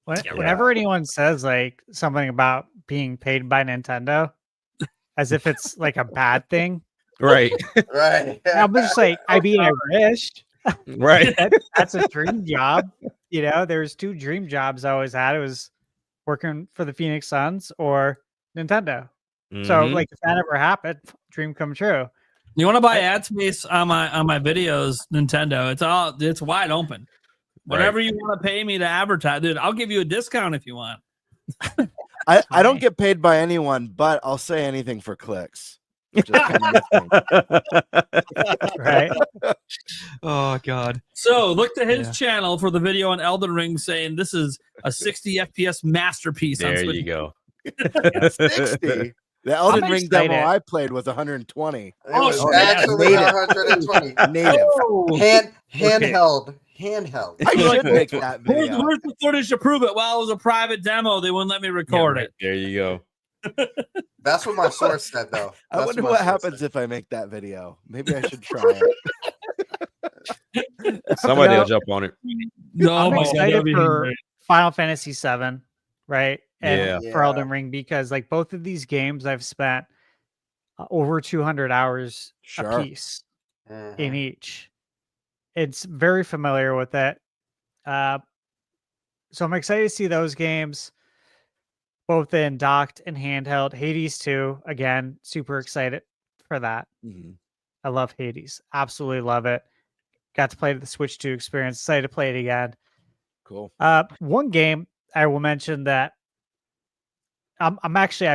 Whenever anyone says like something about being paid by Nintendo, as if it's like a bad thing, Right. Right. I'm just like, I wish. Right. That's a dream job. There's 2 dream jobs I always had. It was working for the Phoenix Suns or Nintendo. So like if that ever happened, dream come true. You want to buy ad space on my videos, Nintendo? It's wide open. Whatever you want to pay me to advertise, dude, I'll give you a discount if you want. I don't get paid by anyone, but I'll say anything for clicks. Just kind of Right. Oh God. So look to his channel for the video on Elden Ring saying this is a 60 FPS masterpiece. There you go. 60. The Elden I'm Ring demo excited. I played was 120. It was Oh, actually native. 120. Native. Handheld. I should make that video. Where's the footage to prove it? Well, it was a private demo. They wouldn't let me record it. There you go. That's what my source said, though. I wonder what happens if I make that video. Maybe I should try it. Somebody will jump on it. No, I'm my God, excited that'd be for great. Final Fantasy VII, right? And Yeah. for Elden Ring, because like both of these games I've spent over 200 hours Sure. a piece in each. It's very familiar with it. So I'm excited to see those games both in docked and handheld. Hades 2, again, super excited for that. Mhm. I love Hades. Absolutely love it. Got to play the Switch 2 experience. Excited to play it again. Cool. One game I will mention that I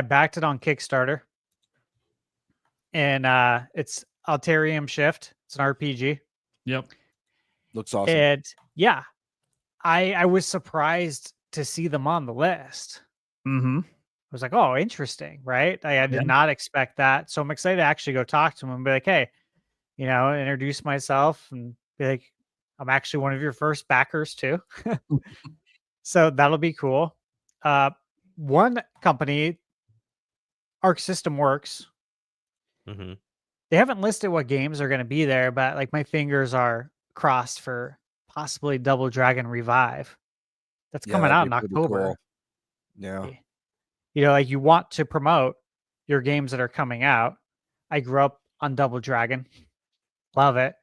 backed it on Kickstarter, and it's Alterium Shift. It's an RPG. Yep. Looks awesome. And yeah, I was surprised to see them on the list. Mm-hmm. I was like, oh, interesting, right? I did not expect that. So I'm excited to actually go talk to them and be like, hey, introduce myself and be like, I'm actually one of your first backers too. So that'll be cool. One company, Arc System Works, Mhm. they haven't listed what games are going to be there, but like my fingers are crossed for possibly Double Dragon Revive. That's coming that'd out be in pretty October. cool. Yeah. You know, like you want to promote your games that are coming out. I grew up on Double Dragon. Love it.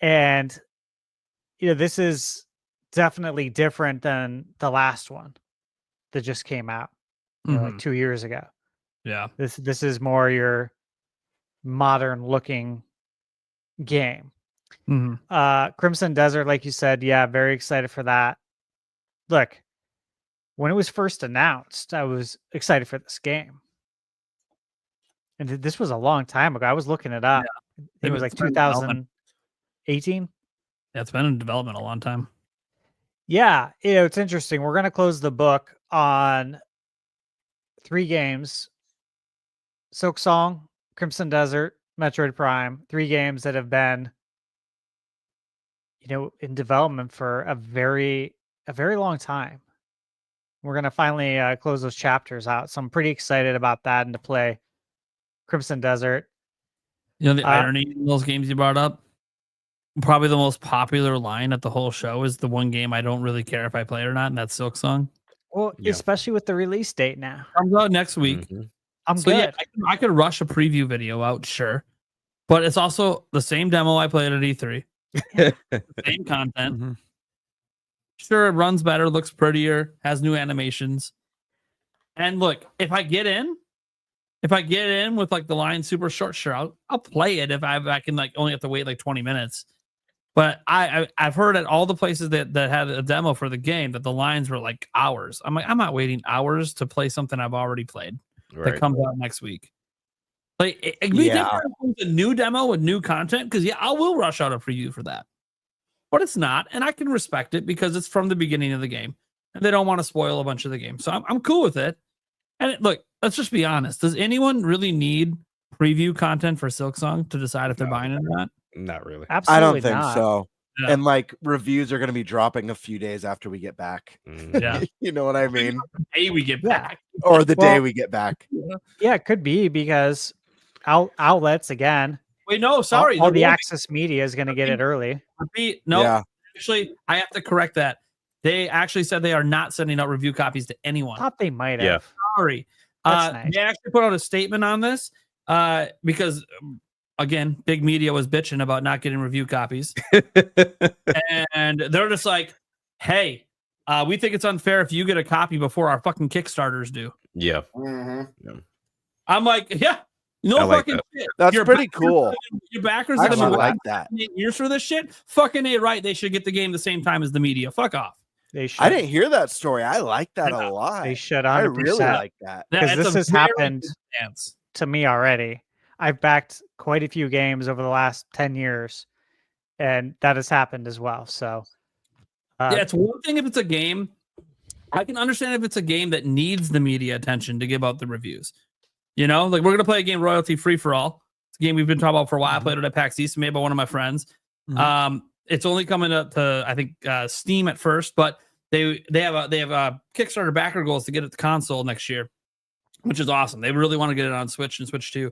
And this is definitely different than the last one that just came out, like 2 years ago. Yeah. This is more your modern looking game. Crimson Desert, like you said, yeah, very excited for that. Look, when it was first announced, I was excited for this game. And this was a long time ago. I was looking it up. I think it was like 2018. Yeah, it's been in development a long time. Yeah, it's interesting. We're going to close the book on 3 games: Silk Song, Crimson Desert, Metroid Prime. 3 games that have been, in development for a very long time. We're going to finally close those chapters out. So I'm pretty excited about that and to play Crimson Desert. The irony in those games you brought up, probably the most popular line at the whole show is the one game I don't really care if I play it or not, and that's Silk Song. Well, especially with the release date now. Comes out next week. I'm so good. Yeah, I could rush a preview video out, sure. But it's also the same demo I played at E3. Same content. Sure, it runs better, looks prettier, has new animations. And look, if I get in with like the line super short, sure, I'll play it if I can like only have to wait like 20 minutes. But I've heard at all the places that had a demo for the game that the lines were like hours. I'm like, I'm not waiting hours to play something I've already played that comes out next week. Like, think a new demo with new content, because I will rush out a preview for that. But it's not, and I can respect it because it's from the beginning of the game, and they don't want to spoil a bunch of the game. So I'm cool with it. And look, let's just be honest. Does anyone really need preview content for Silk Song to decide if they're buying it or not? Not really. Absolutely I don't think not. so. Yeah. And like reviews are going to be dropping a few days after we get back. Yeah. You know what I mean? Hey, we get back. Or the day we get back. Yeah, it could be because outlets again. Wait, no, sorry. All the Access Media is going to get it early. Actually, I have to correct that. They actually said they are not sending out review copies to anyone. I thought they might have. Sorry. That's nice. They actually put out a statement on this because, again, big media was bitching about not getting review copies. And they're just like, hey, we think it's unfair if you get a copy before our fucking Kickstarters do. Yeah. I'm like, yeah. No I like fucking that. shit. That's pretty cool. Your backers I that have actually been like waiting that. years for this shit. Fucking A right. They should get the game the same time as the media. Fuck off. They should. I didn't hear that story. I like that a lot. They should 100%. I really like that. Because It's this a has very happened good chance. to me already. I've backed quite a few games over the last 10 years, and that has happened as well. So, Yeah, it's one thing if it's a game. I can understand if it's a game that needs the media attention to give out the reviews. Like we're going to play a game royalty free for all. It's a game we've been talking about for a while. I played it at PAX East, made by one of my friends. It's only coming up to, I think, Steam at first, but they have a Kickstarter backer goals to get it to console next year, which is awesome. They really want to get it on Switch and Switch 2,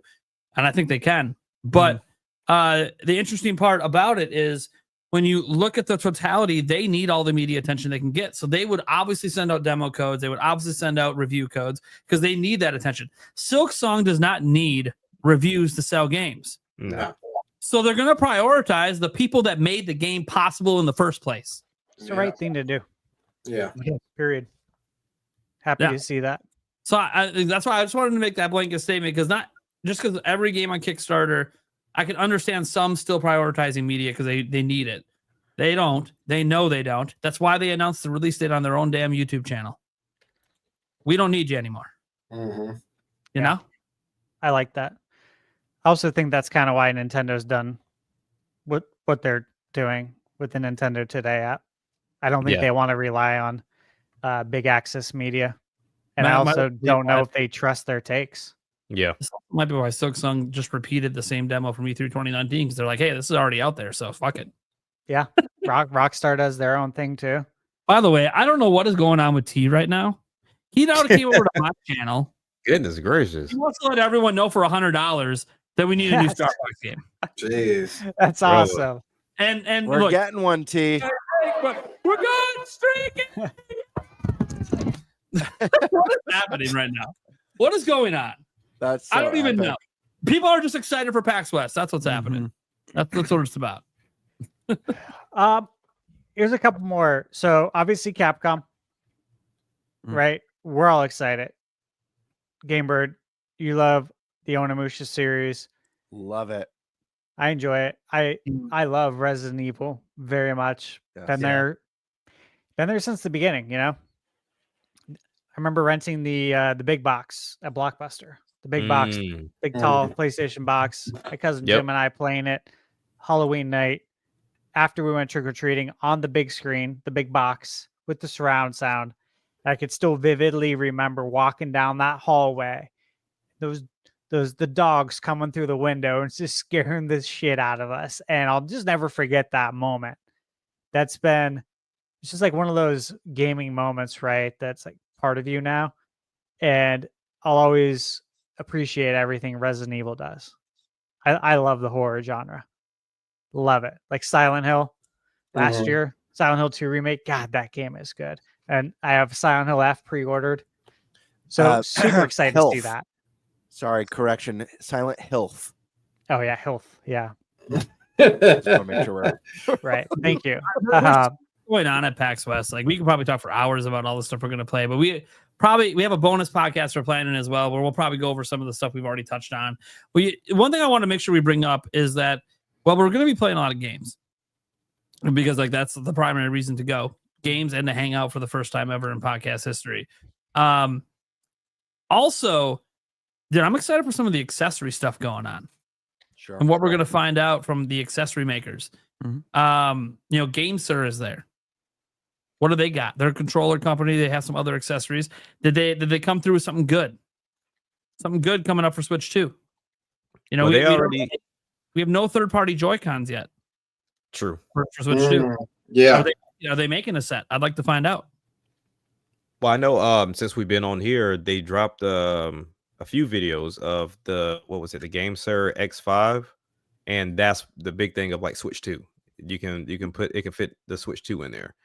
and I think they can. But the interesting part about it is when you look at the totality, they need all the media attention they can get. So they would obviously send out demo codes. They would obviously send out review codes because they need that attention. Silk Song does not need reviews to sell games. No. So they're going to prioritize the people that made the game possible in the first place. it's the right thing to do. Yeah. Period. Happy Yeah. to see that. So that's why I just wanted to make that blanket statement, because not just because every game on Kickstarter, I can understand some still prioritizing media because they need it. They don't. They know they don't. That's why they announced the release date on their own damn YouTube channel. We don't need you anymore. You know? I like that. I also think that's kind of why Nintendo's done what they're doing with the Nintendo Today app. I don't think they want to rely on big access media. And I also don't know if they trust their takes. Yeah. This might be why Silk Song just repeated the same demo from E3 2019, because they're like, hey, this is already out there, so fuck it. Yeah, Rockstar does their own thing too. By the way, I don't know what is going on with T right now. He now came over to my channel. Goodness gracious. He wants to let everyone know for $100 that we need a new Star Fox game. Jeez. That's Bro. awesome. And We're look, getting one, T. we're going streaking. What is happening right now? What is going on? That's I so don't even epic. know. People are just excited for PAX West. That's what's happening. That's what it's about. Here's a couple more. So obviously Capcom, right? We're all excited. Gamebird, you love the Onimusha series. Love it. I enjoy it. I love Resident Evil very much. Yes. Been there since the beginning, you know. I remember renting the big box at Blockbuster. The big box, big tall PlayStation box. My cousin Yep. Jim and I playing it Halloween night after we went trick-or-treating on the big screen, the big box with the surround sound. I could still vividly remember walking down that hallway. The dogs coming through the window and just scaring the shit out of us. And I'll just never forget that moment. It's just like one of those gaming moments, right? That's like part of you now. And I'll always appreciate everything Resident Evil does. I love the horror genre. Love it. Like Silent Hill last year, Silent Hill 2 remake. God, that game is good. And I have Silent Hill F pre-ordered. So super excited to see that. Sorry, correction. Silent Hilf. Oh yeah, Health. Yeah. Just wanna make sure we're- Right. Thank you. What's going on at PAX West? Like, we could probably talk for hours about all the stuff we're going to play, but we have a bonus podcast we're planning as well, where we'll probably go over some of the stuff we've already touched on. One thing I want to make sure we bring up is that, well, we're going to be playing a lot of games because like that's the primary reason to go. Games and to hang out for the first time ever in podcast history. Also, dude, I'm excited for some of the accessory stuff going on. Sure. And what we're going to find out from the accessory makers. GameSir is there. What do they got? They're a controller company. They have some other accessories. Did they come through with something good? Something good coming up for Switch 2. You know, Well, we have no third-party Joy-Cons yet. True. For Switch 2. Yeah. Are they making a set? I'd like to find out. Well, I know since we've been on here, they dropped a few videos of the GameSir X5, and that's the big thing of like Switch 2. You can fit the Switch 2 in there.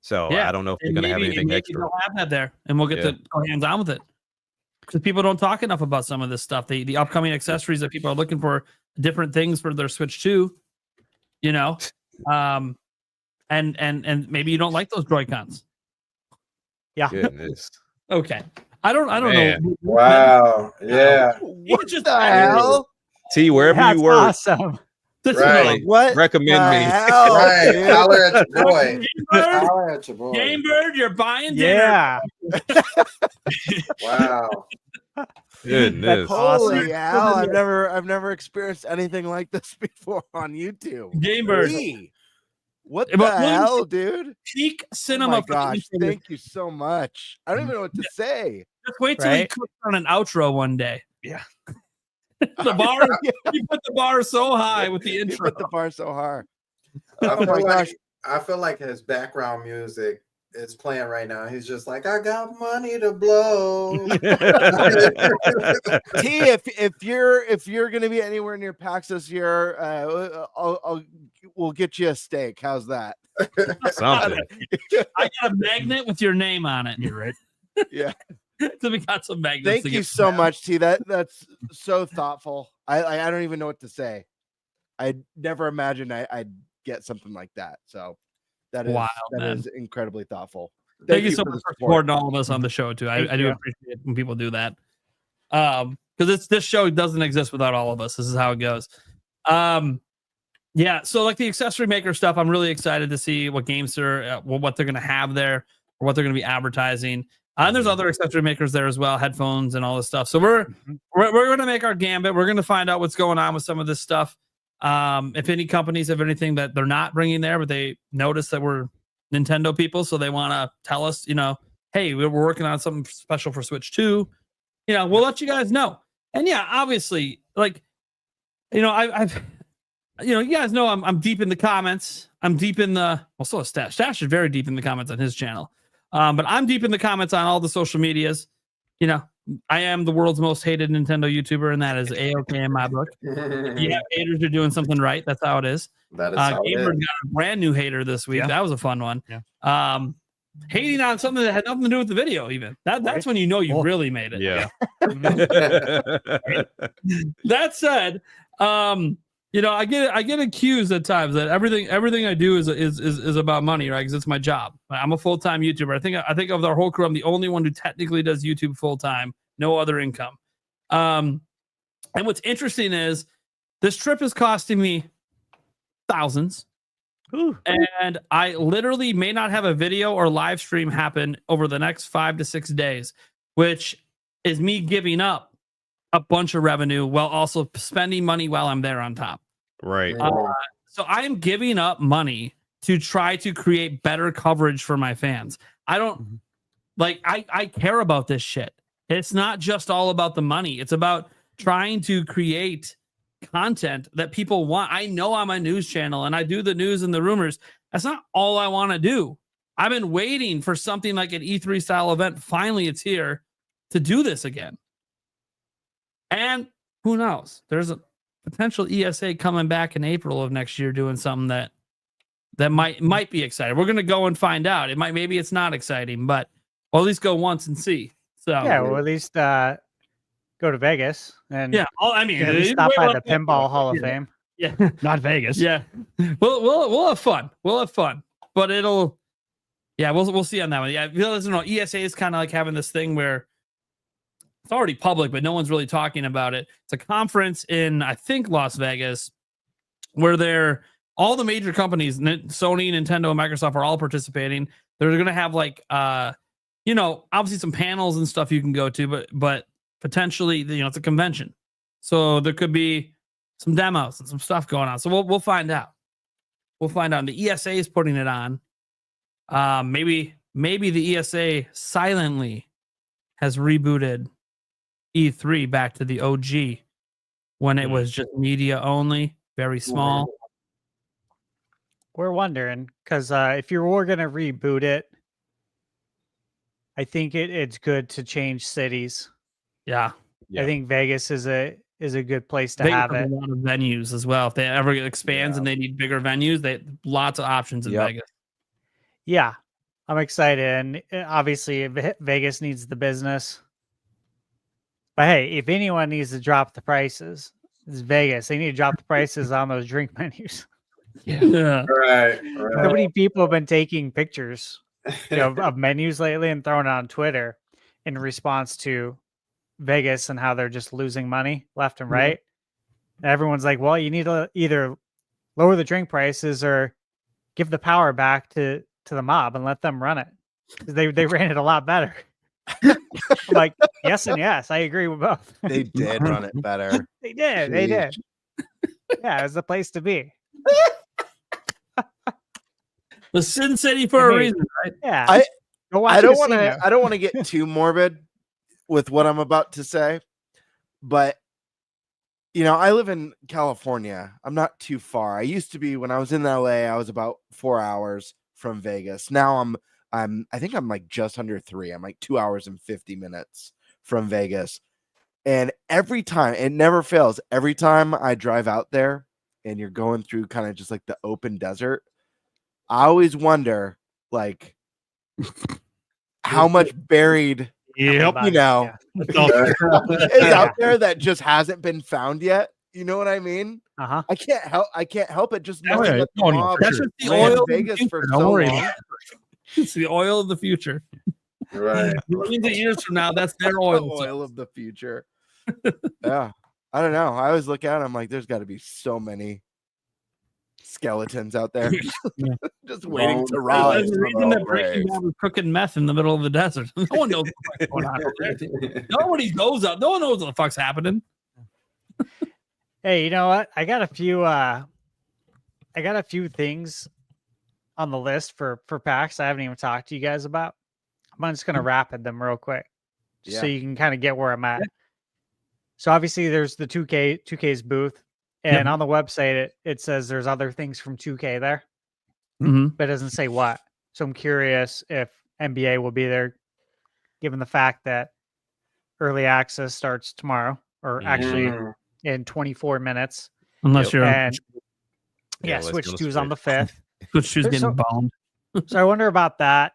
So Yeah, I don't know if they're gonna have anything extra. They'll have that there, and we'll get to go hands on with it. Because people don't talk enough about some of this stuff. The upcoming accessories that people are looking for, different things for their Switch 2. You know, and maybe you don't like those Joy-Cons. Yeah. Goodness. Okay. I don't Man. know. Wow. Yeah. What the hell? T, wherever That's you work, awesome. That's Right. What? recommend the me. hell, Right. dude? Holler at your boy. Gamebird, Holler at your boy. Gamebird, you're buying dinner. Yeah. Wow. Goodness. Holy hell! I've never experienced anything like this before on YouTube. Gamebird. Gee, what But the William- hell, dude? Peak Oh cinema. my for gosh! YouTube. Thank you so much. I don't even know what to say. Just wait till he Right? clicks on an outro one day. Yeah. The bar, you put the bar so high with the You intro. put the bar so hard. I Oh feel my like gosh! I feel like his background music is playing right now. He's just like, I got money to blow. T, if you're gonna be anywhere near PAX this year, we'll get you a steak. How's that? Something. I got a magnet with your name on it. You're right. Yeah. So we got some magnets. Thank to you get so much, T. That's so thoughtful. I don't even know what to say. I never imagined I'd get something like that. So that is Wow, that man. is incredibly thoughtful. Thank you you so for much the for support. supporting all of us on the show too. I do you. appreciate it when people do that. Because this show doesn't exist without all of us. This is how it goes. Yeah. So like the accessory maker stuff, I'm really excited to see what GameSir, what they're going to have there, or what they're going to be advertising. And there's other accessory makers there as well, headphones and all this stuff. So we're going to make our gambit. We're going to find out what's going on with some of this stuff. If any companies have anything that they're not bringing there, but they notice that we're Nintendo people, so they want to tell us, you know, hey, we're working on something special for Switch 2. You know, we'll let you guys know. And yeah, obviously, like, you know, I've you guys know I'm deep in the comments. I'm deep in the also Stash. Stash is very deep in the comments on his channel. But I'm deep in the comments on all the social medias. You know, I am the world's most hated Nintendo YouTuber, and that is A-OK in my book. Yeah, haters are doing something right. That's how it is. That is how it Gamer is. got a brand new hater this week. Yeah. That was a fun one. Yeah. Hating on something that had nothing to do with the video, even. That's when you know you really made it. Yeah. That said, you know, I get accused at times that everything I do is about money, right? Because it's my job. I'm a full-time YouTuber. I think of our whole crew, I'm the only one who technically does YouTube full-time, no other income. And what's interesting is this trip is costing me thousands. Ooh. And I literally may not have a video or live stream happen over the next 5 to 6 days, which is me giving up a bunch of revenue while also spending money while I'm there on top. Right. So I am giving up money to try to create better coverage for my fans. I don't like, I care about this shit. It's not just all about the money. It's about trying to create content that people want. I know I'm a news channel and I do the news and the rumors. That's not all I want to do. I've been waiting for something like an E3 style event. Finally, it's here to do this again. And who knows? There's a potential ESA coming back in April of next year doing something that might be exciting. We're gonna go and find out. Maybe it's not exciting, but we'll at least go once and see. So yeah, well, at least go to Vegas and I mean, at least stop by the Pinball Hall of Fame. Yeah, Not Vegas. yeah. We'll have fun. We'll have fun. But we'll see on that one. Yeah, listen, ESA is kind of like having this thing where it's already public, but no one's really talking about it. It's a conference in, I think, Las Vegas, where all the major companies, Sony, Nintendo, and Microsoft are all participating. They're going to have like, obviously some panels and stuff you can go to, but potentially, it's a convention. So there could be some demos and some stuff going on. So we'll find out. We'll find out. And the ESA is putting it on. Maybe the ESA silently has rebooted E3 back to the OG when it was just media only, very small. We're wondering because if you were going to reboot it, I think it's good to change cities. Yeah. I think Vegas is a good place to have it. A lot of venues as well. If they ever expands and they need bigger venues, they lots of options in Vegas. Yeah, I'm excited, and obviously Vegas needs the business. But hey, if anyone needs to drop the prices, it's Vegas. They need to drop the prices on those drink menus. Yeah. Right. So many people have been taking pictures, of menus lately and throwing it on Twitter in response to Vegas and how they're just losing money left and right. And everyone's like, well, you need to either lower the drink prices or give the power back to the mob and let them run it. They ran it a lot better. I'm like, yes and yes. I agree with both. They did run it better. They did. They did. Yeah, it's the place to be. The Sin City for a reason, right? Yeah. I don't want want to get too morbid with what I'm about to say, but I live in California. I'm not too far. I used to be, when I was in LA, I was about 4 hours from Vegas. Now I think I'm like just under 3. I'm like 2 hours and 50 minutes from Vegas. And every time, it never fails. Every time I drive out there and you're going through kind of just like the open desert, I always wonder like how much buried is out there that just hasn't been found yet. You know what I mean? I can't help it. Just knowing that the mob that's just the ran oil Vegas for Don't so worry long. about it. It's the oil of the future. Right. Millions of years from now, that's their The oil. oil of the future. Yeah. I don't know. I always look at it, I'm like, there's got to be so many skeletons out there just waiting to rise. There's a reason that Breaking Bad was cooking meth in the middle of the desert. No one knows what's going on over there. Nobody goes up. No one knows what the fuck's happening. Hey, you know what? I got a few things on the list for PAX I haven't even talked to you guys about. I'm just gonna rapid them real quick, so you can kind of get where I'm at. So obviously there's the 2K's booth. And on the website, it says there's other things from 2K there, Mhm. but it doesn't say what. So I'm curious if NBA will be there, given the fact that early access starts tomorrow, or actually in 24 minutes. Unless you're on And Yeah, yeah, let's Switch go to 2 is on the Switch. 5th. Switch 2's But getting bombed. So I wonder about that.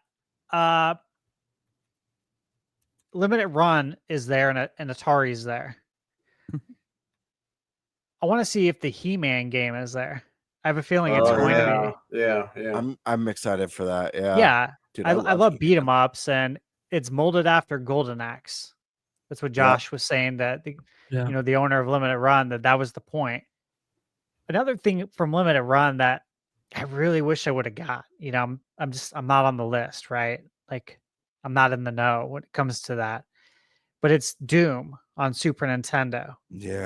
Limited Run is there and Atari's there. I want to see if the He-Man game is there. I have a feeling it's going to be. Yeah. I'm excited for that. Yeah. Yeah. Dude, I love He-Man. beat 'em ups, and it's molded after Golden Axe. That's what Josh was saying, that the owner of Limited Run, that was the point. Another thing from Limited Run that I really wish I would have got, I'm not on the list, right? Like, I'm not in the know when it comes to that. But it's Doom on Super Nintendo,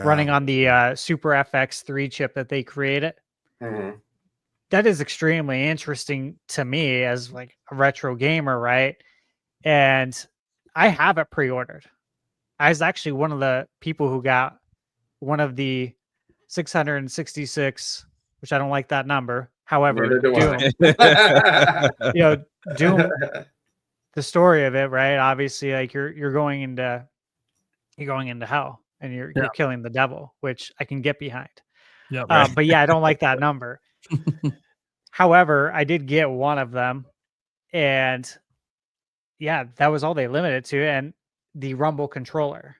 running on the Super FX3 chip that they created. That is extremely interesting to me as like a retro gamer, right? And I have it pre-ordered. I was actually one of the people who got one of the 666, which I don't like that number. However, Doom, Doom, the story of it, right? Obviously, like you're going into hell and you're killing the devil, which I can get behind. Yeah, right. But yeah, I don't like that number. However, I did get one of them, and yeah, that was all they limited to, and the Rumble controller.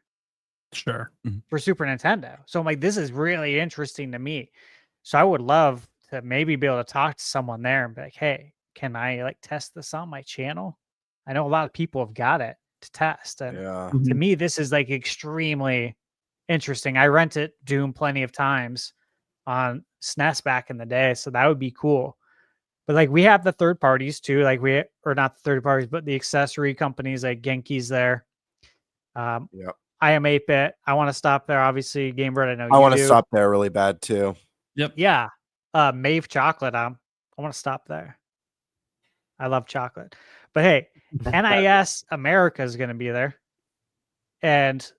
Sure. For Super Nintendo. So I'm like, this is really interesting to me. So I would love to maybe be able to talk to someone there and be like, hey, can I like test this on my channel? I know a lot of people have got it to test. And to me, this is like extremely interesting. I rented Doom plenty of times on SNES back in the day. So that would be cool. But like we have the third parties too, like or not the third parties, but the accessory companies like Genki's there. I am 8-bit. I want to stop there. Obviously, Game Bird, I know I you want to do. stop there really bad too. Yep. Yeah. Mave Chocolate. I want to stop there. I love chocolate. But hey, NIS America is going to be there. And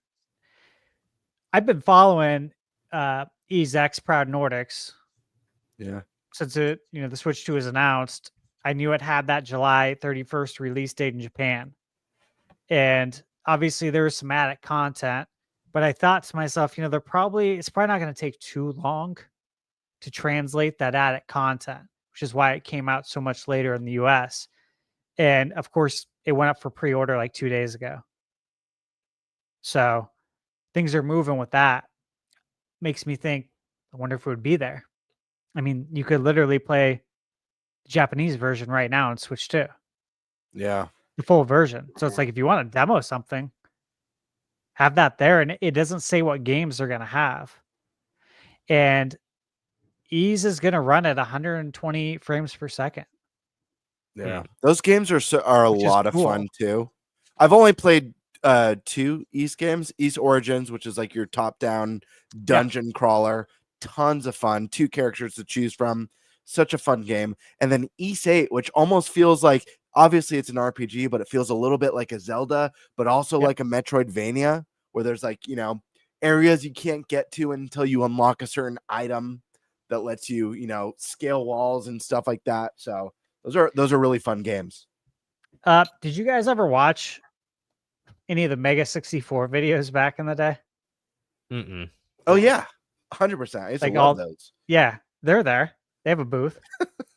I've been following EZX Proud Nordics. Yeah. Since the Switch 2 is announced, I knew it had that July 31st release date in Japan. And obviously there was some added content, but I thought to myself, it's probably not going to take too long to translate that added content, which is why it came out so much later in the US. And of course, it went up for pre-order like 2 days ago. So things are moving with that. Makes me think, I wonder if it would be there. I mean, you could literally play the Japanese version right now and Switch 2. Yeah. The full version. So it's like, if you want to demo something, have that there. And it doesn't say what games they're going to have. And Ease is going to run at 120 frames per second. Yeah. Those games are a Which is lot of cool. fun too. I've only played 2 East games, East Origins, which is like your top-down dungeon crawler. Tons of fun. 2 characters to choose from. Such a fun game. And then East 8, which almost feels like, obviously it's an RPG, but it feels a little bit like a Zelda, but also like a Metroidvania, where there's like, areas you can't get to until you unlock a certain item that lets you, scale walls and stuff like that. So those are really fun games. Did you guys ever watch any of the Mega 64 videos back in the day? Oh yeah, 100%. I used to love those. Yeah, they're there. They have a booth.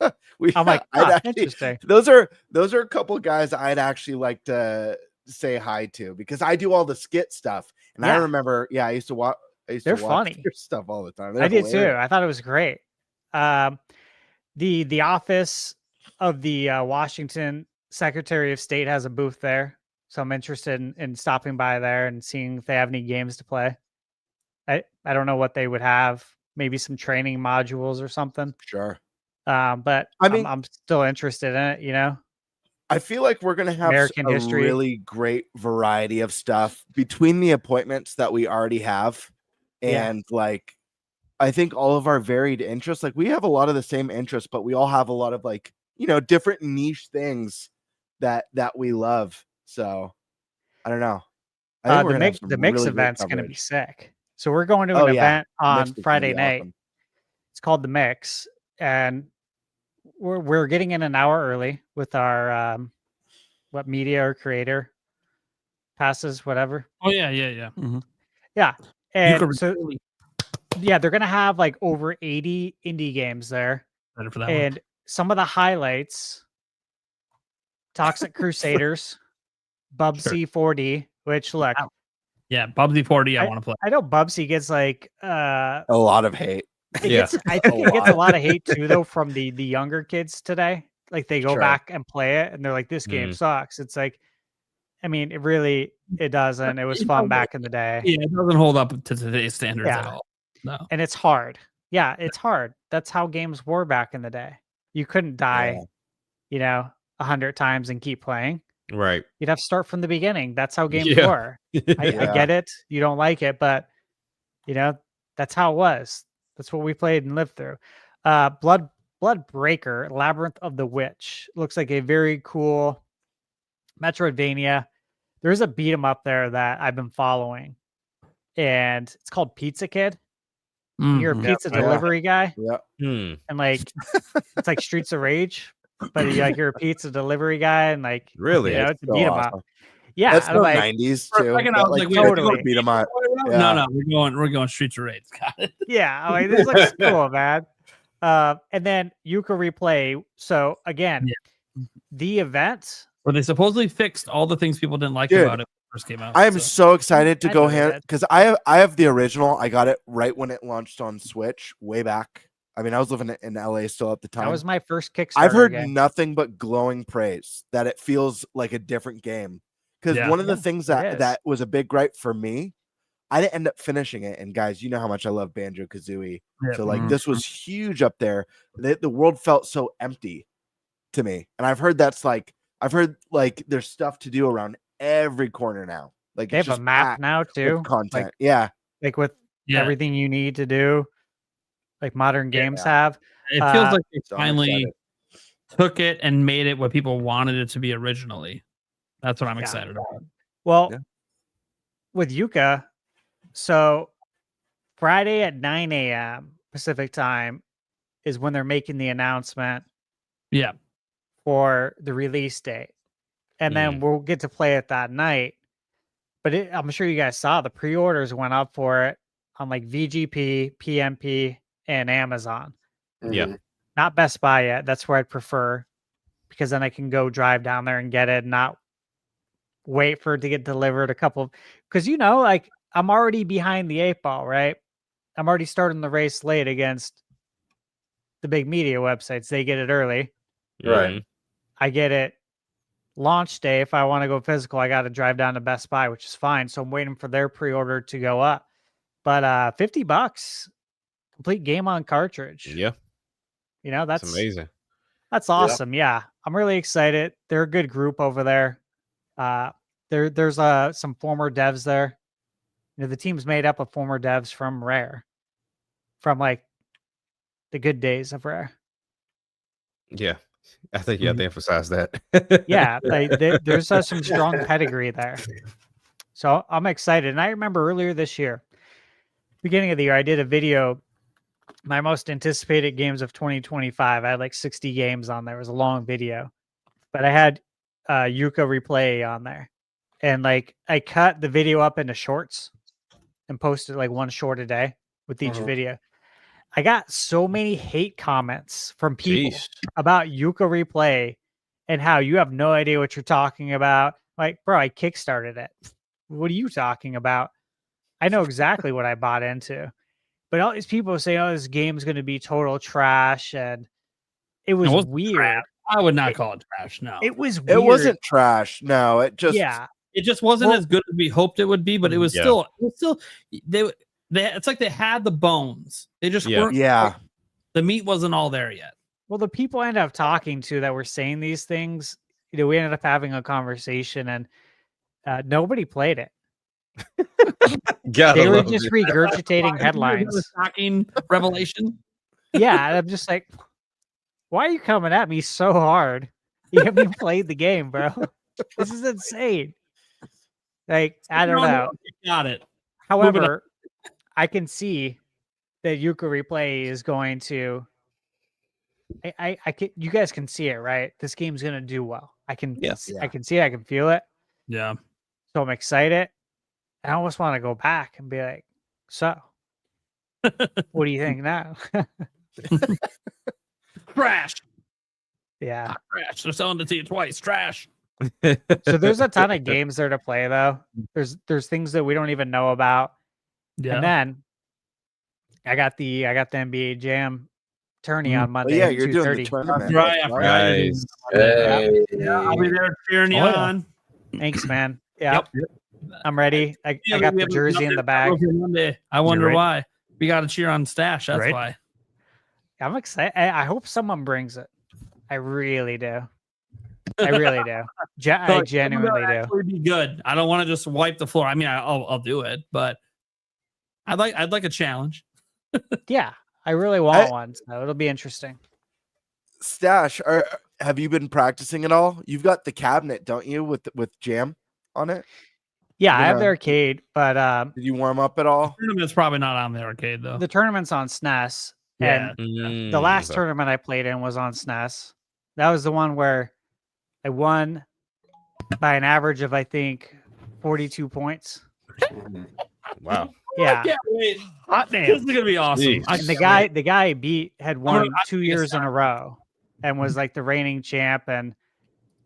I'm like, interesting. Those are a couple guys I'd actually like to say hi to, because I do all the skit stuff, and I remember, I used to watch. They're funny. Their stuff all the time. I did too. I thought it was great. The office of the Washington Secretary of State has a booth there, so I'm interested in stopping by there and seeing if they have any games to play. I don't know what they would have. Maybe some training modules or something. Sure. But I mean, I'm still interested in it, I feel like we're going to have American history. Really great variety of stuff between the appointments that we already have. And like, I think all of our varied interests, like we have a lot of the same interests, but we all have a lot of like, different niche things that we love. So I don't know. I think the mix event's going to be sick. So we're going to Oh, an yeah. event on Mix is gonna Friday be night. awesome. It's called the Mix, and we're getting in an hour early with our what media or creator passes, whatever. Oh yeah, yeah, yeah. Mhm. Yeah, You could and so really yeah, they're gonna have like over 80 indie games there, better for that one. and some of the highlights: Toxic Crusaders, Bubsy 4D. Which look, Wow. Yeah, Bubsy 4D. I want to play. I know Bubsy gets like A lot of hate. it Yeah. gets, I think it gets a lot of hate too, though, from the younger kids today. Like they go Sure. back and play it, and they're like, "This game sucks." It's like, I mean, it doesn't. It was fun back in the day, Yeah, it doesn't hold up to today's standards at Yeah. all. No. and it's hard. Yeah, it's hard. That's how games were back in the day. You couldn't die, Yeah. 100 times and keep playing. Right. You'd have to start from the beginning. That's how games Yeah. were. I Yeah. get it. You don't like it, but that's how it was. That's what we played and lived through. Blood Breaker, Labyrinth of the Witch. Looks like a very cool Metroidvania. There's a beat 'em up there that I've been following, and it's called Pizza Kid. You're a Mhm. pizza Yeah. delivery guy, Yeah. and like it's like Streets of Rage, but you're a pizza delivery guy, and like Really? it's a So beat 'em up. awesome. Yeah, That's I'm so like, 90s For a too. second, I That, was like, wait, totally. beat 'em up. No, Yeah. no, we're going streets of rage. Got it. yeah, I'm like this looks cool, man. And then Yuka Replay. So again, the event. Where they supposedly fixed all the things people didn't like Dude, about it when it first came out. I am so. so excited to I go know they hand did. because I have the original. I got it right when it launched on Switch way back. I mean, I was living in LA still at the time. That was my first Kickstarter. I've heard game. nothing but glowing praise that it feels like a different game. Because Yeah. one of the Yeah, things it is. that was a big gripe for me, I didn't end up finishing it. And guys, you know how much I love Banjo Kazooie. Yeah. So like Mhm. this was huge up there. The world felt so empty to me. And I've heard there's stuff to do around every corner now. Like They it's have a just map packed now with too, content. like Yeah. with Yeah. everything you need to do, like modern games Yeah. have. It feels like they So I'm finally excited. took it and made it what people wanted it to be originally. That's what I'm Yeah. excited about. Well, Yeah. with Yuka, so Friday at 9 a.m. Pacific time is when they're making the announcement Yeah. for the release date. And then we'll get to play it that night. But I'm sure you guys saw the pre-orders went up for it on like VGP, PMP, and Amazon. Yeah. Mhm. Not Best Buy yet. That's where I'd prefer, because then I can go drive down there and get it, not wait for it to get delivered a couple. Because like I'm already behind the 8 ball, right? I'm already starting the race late against the big media websites. They get it early. Right. Mhm. I get it launch day. If I want to go physical, I got to drive down to Best Buy, which is fine. So I'm waiting for their pre-order to go up. But $50, complete game on cartridge. Yeah. That's It's amazing. That's awesome. Yeah, I'm really excited. They're a good group over there. There's some former devs there. The team's made up of former devs from Rare, from like the good days of Rare. Yeah. I think you have to emphasize that. Yeah, there's some strong pedigree there. So I'm excited. And I remember earlier this year, beginning of the year, I did a video, my most anticipated games of 2025. I had like 60 games on there. It was a long video, but I had Yuka Replay on there. And like I cut the video up into shorts and posted like one short a day with each video. I got so many hate comments from people Jeez. about Yuka Replay and how you have no idea what you're talking about. Like, bro, I kickstarted it. What are you talking about? I know exactly what I bought into. But all these people say, "Oh, this game's going to be total trash," and it was wasn't weird. trash. I would not call it trash. No, It was weird. It wasn't trash. No, it just Yeah, it just wasn't Well- as good as we hoped it would be. But it was Yeah. still. They it's like they had the bones. They just Yeah. weren't. yeah. The meat wasn't all there yet. Well, the people I ended up talking to that were saying these things, we ended up having a conversation, and nobody played it. Gotta They were love just it. regurgitating The headlines. shocking revelation. Yeah, and I'm just like, why are you coming at me so hard? You haven't even played the game, bro. This is insane. Like, I don't know. Got it. However, I can see that Yuka Replay is going to. I can. You guys can see it, right? This game's gonna do well. I can. Yes. I can see it. I can feel it. Yeah. So I'm excited. I almost want to go back and be like, so, what do you think now? Trash. Yeah. Trash. They're selling it to you twice. Trash. So there's a ton of games there to play, though. There's things that we don't even know about. Yeah. And then I got the NBA Jam tourney on Monday. yeah, at you're doing the 2:30. tournament. Right. I forgot you didn't- Nice. Yeah, I'll be there cheering you Oh, yeah. on. Thanks, man. Yeah, Yep. I'm ready. I Yeah, got we the have jersey in another the bag. trophy Monday. I wonder right. why. We got to cheer on Stash. That's Right. why. I'm excited. I hope someone brings it. I really do. I really do. I genuinely do. Actually be good. I don't want to just wipe the floor. I mean, I'll do it, but I'd like a challenge. Yeah, I really want one. So it'll be interesting. Stash, have you been practicing at all? You've got the cabinet, don't you, with Jam on it? Yeah, I You're have the gonna- arcade, but Did you warm up at all? Tournament's probably not on the arcade though. the tournament's on SNES. Yeah. And the last tournament I played in was on SNES. That was the one where I won by an average of, I think, 42 points. Wow. Yeah. Yeah, wait. Hot damn. This is gonna be awesome. Jeez. I And can't the guy wait. I beat had I'm won gonna- 2 years in a row and was like the reigning champ, and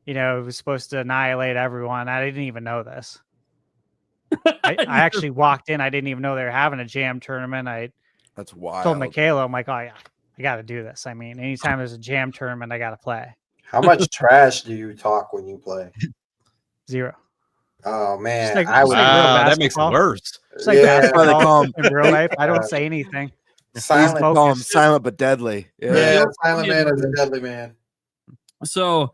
was supposed to annihilate everyone. I didn't even know this. I actually walked in. I didn't even know they were having a Jam tournament. I That's wild. told Michaela, I'm like, oh yeah, I got to do this. I mean, anytime there's a Jam tournament, I got to play. How much trash do you talk when you play? 0. Oh man, It's like- I it's would. like real Wow, that makes it basketball. worse. It's like Yeah. That's why they basketball call him. in real life. I don't say anything. Silent, Focus. Call him silent but deadly. yeah, silent man is a deadly man. So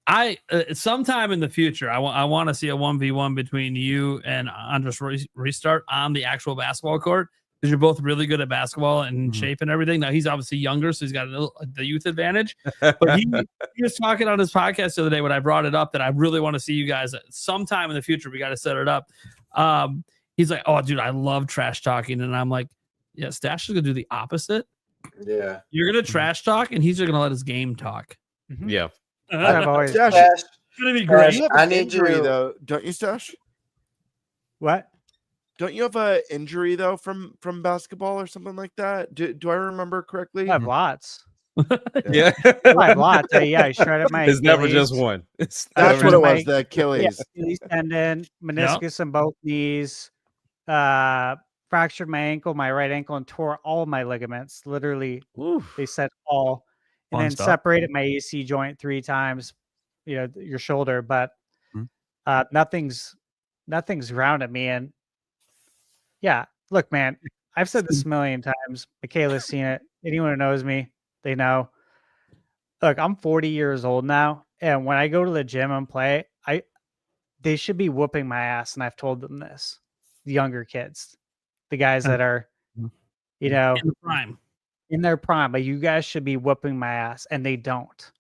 I sometime in the future, I want to see a 1v1 between you and Andres Restart on the actual basketball court, because you're both really good at basketball and shape and everything. Now he's obviously younger, so he's got the youth advantage. But he was talking on his podcast the other day when I brought it up that I really want to see you guys sometime in the future. We got to set it up. He's like, "Oh, dude, I love trash talking," and I'm like, "Yeah, Stash is gonna do the opposite. Yeah. You're gonna trash talk, and he's gonna let his game talk. Yeah. I've always Stash, Stash, It's gonna be you great." have I an need injury you- though, don't you, Stash? what? Don't you have a injury though from basketball or something like that? Do I remember correctly? I have lots. Yeah. I have lots. I shredded my. It's never just Achilles. one. It's That's never what it just- was. The Achilles. Achilles tendon, meniscus in both knees, fractured my ankle, my right ankle, and tore all my ligaments. Literally, they said all, and Fun then stuff. separated my AC joint 3 times. Your shoulder, but nothing's grounded me. And yeah, look, man, I've said this a million times. Michaela's seen it. Anyone who knows me, they know. Look, I'm 40 years old now, and when I go to the gym and play, they should be whooping my ass, and I've told them this. The younger kids, the guys that are, In the prime. in their prime, but you guys should be whooping my ass, and they don't.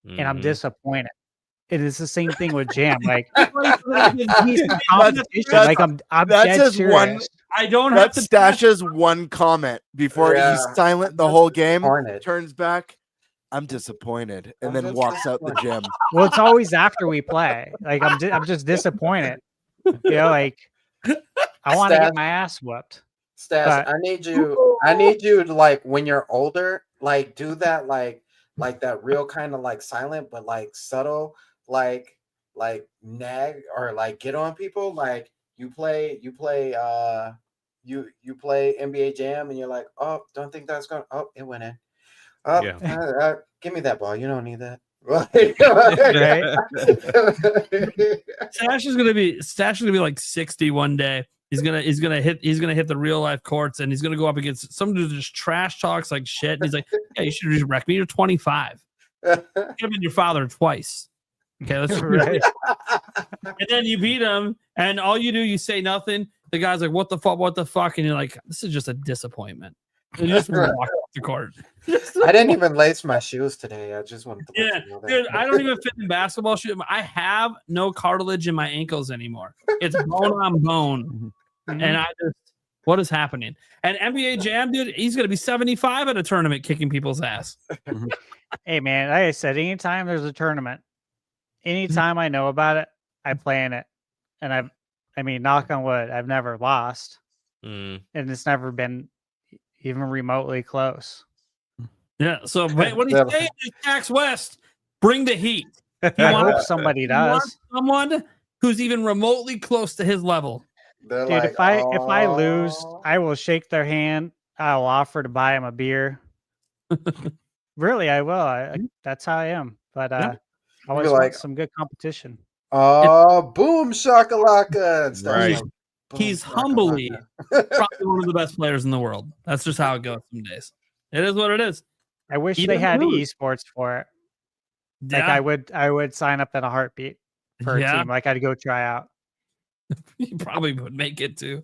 And I'm Mhm. disappointed. It is the same thing with Jam. Like, he's competition. Like I'm That's dead just one. serious. I don't have That's to Stash's one comment before Yeah. he's silent the whole game. Hornet. Turns back. I'm disappointed, and I'm then just walks out the gym. Well, it's always after we play. Like I'm just disappointed. Like I want to Stash. get my ass whooped. Stash, I need you to, like, when you're older, like, do that, like that real kind of like silent but like subtle, like nag or like get on people. Like you play NBA Jam and you're like, oh, don't think that's going. Oh, it went in. Oh, Yeah. Give me that ball. You don't need that. Stash is gonna be like 60 one day. He's gonna hit the real life courts, and he's gonna go up against someone who just trash talks like shit. And he's like, "Yeah, you should just wreck me. You're 25. You've been your father twice. Okay, let's Right. And then you beat him, and all you do, you say nothing. The guy's like, "What the fuck?" And you're like, "This is just a disappointment." And you just walk off the court. I didn't even lace my shoes today. I just wanted to let Yeah, you know that. dude, I don't even fit in basketball shoes. I have no cartilage in my ankles anymore. It's bone on bone, and What is happening? And NBA Jam, dude, he's going to be 75 at a tournament kicking people's ass. Hey, man, like I said, anytime there's a tournament, anytime I know about it, I play in it. And I mean, knock on wood, I've never lost. And it's never been even remotely close. Yeah. So what he's saying is PAX West, bring the heat. I hope somebody does. Someone who's even remotely close to his level. They're Dude, like, if I lose, I will shake their hand. I'll offer to buy them a beer. Really, I will. That's how I am. But I always want some good competition. boom shakalaka and stuff. Right. Like, boom, He's shakalaka. humbly probably one of the best players in the world. That's just how it goes some days. It is what it is. I wish He they doesn't had lose. esports for it. Like Yeah. I would sign up in a heartbeat for a team. Like I'd go try out. You probably would make it too.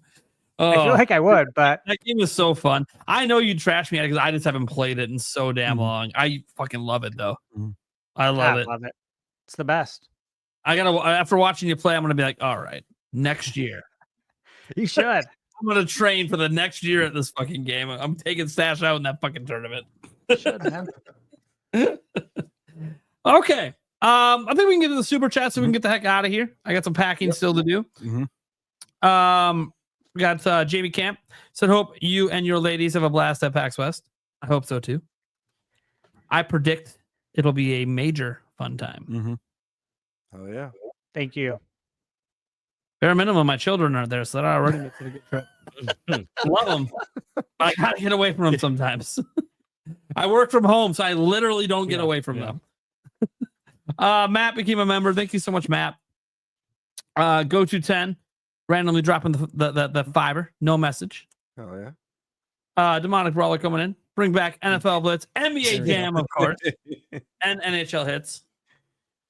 I feel like I would, but that game is so fun. I know you trash me because I just haven't played it in so damn long. I fucking love it though. I love it. It's the best. I gotta after watching you play, I'm gonna be like, all right, next year. You should. I'm gonna train for the next year at this fucking game. I'm taking Stash out in that fucking tournament. Should, man. Okay. I think we can get to the super chat so we can get the heck out of here. I got some packing still to do. We got Jamie Camp said, hope you and your ladies have a blast at PAX West. I hope so too. I predict it'll be a major fun time. Oh yeah. Thank you. Bare minimum, my children are there, so that already makes it a good trip. Love them. But I gotta get away from them sometimes. I work from home, so I literally don't get away from them. Matt became a member. Thank you so much, Matt. Go to 10, randomly dropping the fiver, no message. Oh yeah. Demonic Brawler coming in. Bring back NFL Blitz, NBA Jam, of course, and NHL hits.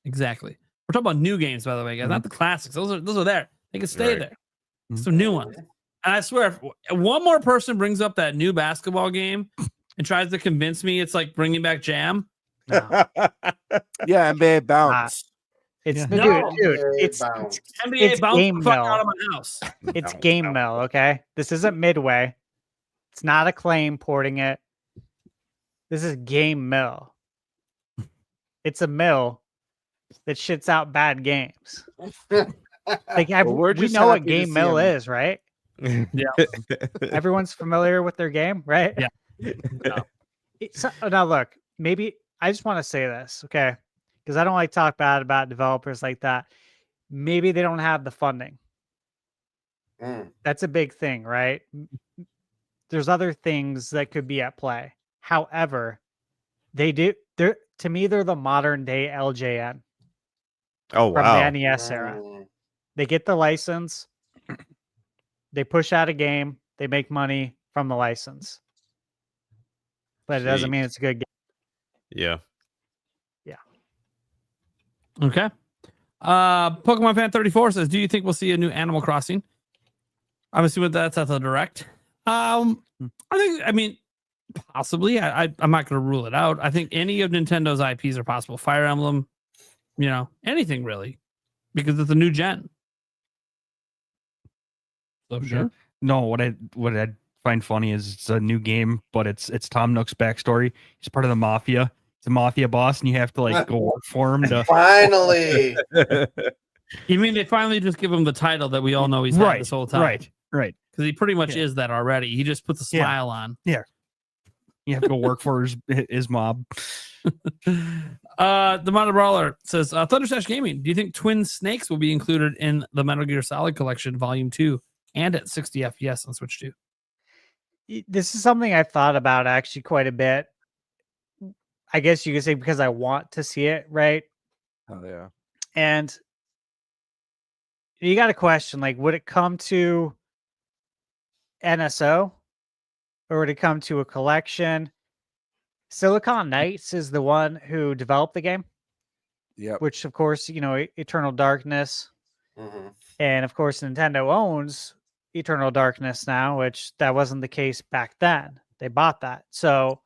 Exactly. We're talking about new games, by the way, guys, not the classics. Those are there. They can stay there. Some new ones. And I swear, if one more person brings up that new basketball game and tries to convince me it's like bringing back Jam. No. Yeah, NBA Bounce. It's No. dude. It's NBA Bounce Game the fuck Mill. out of my house. It's Game Mill, okay? This isn't Midway. It's not Acclaim porting it. This is Game Mill. It's a mill that shits out bad games. Like we're we just know what happy to Game see Mill him. is, right? Yeah. Everyone's familiar with their game, right? Yeah. Now look, maybe I just want to say this, okay? Because I don't like talk bad about developers like that. Maybe they don't have the funding. That's a big thing, right? There's other things that could be at play. However, they're to me, they're the modern day LJN Oh, from wow. the NES era. They get the license, they push out a game, they make money from the license. But it doesn't Jeez. mean it's a good game. Yeah. Okay. Pokemon Fan 34 says, do you think we'll see a new Animal Crossing? I'm assuming that's at the direct. I mean, possibly. I'm not going to rule it out. I think any of Nintendo's IPs are possible. Fire Emblem, anything really, because it's a new gen. So sure. No, what I find funny is it's a new game, but it's Tom Nook's backstory. He's part of the mafia. He's a mafia boss, and you have to go work for him to Finally. You mean they finally just give him the title that we all know he's had this whole time? Right. Because he pretty much is that already. He just puts a smile on. Yeah. You have to go work for his mob. The Mono Brawler says, ThunderStash Gaming, do you think Twin Snakes will be included in the Metal Gear Solid Collection Volume 2 and at 60 FPS on Switch 2? This is something I've thought about actually quite a bit. I guess you could say because I want to see it, right? Oh yeah. And you got a question, would it come to NSO or would it come to a collection? Silicon Knights is the one who developed the game. Yep. Which, of course, Eternal Darkness. And, of course, Nintendo owns Eternal Darkness now, which that wasn't the case back then. They bought that. So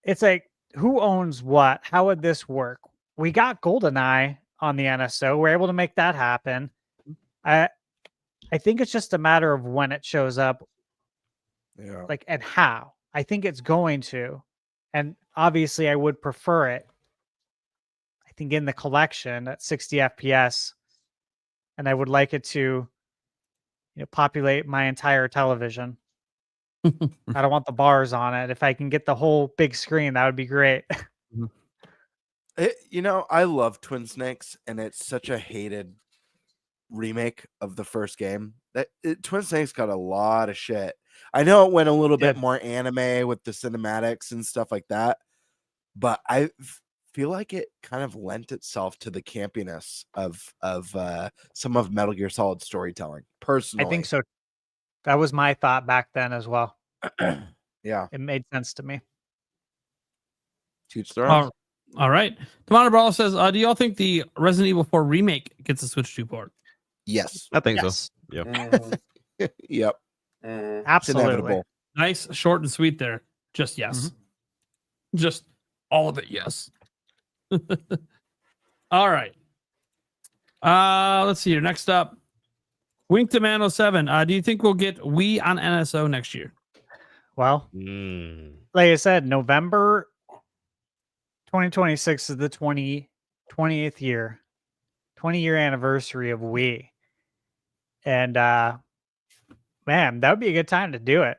it's like, who owns what? How would this work? We got GoldenEye on the NSO. We're able to make that happen. I I think it's just a matter of when it shows up, Yeah. like, and how. I think it's going to, and obviously I would prefer it. I think in the collection at 60 FPS, and I would like it to, populate my entire television. I don't want the bars on it. If I can get the whole big screen, that would be great. I love Twin Snakes, and it's such a hated remake of the first game. Twin Snakes got a lot of shit. I know it went a little bit more anime with the cinematics and stuff like that, but I feel like it kind of lent itself to the campiness of some of Metal Gear Solid storytelling. Personally, I think so. That was my thought back then as well. Yeah, it made sense to me. All right. Tomato Brawl says, do y'all think the Resident Evil 4 remake gets a Switch 2 port? Yes, I think so. Yep. Yep. Absolutely. Nice, short and sweet there. Just yes. Just all of it, yes. All right. Let's see here. Next up, Wink to Man 07. Do you think we'll get Wii on NSO next year? Well, like I said, November 2026 is the 20th year, 20-year anniversary of Wii. And man, that would be a good time to do it.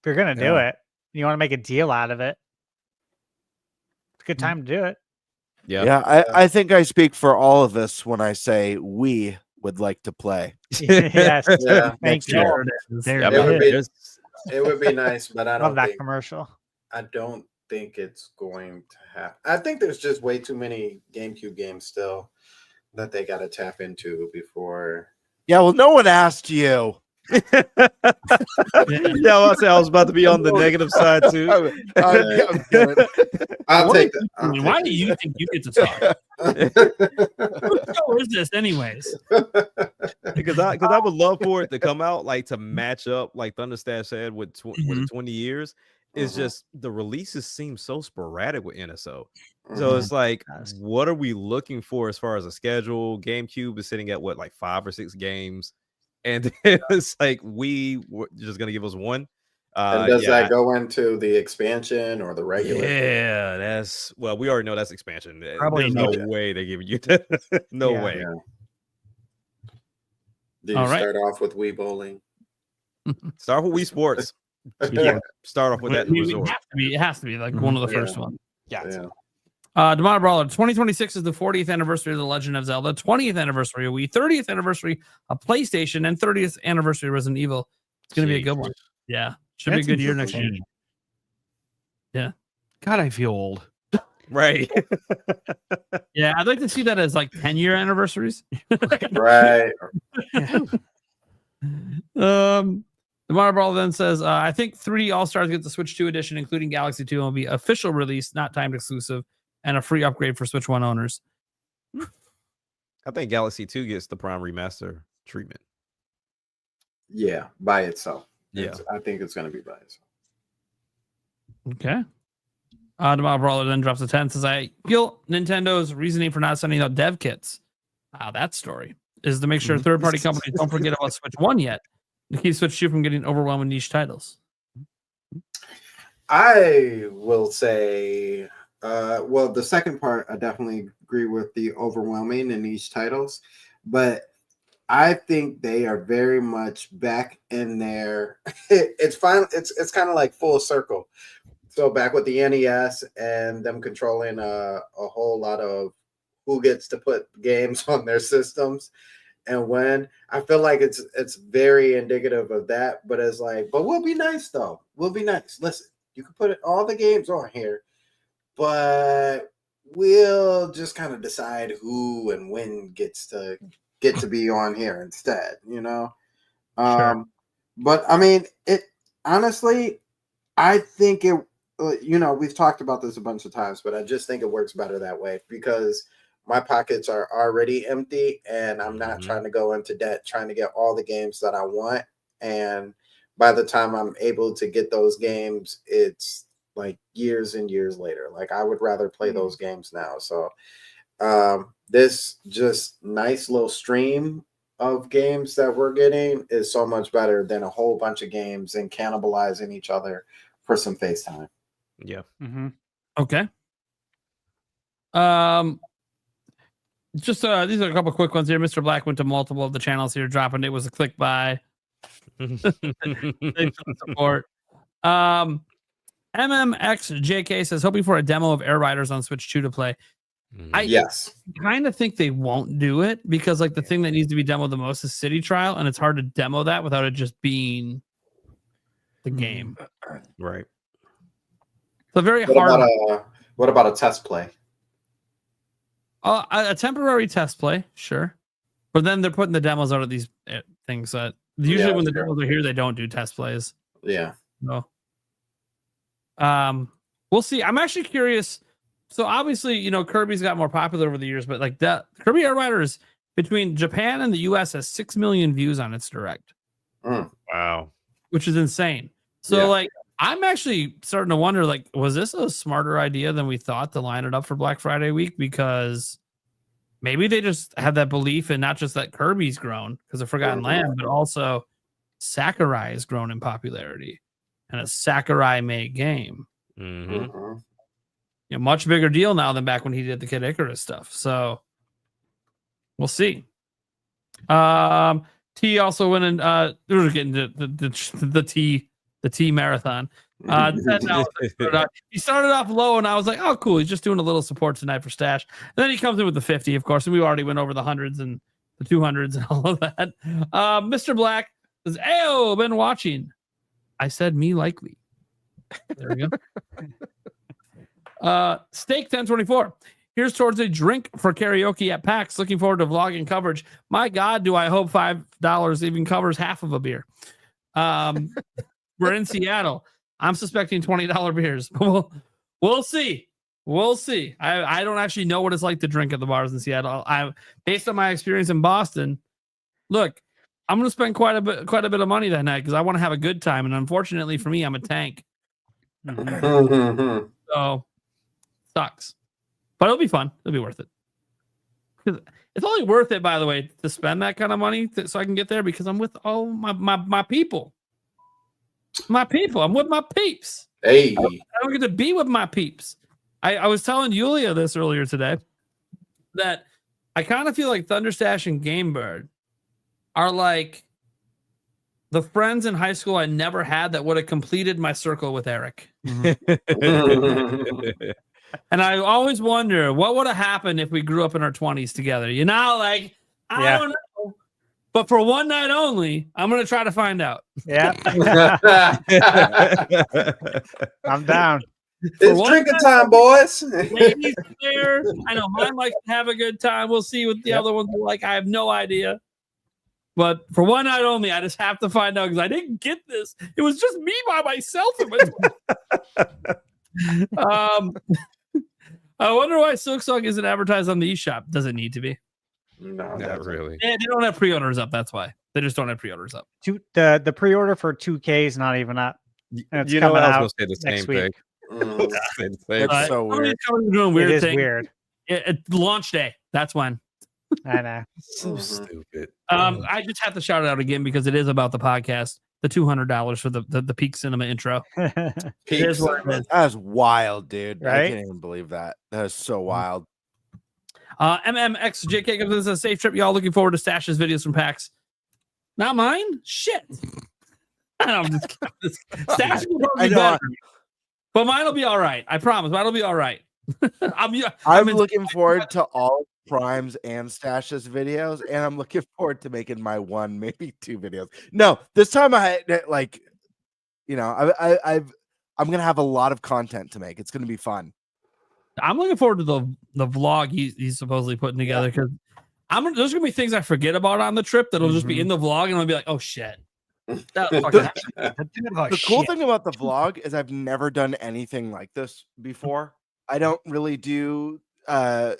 If you're gonna do it, you want to make a deal out of it. It's a good time to do it. Yeah. I think I speak for all of us when I say we would like to play. Yes. Yeah. Thank you. It would be nice, but I Love don't that think commercial. I don't think it's going to happen. I think there's just way too many GameCube games still that they got to tap into before. Yeah, well, no one asked you. Yeah, I was about to be on the negative side too. I'll take that. Why do you think you get to talk? What show is this, anyways? Because I would love for it to come out like to match up, like ThunderStash said, with 20 years. It's just the releases seem so sporadic with NSO. So it's like, what are we looking for as far as a schedule? GameCube is sitting at what, like 5 or 6 games, and it's like we're just gonna give us one. And does that go into the expansion or the regular? Yeah, we already know that's expansion. Probably There's no way they're giving you that. No way. Yeah. Do you start off with Wii Bowling? Start with Wii Sports. Start off with that resort. It has to be like one of the first ones. Yeah. Demonic Brawler, 2026 is the 40th anniversary of The Legend of Zelda, 20th anniversary of Wii, 30th anniversary of PlayStation, and 30th anniversary of Resident Evil. It's going to be a good one. Yeah. Should be a good year next year. Yeah. God, I feel old. Right. Yeah, I'd like to see that as like 10-year anniversaries. Right. The Brawler then says, I think 3 All-Stars get the Switch 2 edition, including Galaxy 2, and will be official release, not timed exclusive, and a free upgrade for Switch 1 owners. I think Galaxy 2 gets the Prime Remaster treatment. Yeah, by itself. Yeah. I think it's going to be by itself. Okay. Demonic Brawler then drops a 10 and says, I feel Nintendo's reasoning for not sending out dev kits. That story is to make sure third-party companies don't forget about Switch 1 yet. To keep Switch 2 from getting overwhelmed with niche titles. I will say, well, the second part, I definitely agree with the overwhelming in niche titles, but I think they are very much back in there. It's fine. It's kind of like full circle. So back with the NES and them controlling a whole lot of who gets to put games on their systems and when. I feel like it's very indicative of that, but it's like, but we'll be nice though. We'll be nice. Listen, you can put all the games on here, but we'll just kind of decide who and when gets to be on here instead, Sure. But I mean, it honestly, I think it, we've talked about this a bunch of times, but I just think it works better that way because my pockets are already empty and I'm not trying to go into debt, trying to get all the games that I want. And by the time I'm able to get those games, it's like years and years later. Like I would rather play those games now. So this just nice little stream of games that we're getting is so much better than a whole bunch of games and cannibalizing each other for some FaceTime. Yeah. Okay. Just these are a couple quick ones here. Mr. Black went to multiple of the channels here, dropping it was a click buy. Thanks for the support. MMXJK says hoping for a demo of Air Riders on Switch 2 to play. Yes. Kind of think they won't do it because like the thing that needs to be demoed the most is City Trial, and it's hard to demo that without it just being the game. Right. It's a very What hard. What about a test play? A temporary test play, sure, but then they're putting the demos out of these things that usually when the demos are here, they don't do test plays. Yeah. No. We'll see. I'm actually curious. So obviously, you know, Kirby's got more popular over the years, but like that Kirby Air Riders between Japan and the US has 6 million views on its direct. Wow. Which is insane. So like I'm actually starting to wonder, like, was this a smarter idea than we thought to line it up for Black Friday week? Because maybe they just had that belief in not just that Kirby's grown because of Forgotten Land, but also Sakurai has grown in popularity and a Sakurai made game. You know, much bigger deal now than back when he did the Kid Icarus stuff. So we'll see. T also went in. We were getting the T marathon. He started off low, and I was like, "Oh, cool." He's just doing a little support tonight for Stash. And then he comes in with the 50, of course, and we already went over the hundreds and the 200s and all of that. Mr. Black says, "Ayo, been watching." I said, "Me likely." There we go. Steak 1024. Here's towards a drink for karaoke at PAX. Looking forward to vlogging coverage. My God, do I hope $5 even covers half of a beer. We're in Seattle. I'm suspecting $20 beers. We'll see. We'll see. I don't actually know what it's like to drink at the bars in Seattle. Based on my experience in Boston, look, I'm going to spend quite a bit of money that night because I want to have a good time. And unfortunately for me, I'm a tank. So sucks. But it'll be fun. It'll be worth it. It's only worth it, by the way, to spend that kind of money so I can get there because I'm with all my people. My people. I'm with my peeps. Hey. I don't get to be with my peeps. I was telling Yulia this earlier today that I kind of feel like ThunderStash and Gamebird are like the friends in high school I never had that would have completed my circle with Eric. And I always wonder what would have happened if we grew up in our 20s together. You know, like, I don't know. But for one night only, I'm going to try to find out. Yeah. I'm down. It's drinking time, boys. Ladies there. I know mine likes to have a good time. We'll see what the other ones are like. I have no idea. But for one night only, I just have to find out because I didn't get this. It was just me by myself. I wonder why Silksong isn't advertised on the eShop. Does it need to be? No, not really. Yeah, they don't have pre-orders up. That's why they just don't have pre-orders up. The pre-order for 2K is not even up. And it's coming I out was going to say the next same week. thing. It's so weird. Doing weird It is things. weird. Launch day. That's when. I know. So stupid. I just have to shout it out again because it is about the podcast. The $200 for the Peak Cinema intro. It is what it is. That's wild, dude. I Right? can't even believe that. That is so wild. MMXJK comes in as a safe trip. Y'all looking forward to Stash's videos from PAX. Not mine? Shit. I'm just Stash will probably be better. But mine will be all right. I promise. Mine will be all right. I'm looking forward to all Prime's and Stash's videos, and I'm looking forward to making my one, maybe two videos. No, this time I'm gonna have a lot of content to make. It's gonna be fun. I'm looking forward to the vlog he's supposedly putting together because there's gonna be things I forget about on the trip that'll just be in the vlog, and I'll be like, oh shit. The cool thing about the vlog is I've never done anything like this before. I don't really do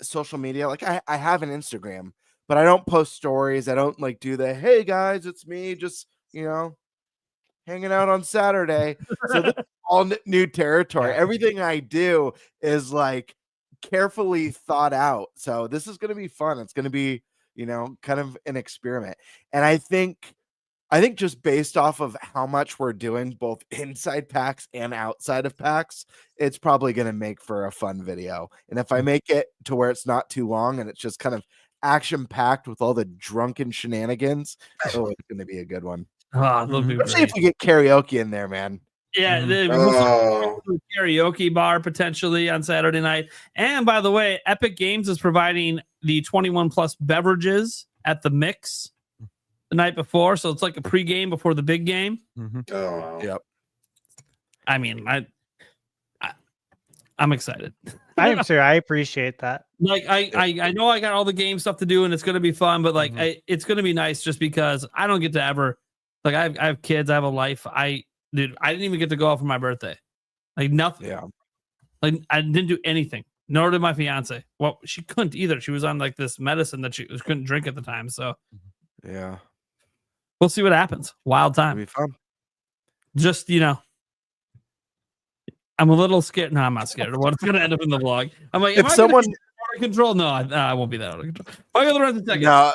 social media. Like I have an Instagram, but I don't post stories. I don't like do the hey guys, it's me, just hanging out on Saturday. So this is all new territory. Everything I do is like carefully thought out. So this is gonna be fun. It's gonna be kind of an experiment. And I think just based off of how much we're doing both inside PAX and outside of PAX, it's probably going to make for a fun video. And if I make it to where it's not too long and it's just kind of action packed with all the drunken shenanigans, it's going to be a good one. Especially if we get karaoke in there, man. Yeah, karaoke bar potentially on Saturday night. And by the way, Epic Games is providing the 21 plus beverages at the Mix the night before, so it's like a pregame before the big game. Yep. I mean, I'm excited. I am too. I appreciate that. Like I know I got all the game stuff to do and it's gonna be fun, but like it's gonna be nice just because I don't get to ever like I have kids, I have a life. Dude, I didn't even get to go out for my birthday. Like nothing. Yeah. Like I didn't do anything. Nor did my fiance. Well, she couldn't either. She was on like this medicine that she couldn't drink at the time. So yeah. We'll see what happens. Wild time. It'll be fun. Just, I'm a little scared. No, I'm not scared of what's going to end up in the vlog. I'm like, if someone out of control, no, I won't be that out of control. I'll get the rest of the second. No,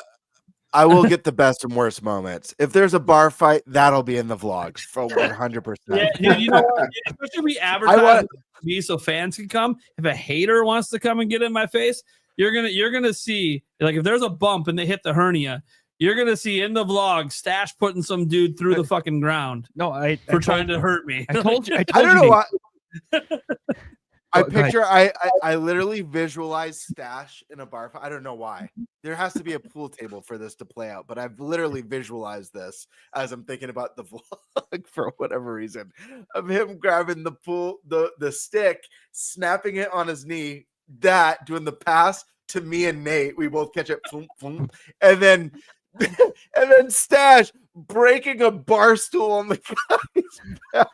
I will get the best and worst moments. If there's a bar fight, that'll be in the vlog for 100%. Yeah, dude, you know what? Especially we advertise me so fans can come. If a hater wants to come and get in my face, you're gonna see, like, if there's a bump and they hit the hernia, you're gonna see in the vlog Stash putting some dude through the fucking ground. No, for trying to hurt me. I told you. I don't know why. I literally visualize Stash in a bar fight. I don't know why. There has to be a pool table for this to play out, but I've literally visualized this as I'm thinking about the vlog for whatever reason of him grabbing the stick, snapping it on his knee, doing the pass to me and Nate. We both catch it, boom, boom, and then Stash breaking a bar stool on the guy's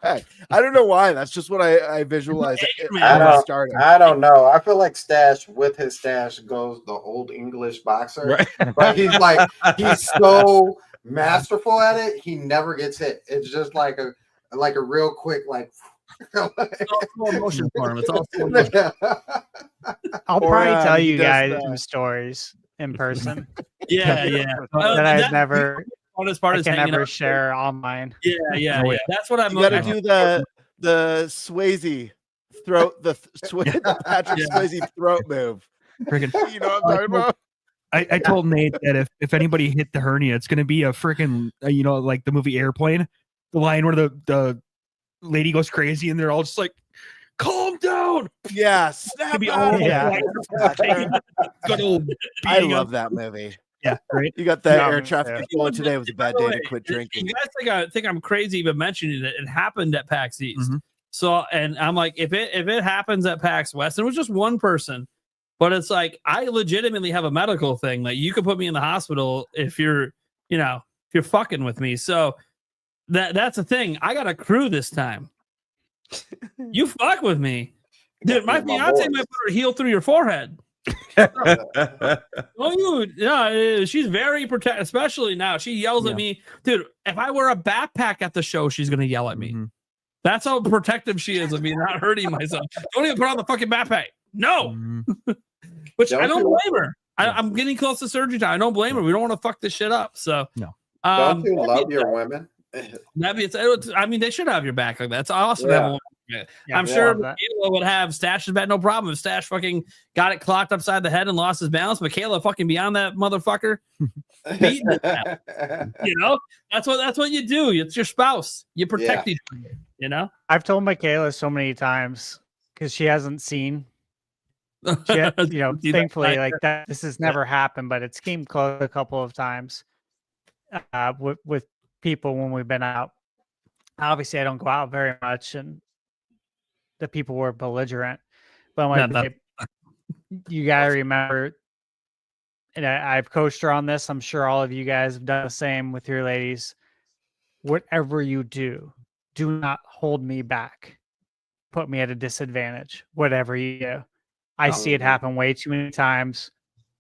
back. I don't know why. That's just what I visualize. I don't know. I feel like Stash with his stash goes the old English boxer, right? But he's so masterful at it. He never gets hit. It's just like a real quick it's all slow motion for him. It's all slow motion. I'll probably tell you guys some stories in person. Yeah. That I've never. Honest part I is can never share online. Yeah. That's what I'm. You got to do the Swayze throat, the Patrick Swayze throat move. Freaking, you know what I'm talking about? I told Nate that if anybody hit the hernia, it's going to be a freaking like the movie Airplane, the line where the lady goes crazy and they're all just like, calm down. Yeah, snap out. Yeah. I love that movie. Yeah, great. You got that air traffic controller today. Was a bad day to quit drinking. You guys think I'm crazy even mentioning it. It happened at PAX East. So, and I'm like, if it happens at PAX West, and it was just one person, but it's like I legitimately have a medical thing. Like you could put me in the hospital if you're fucking with me. So that's the thing. I got a crew this time. You fuck with me, dude. My fiance might put her heel through your forehead. She's very protective, especially now. She yells at me, dude. If I wear a backpack at the show, she's gonna yell at me. That's how protective she is of me not hurting myself. Don't even put on the fucking backpack. No, which I don't blame her. I'm getting close to surgery time. I don't blame her. We don't want to fuck this shit up. So no. Don't you love your women? I mean, they should have your back like that. It's awesome to have a woman. I'm sure Michaela would have Stash's back, no problem. If Stash fucking got it clocked upside the head and lost his balance, Michaela fucking beyond that motherfucker. Beating it. That's what you do. It's your spouse. You protect each other. I've told Michaela so many times because she hasn't seen. Thankfully, like that. This has never happened, but it's came close a couple of times with people when we've been out. Obviously, I don't go out very much, and the people were belligerent. But I'm like, you gotta remember, and I've coached her on this. I'm sure all of you guys have done the same with your ladies. Whatever you do, do not hold me back. Put me at a disadvantage. Whatever you do, I see it happen way too many times.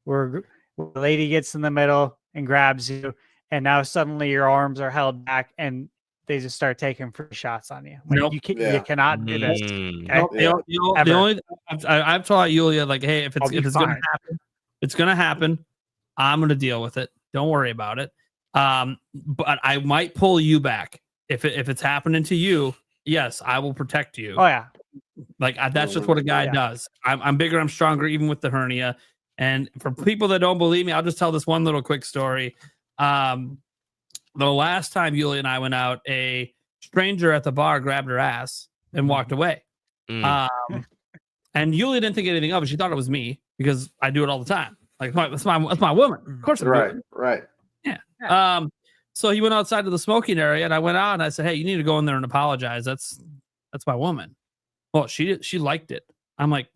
Where the lady gets in the middle and grabs you, and now suddenly your arms are held back and they just start taking free shots on you. Like, you cannot do this. Okay? I've taught Yulia, like, hey, if it's gonna happen, it's gonna happen. I'm going to deal with it. Don't worry about it. But I might pull you back if it's happening to you. Yes, I will protect you. Oh yeah. Like that's just what a guy does. I'm bigger, I'm stronger, even with the hernia. And for people that don't believe me, I'll just tell this one little quick story. The last time Yulia and I went out, a stranger at the bar grabbed her ass and walked away. And Yulia didn't think anything of it. She thought it was me because I do it all the time. Like that's my woman. Of course, I'm right. Yeah. So he went outside to the smoking area, and I went out and I said, "Hey, you need to go in there and apologize. That's my woman." Well, she liked it. I'm like,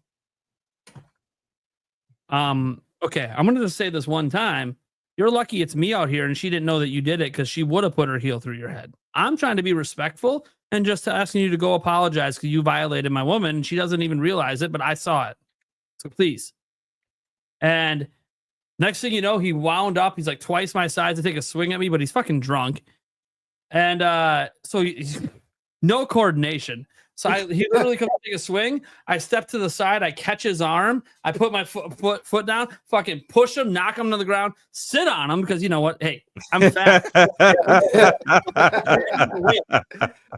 okay, I'm gonna just say this one time. You're lucky it's me out here, and she didn't know that you did it because she would have put her heel through your head. I'm trying to be respectful and just asking you to go apologize because you violated my woman, and she doesn't even realize it, but I saw it. So please. And next thing you know, he wound up. He's like twice my size to take a swing at me, but he's fucking drunk. And so he's no coordination. So he literally comes to take a swing. I step to the side. I catch his arm. I put my foot down, fucking push him, knock him to the ground, sit on him because you know what? Hey, I'm fat.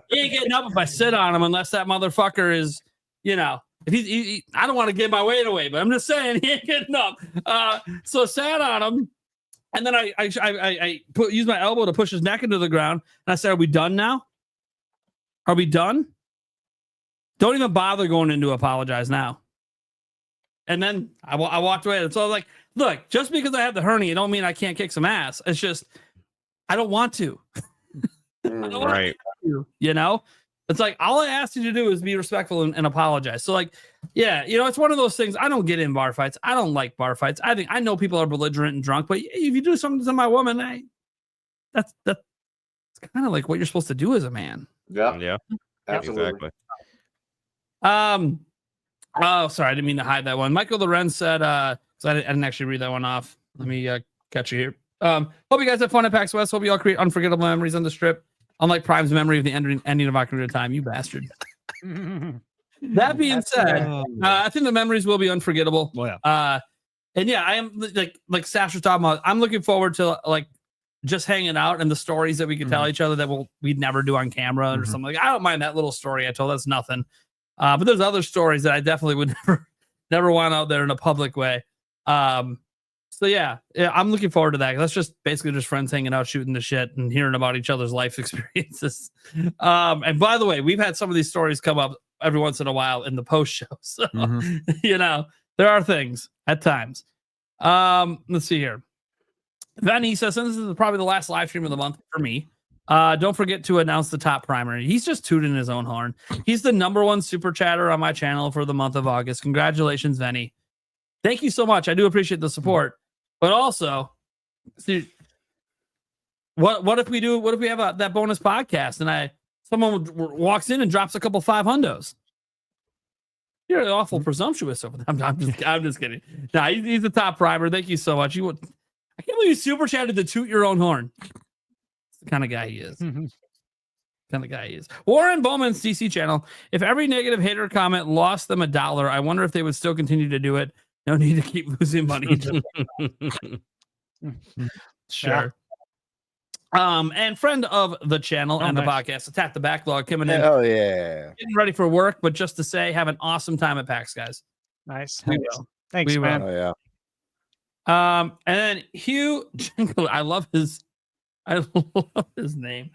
He ain't getting up if I sit on him unless that motherfucker is, you know, if he I don't want to give my weight away, but I'm just saying he ain't getting up. So I sat on him, and then I used my elbow to push his neck into the ground, and I said, "Are we done now? Are we done? Don't even bother going in to apologize now." And then I walked away. And so I was like, look, just because I have the hernia, don't mean I can't kick some ass. It's just, I don't want to. I don't want to, you know? It's like, all I asked you to do is be respectful and apologize. So like, yeah, you know, it's one of those things. I don't get in bar fights. I don't like bar fights. I know people are belligerent and drunk, but if you do something to my woman, that's kind of like what you're supposed to do as a man. Yeah. Absolutely. Exactly. Oh, sorry, I didn't mean to hide that one. Michael Lorenz said, so I didn't actually read that one off. Let me catch you here. Hope you guys have fun at PAX West. Hope you all create unforgettable memories on the strip. Unlike Prime's memory of the ending of Ocarina of Time, you bastard. That being said, I think the memories will be unforgettable. Oh, yeah. And yeah, I am like Sash was talking about. I'm looking forward to like just hanging out and the stories that we can tell each other that we'd never do on camera or something. Like I don't mind that little story I told. That's nothing. But there's other stories that I definitely would never want out there in a public way. So yeah, I'm looking forward to that. That's just basically just friends hanging out, shooting the shit, and hearing about each other's life experiences. And by the way, we've had some of these stories come up every once in a while in the post show. So you know, there are things at times. Let's see here. Vanny says, this is probably the last live stream of the month for me. Don't forget to announce the top primary. He's just tooting his own horn. He's the #1 super chatter on my channel for the month of August. Congratulations, Venny. Thank you so much. I do appreciate the support. But also, see, what if we have that bonus podcast and someone walks in and drops a couple 500s? You're awful presumptuous over that. I'm just kidding. Nah, he's the top primer. Thank you so much. I can't believe you super chatted to toot your own horn. The kind of guy he is. Warren Bowman's DC channel. If every negative hater comment lost them $1, I wonder if they would still continue to do it. No need to keep losing money. Sure. And friend of the channel and the podcast, Attack the Backlog, coming in. Oh yeah. Getting ready for work, but just to say, have an awesome time at PAX, guys. Nice. We will. Thanks, man. Oh yeah. And then Hugh Jingle, I love his name.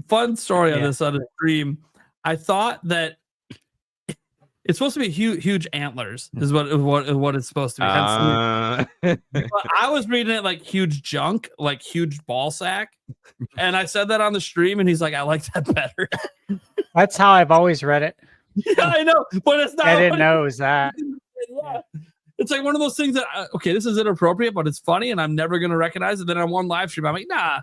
Fun story on this on a stream. I thought that it's supposed to be huge antlers is what it's supposed to be. But I was reading it like huge junk, like huge ball sack. And I said that on the stream and he's like, I like that better. That's how I've always read it. Yeah, I know, but it's not. I didn't know it was that. Yeah. It's like one of those things that, okay, this is inappropriate, but it's funny and I'm never going to recognize it. Then on one live stream, I'm like, nah,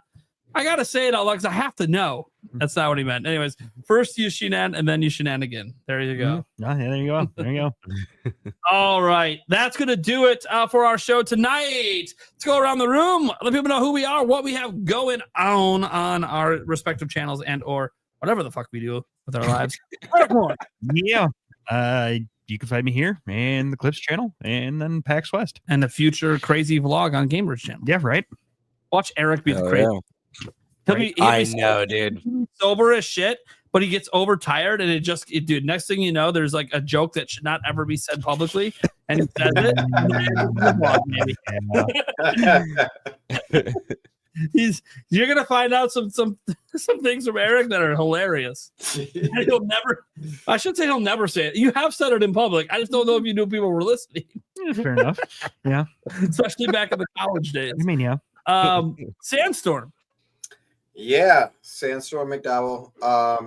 I got to say it out loud because I have to know. That's not what he meant. Anyways, first you shenan and then you shenanigan. There you go. Yeah, there you go. There you go. All right. That's going to do it for our show tonight. Let's go around the room. Let people know who we are, what we have going on our respective channels and or whatever the fuck we do with our lives. Yeah. you can find me here and the Clips channel and then PAX West. And a future crazy vlog on Gamers channel. Yeah, right. Watch Eric be the Hell crazy. yeah. He'll Right. be I know, dude. sober as shit, but he gets overtired, and dude, next thing you know, there's like a joke that should not ever be said publicly, and he says it. You're gonna find out some things from Eric that are hilarious. And he'll never say it. You have said it in public. I just don't know if you knew people were listening. Fair enough. Yeah. Especially back in the college days. I mean, yeah. Sandstorm. Yeah, Sandstorm McDowell.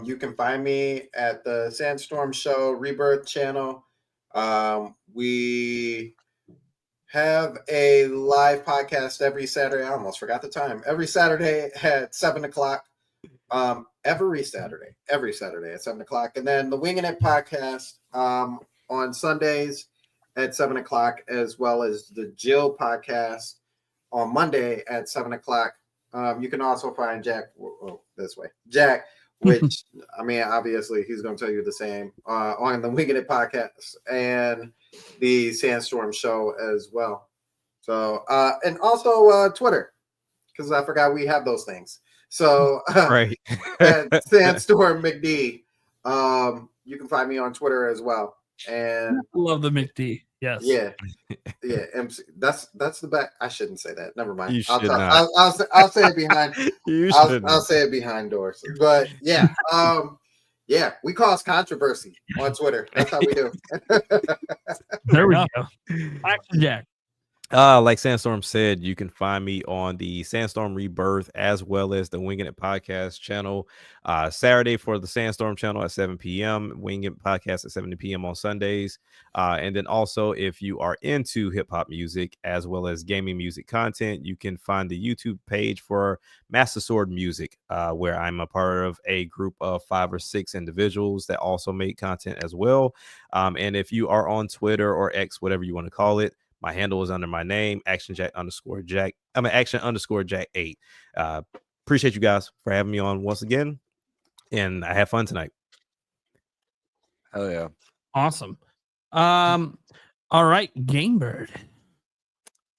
You can find me at the Sandstorm Show Rebirth channel. We have a live podcast every Saturday. I almost forgot the time. Every Saturday at 7:00. Every Saturday at 7:00. And then the Winging It podcast on Sundays at 7:00, as well as the Jill podcast on Monday at 7:00. You can also find Jack this way. Jack, which I mean, obviously he's going to tell you the same on the Winging It podcast and the Sandstorm Show as well. So and also Twitter, because I forgot we have those things. So Right. at Sandstorm McD, you can find me on Twitter as well. And Love the McD. Yes. yeah, MC. That's the back. I shouldn't say that. Never mind. You should not. I'll say it behind. You I'll say it behind doors. But yeah, yeah, we cause controversy on Twitter. That's how we do. There we go. Action Jack. Like Sandstorm said, you can find me on the Sandstorm Rebirth as well as the Winging It podcast channel. Saturday for the Sandstorm channel at 7 p.m. Winging It podcast at 7 p.m. on Sundays. And then also, if you are into hip hop music as well as gaming music content, you can find the YouTube page for Master Sword Music, where I'm a part of a group of 5 or 6 individuals that also make content as well. And if you are on Twitter or X, whatever you want to call it, my handle is under my name, Action _Jack 8. Appreciate you guys for having me on once again. And I had fun tonight. Hell yeah. Awesome. All right, Gamebird.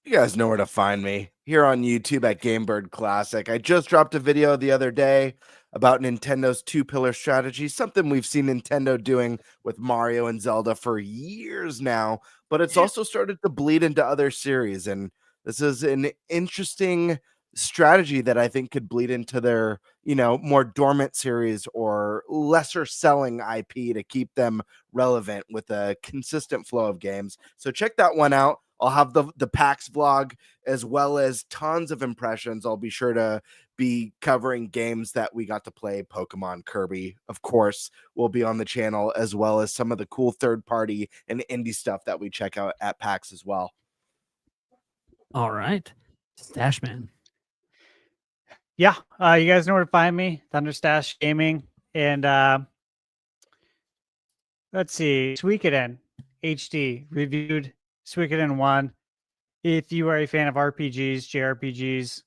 You guys know where to find me here on YouTube at Gamebird Classic. I just dropped a video the other day about Nintendo's 2-pillar strategy, something we've seen Nintendo doing with Mario and Zelda for years now, but it's also started to bleed into other series. And this is an interesting strategy that I think could bleed into their, more dormant series or lesser selling IP to keep them relevant with a consistent flow of games. So check that one out. I'll have the PAX vlog as well as tons of impressions. I'll be sure to be covering games that we got to play. Pokemon, Kirby, of course, will be on the channel, as well as some of the cool third-party and indie stuff that we check out at PAX as well. All right. Stash Man. Yeah, you guys know where to find me, ThunderStash Gaming, and let's see, Suikoden HD reviewed Suikoden 1. If you are a fan of RPGs, JRPGs,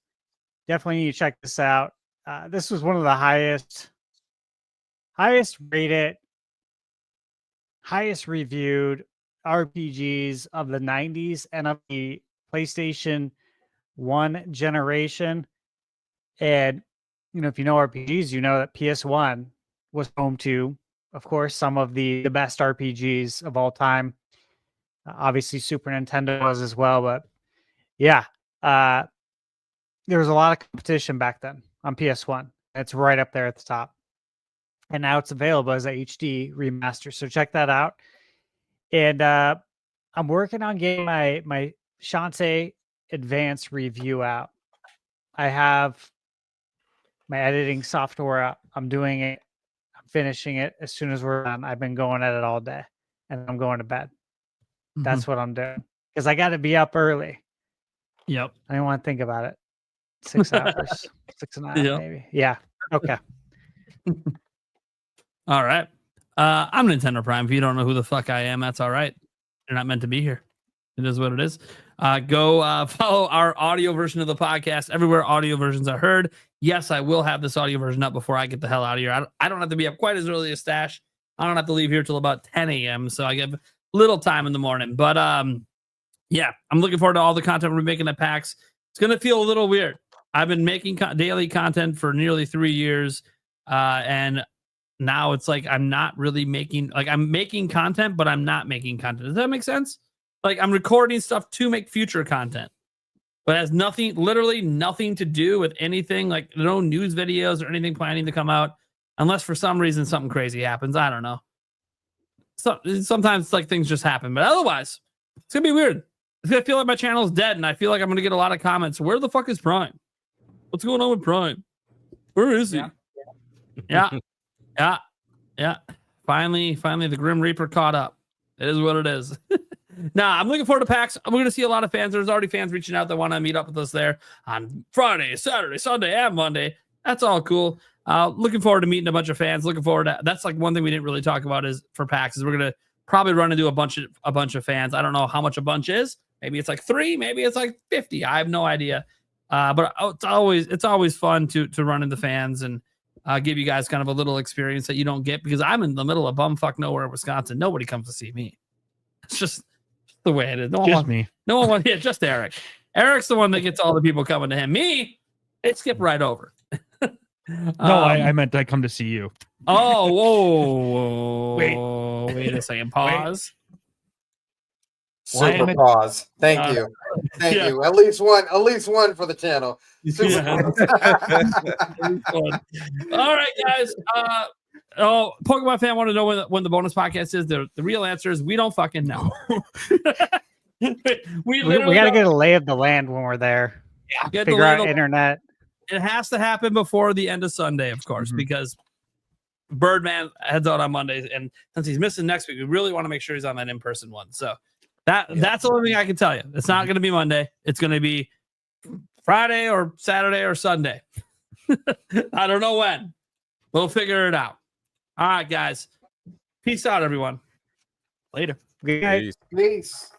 definitely need to check this out. This was one of the highest rated, highest reviewed RPGs of the 90s and of the PlayStation 1 generation. And, if you know RPGs, you know that PS1 was home to, of course, some of the best RPGs of all time. Obviously, Super Nintendo was as well. But yeah, there was a lot of competition back then on PS1. It's right up there at the top. And now it's available as a HD remaster. So check that out. And I'm working on getting my Shantae Advanced review out. I have my editing software out. I'm doing it. I'm finishing it as soon as we're done. I've been going at it all day, and I'm going to bed. That's what I'm doing, because I got to be up early. Yep. I didn't want to think about it. 6 hours, 6.5 maybe. Yeah. Okay. All right. I'm Nintendo Prime. If you don't know who the fuck I am, that's all right. You're not meant to be here. It is what it is. Go follow our audio version of the podcast everywhere audio versions are heard. Yes, I will have this audio version up before I get the hell out of here. I don't have to be up quite as early as Stash. I don't have to leave here till about 10 a.m. So I give time in the morning. But yeah, I'm looking forward to all the content we're making at PAX. It's gonna feel a little weird. I've been making daily content for nearly 3 years, and now it's like I'm not really making, like, I'm making content, but I'm not making content. Does that make sense? Like, I'm recording stuff to make future content, but it has nothing, literally nothing to do with anything. Like, no news videos or anything planning to come out, unless for some reason something crazy happens. I don't know. So sometimes it's like things just happen, but otherwise, it's gonna be weird. It's gonna feel like my channel is dead, and I feel like I'm gonna get a lot of comments. Where the fuck is Prime? What's going on with Prime? Where is he? Yeah. Finally, the Grim Reaper caught up. It is what it is. Nah, I'm looking forward to PAX. We're going to see a lot of fans. There's already fans reaching out that want to meet up with us there on Friday, Saturday, Sunday, and Monday. That's all cool. Looking forward to meeting a bunch of fans. Looking forward to, that's like one thing we didn't really talk about is for PAX is we're going to probably run into a bunch of fans. I don't know how much a bunch is. Maybe it's like 3, maybe it's like 50. I have no idea. But it's always fun to run into fans and give you guys kind of a little experience that you don't get because I'm in the middle of bumfuck nowhere, Wisconsin. Nobody comes to see me. It's just the way it is. No one wants, yeah, just Eric. Eric's the one that gets all the people coming to him. Me, it skipped right over. No, I meant I come to see you. Oh, whoa. Wait a second. Pause. Super pause. Thank you. Thank you. At least one for the channel. All right, guys. Pokemon fan want to know when the bonus podcast is. The real answer is we don't fucking know. we got to get a lay of the land when we're there. Yeah, figure out internet. It has to happen before the end of Sunday, of course, because Birdman heads out on Monday, and since he's missing next week, we really want to make sure he's on that in-person one. So that's the only thing I can tell you. It's not going to be Monday. It's going to be Friday or Saturday or Sunday. I don't know when. We'll figure it out. All right, guys. Peace out, everyone. Later. Good night. Peace.